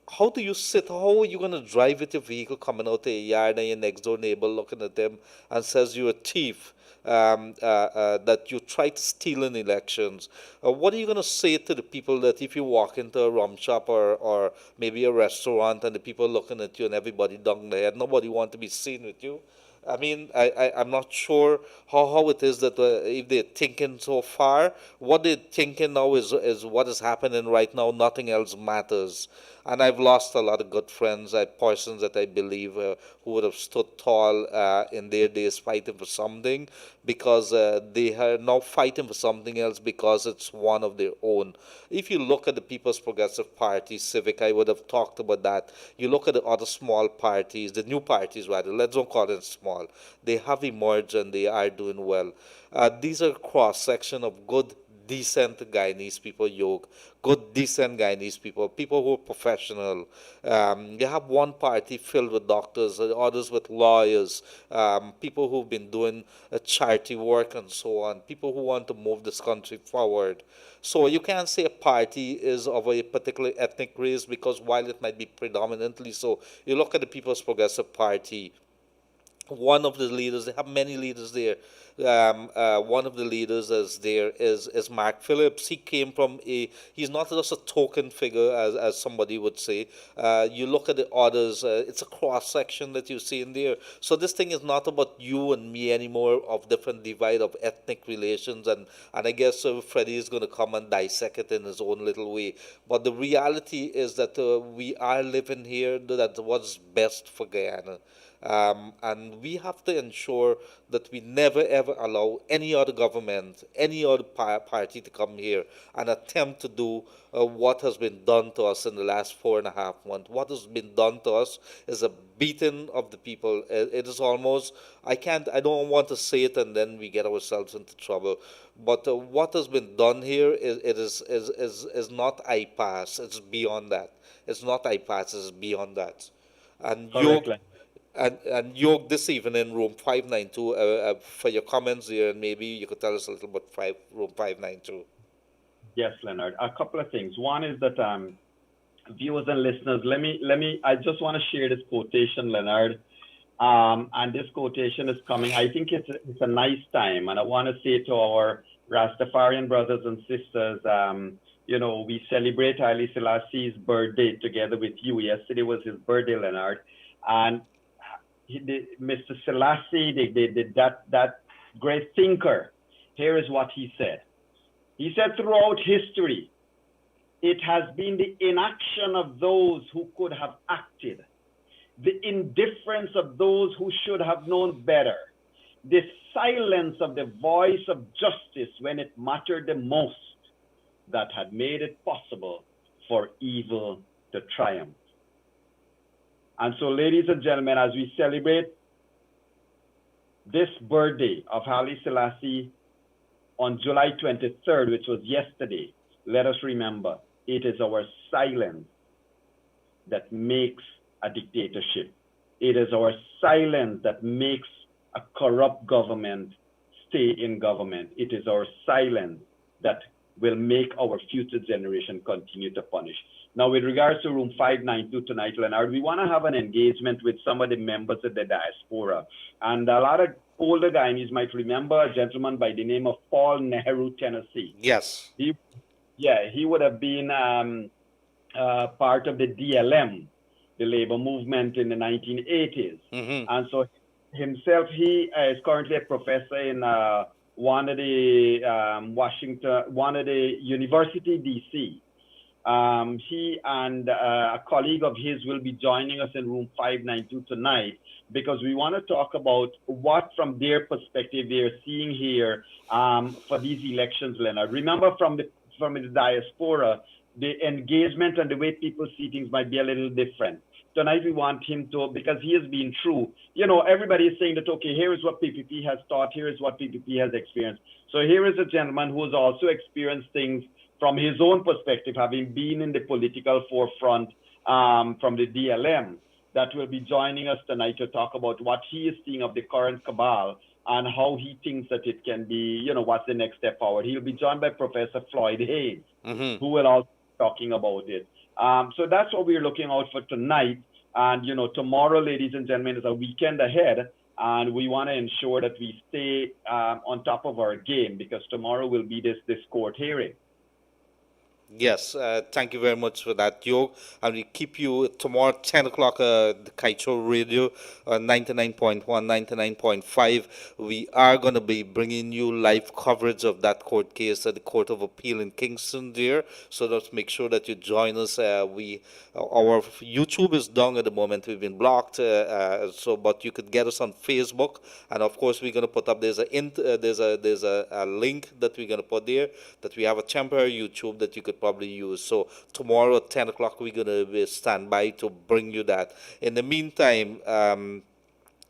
[SPEAKER 2] how do you sit? How are you going to drive with your vehicle coming out to a yard and your next door neighbor looking at them and says you're a thief? That you try to steal in elections. What are you going to say to the people that if you walk into a rum shop or maybe a restaurant and the people looking at you and everybody down their head, nobody want to be seen with you? I mean, I'm not sure how it is that if they're thinking so far, what they're thinking now is what is happening right now. Nothing else matters. And I've lost a lot of good friends, persons that I believe who would have stood tall in their days fighting for something, because they are now fighting for something else because it's one of their own. If you look at the People's Progressive Party, Civic, I would have talked about that. You look at the other small parties, the new parties rather, let's don't call them small. They have emerged and they are doing well. These are cross-section of good, decent Guyanese people, good, decent Guyanese people, people who are professional. You have one party filled with doctors, others with lawyers, people who've been doing charity work and so on, people who want to move this country forward. So you can't say a party is of a particular ethnic race, because while it might be predominantly so, you look at the People's Progressive Party, one of the leaders, they have many leaders there, one of the leaders is Mark Phillips. He came from he's not just a token figure, as somebody would say. You look at the others, it's a cross section that you see in there. So this thing is not about you and me anymore, of different divide of ethnic relations, and I guess Freddie is going to come and dissect it in his own little way. But the reality is that we are living here, that what's best for Guyana. And we have to ensure that we never ever allow any other government, any other party to come here and attempt to do what has been done to us in the last 4.5 months. What has been done to us is a beating of the people. It is almost, I don't want to say it and then we get ourselves into trouble. But what has been done here is not I pass. It's beyond that. It's not I pass. It's beyond that. And
[SPEAKER 3] Correct.
[SPEAKER 2] and York, this evening, room 592, for your comments here, and maybe you could tell us a little about room 592.
[SPEAKER 3] Yes, Leonard. A couple of things. One is that viewers and listeners, I just want to share this quotation, Leonard. And this quotation is coming. I think it's a nice time, and I want to say to our Rastafarian brothers and sisters, we celebrate Haile Selassie's birthday together with you. Yesterday was his birthday, Leonard, and Mr. Selassie, that great thinker, here is what he said. He said, throughout history, it has been the inaction of those who could have acted, the indifference of those who should have known better, the silence of the voice of justice when it mattered the most, that had made it possible for evil to triumph. And so, ladies and gentlemen, as we celebrate this birthday of Haile Selassie on July 23rd, which was yesterday, let us remember, it is our silence that makes a dictatorship. It is our silence that makes a corrupt government stay in government. It is our silence that will make our future generation continue to punish. Now, with regards to room 592 tonight, Leonard, we want to have an engagement with some of the members of the diaspora. And a lot of older Guyanese might remember a gentleman by the name of Paul Nehru, Tennessee.
[SPEAKER 2] Yes.
[SPEAKER 3] He would have been part of the DLM, the labor movement in the 1980s.
[SPEAKER 2] Mm-hmm.
[SPEAKER 3] And so himself, he is currently a professor in one of the University DC. He and a colleague of his will be joining us in room 592 tonight, because we want to talk about what, from their perspective, they're seeing here for these elections, Leonard. Remember, from the diaspora, the engagement and the way people see things might be a little different. Tonight we want him to, because he has been true. Everybody is saying that, okay, here is what PPP has taught, here is what PPP has experienced. So here is a gentleman who has also experienced things from his own perspective, having been in the political forefront from the DLM, that will be joining us tonight to talk about what he is seeing of the current cabal and how he thinks that it can be, what's the next step forward. He'll be joined by Professor Floyd Hayes,
[SPEAKER 2] Mm-hmm.
[SPEAKER 3] who will also be talking about it. So that's what we're looking out for tonight. And, tomorrow, ladies and gentlemen, is a weekend ahead. And we want to ensure that we stay on top of our game, because tomorrow will be this court hearing.
[SPEAKER 2] Yes, thank you very much for that, York. And we keep you tomorrow, 10 o'clock, the Kaieteur Radio, 99.1, 99.5. We are going to be bringing you live coverage of that court case at the Court of Appeal in Kingston there. So let's make sure that you join us. Our YouTube is down at the moment. We've been blocked, but you could get us on Facebook. And of course, we're going to put up, there's a link that we're going to put there, that we have a temporary YouTube that you could probably use. So tomorrow at 10 o'clock, we're going to stand by to bring you that. In the meantime,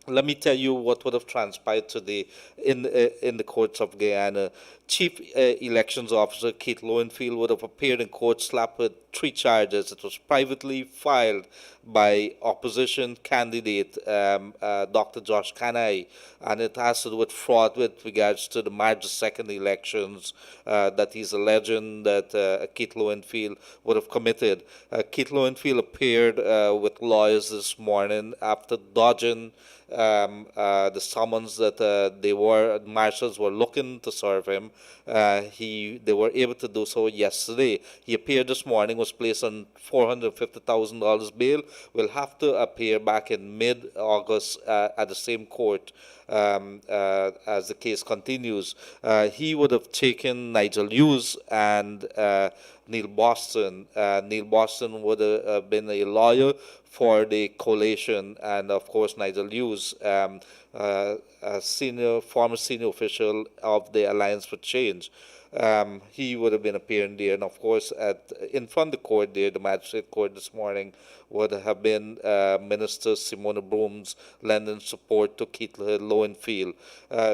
[SPEAKER 2] let me tell you what would have transpired today in the courts of Guyana. Chief Elections Officer Kate Lowenfield would have appeared in court slapped with 3 charges. It was privately filed by opposition candidate Dr. Josh Kanai, and it has to do with fraud with regards to the March 2nd elections that he's alleging that Keith Lowenfield would have committed. Keith Lowenfield appeared with lawyers this morning after dodging the summons that marshals were looking to serve him. They were able to do so yesterday. He appeared this morning, was placed on $450,000 bail, will have to appear back in mid-August at the same court as the case continues. He would have taken Nigel Hughes and Neil Boston. Neil Boston would have been a lawyer for the coalition, and of course Nigel Hughes, a former senior official of the Alliance for Change. He would have been appearing there, and of course in front of the court there, the magistrate court this morning, would have been Minister Simona Brooms lending support to Keith Lowenfield.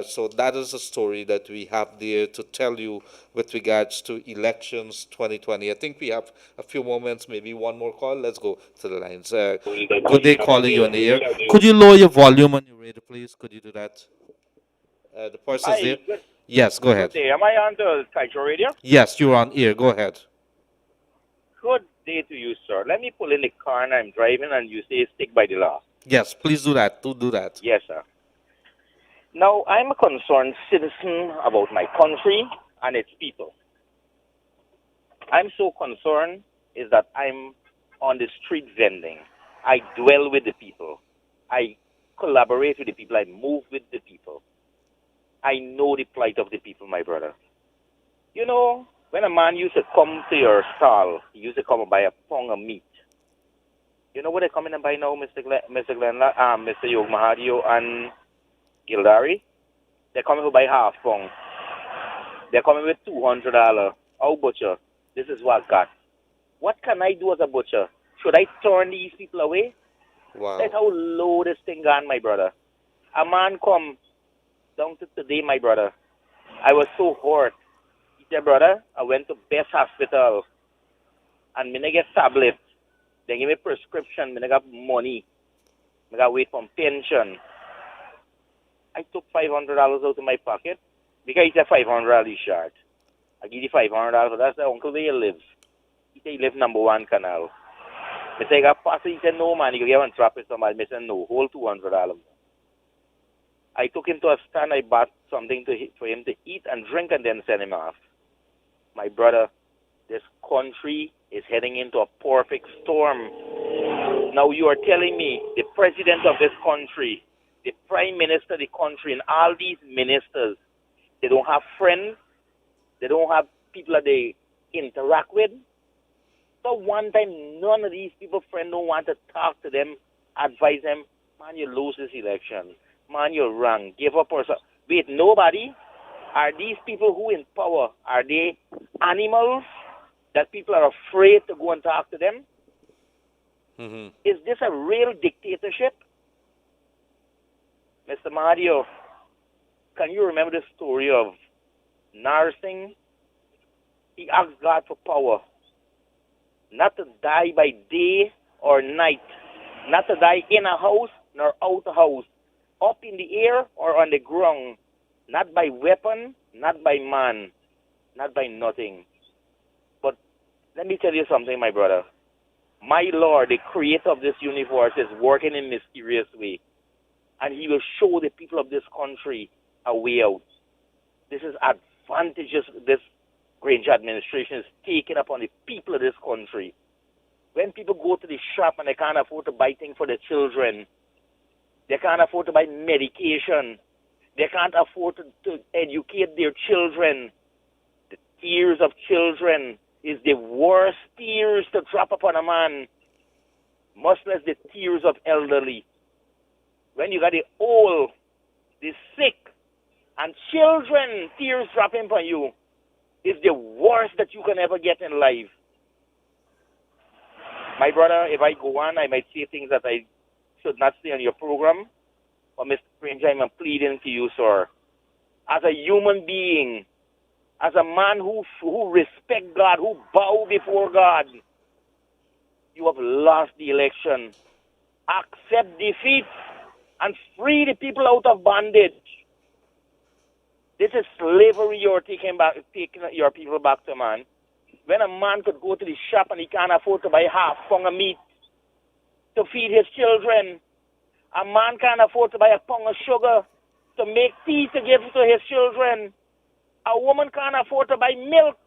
[SPEAKER 2] So that is a story that we have there to tell you with regards to elections 2020. I think we have a few moments, maybe one more call. Let's go to the lines. Good day, calling you on the air. Could you lower your volume on your radio, please? Could you do that? The person's
[SPEAKER 11] Hi,
[SPEAKER 2] there. Yes, go ahead.
[SPEAKER 11] good day. Am I on the Kaieteur radio?
[SPEAKER 2] Yes, you're on air. Go ahead.
[SPEAKER 11] Good day to you, sir. Let me pull in the car and I'm driving and you say stick by the law.
[SPEAKER 2] Yes, please do that. Do that.
[SPEAKER 11] Yes, sir. Now, I'm a concerned citizen about my country and its people. I'm so concerned is that I'm on the street vending. I dwell with the people. I collaborate with the people. I move with the people. I know the plight of the people, my brother. You know, when a man used to come to your stall, he used to come and buy a pound of meat. You know what they come in and buy now, Mr. Leonard, Mr. Mahadeo and Gildarie? They're coming to buy half pound. They're coming with $200. Oh, butcher, this is what I got. What can I do as a butcher? Should I turn these people away?
[SPEAKER 2] Wow.
[SPEAKER 11] That's how low this thing gone, my brother. A man come down to today, my brother. I was so hurt. He said, brother, I went to best hospital and me get tablet. They give me prescription, me got money. I got wait for pension. I took $500 out of my pocket because he said $500 short. I give you $500 for that. That's the uncle where he lives. He said he lives number 1 canal. I said, I got pass. He said, no, man, you can get one trap with somebody. I said, no, hold $200. I took him to a stand. I bought something for him to eat and drink and then send him off. My brother, this country is heading into a perfect storm. Now you are telling me the president of this country, the prime minister of the country, and all these ministers, they don't have friends, they don't have people that they interact with. So one time, none of these people, friends, don't want to talk to them, advise them, man, you lose this election. Man, you're wrong. Give up or something. Wait, nobody? Are these people who in power, are they animals that people are afraid to go and talk to them?
[SPEAKER 2] Mm-hmm.
[SPEAKER 11] Is this a real dictatorship? Mr. Mahadeo, can you remember the story of Narsingh? He asked God for power. Not to die by day or night. Not to die in a house nor out a house. Up in the air or on the ground. Not by weapon, not by man, not by nothing. But let me tell you something, my brother. My Lord, the creator of this universe, is working in a mysterious way. And he will show the people of this country a way out. This is advantages this Granger administration is taking upon the people of this country. When people go to the shop and they can't afford to buy things for their children, they can't afford to buy medication, they can't afford to educate their children. The tears of children is the worst tears to drop upon a man, much less the tears of elderly. When you got the old, the sick, and children tears dropping upon you is the worst that you can ever get in life. My brother, if I go on, I might say things that I should not say on your program. But Mr. Granger, I'm pleading to you, sir. As a human being, as a man who respect God, who bow before God, You have lost the election. Accept defeat and free the people out of bondage. This is slavery you're taking your people back to, man. When a man could go to the shop and he can't afford to buy half pound of meat to feed his children, a man can't afford to buy a pound of sugar to make tea to give to his children. A woman can't afford to buy milk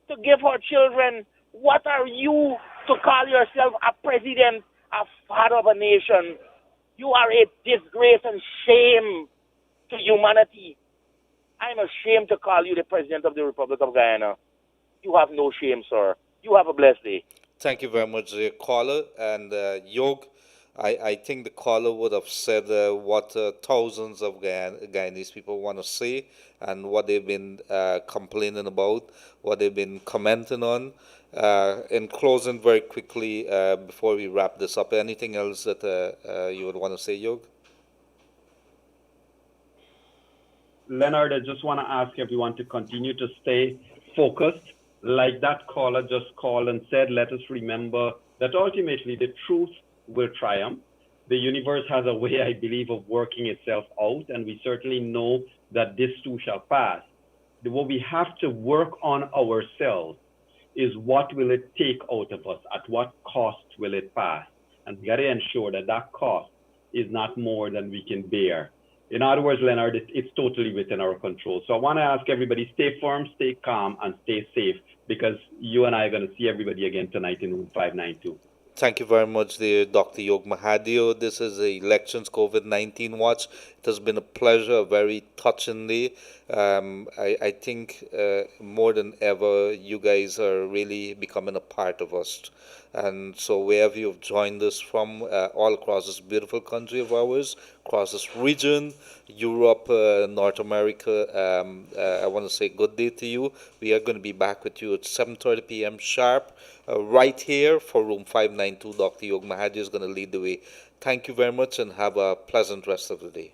[SPEAKER 11] to give her children. What are you to call yourself a president, a father of a nation? You are a disgrace and shame to humanity. I'm ashamed to call you the president of the Republic of Guyana. You have no shame, sir. You have a blessed day.
[SPEAKER 2] Thank you very much, caller. And Yog, I think the caller would have said what thousands of Guyanese people want to say and what they've been complaining about, what they've been commenting on. In closing, very quickly, before we wrap this up, anything else that you would want to say, Yog?
[SPEAKER 3] Leonard, I just want to ask everyone to continue to stay focused. Like that caller just called and said, let us remember that ultimately the truth will triumph. The universe has a way, I believe, of working itself out, and we certainly know that this too shall pass. What we have to work on ourselves is what will it take out of us? At what cost will it pass? And we got to ensure that that cost is not more than we can bear. In other words, Leonard, it's totally within our control. So I want to ask everybody, stay firm, stay calm, and stay safe, because you and I are going to see everybody again tonight in room 592.
[SPEAKER 2] Thank you very much, dear Dr. Yog Mahadeo. This is the Elections COVID-19 Watch. It has been a pleasure, a very touching day. I think more than ever, you guys are really becoming a part of us. And so wherever you've joined us from, all across this beautiful country of ours, across this region, Europe, North America, I want to say good day to you. We are going to be back with you at 7:30 p.m. sharp, right here for room 592. Dr. Yog Mahadeo is going to lead the way. Thank you very much and have a pleasant rest of the day.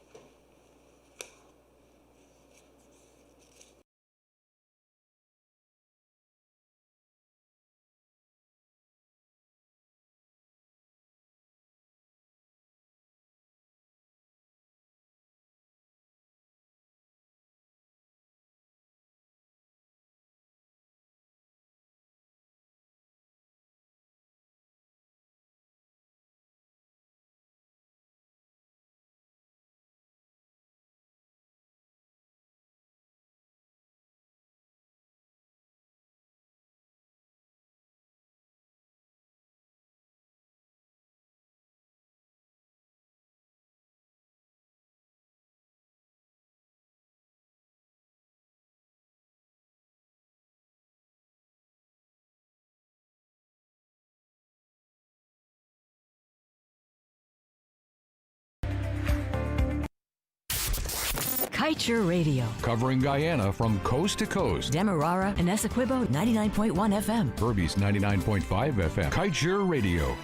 [SPEAKER 12] Kaieteur Radio.
[SPEAKER 13] Covering Guyana from coast to coast.
[SPEAKER 12] Demerara and Essequibo 99.1 FM.
[SPEAKER 13] Berbice 99.5 FM. Kaieteur Radio.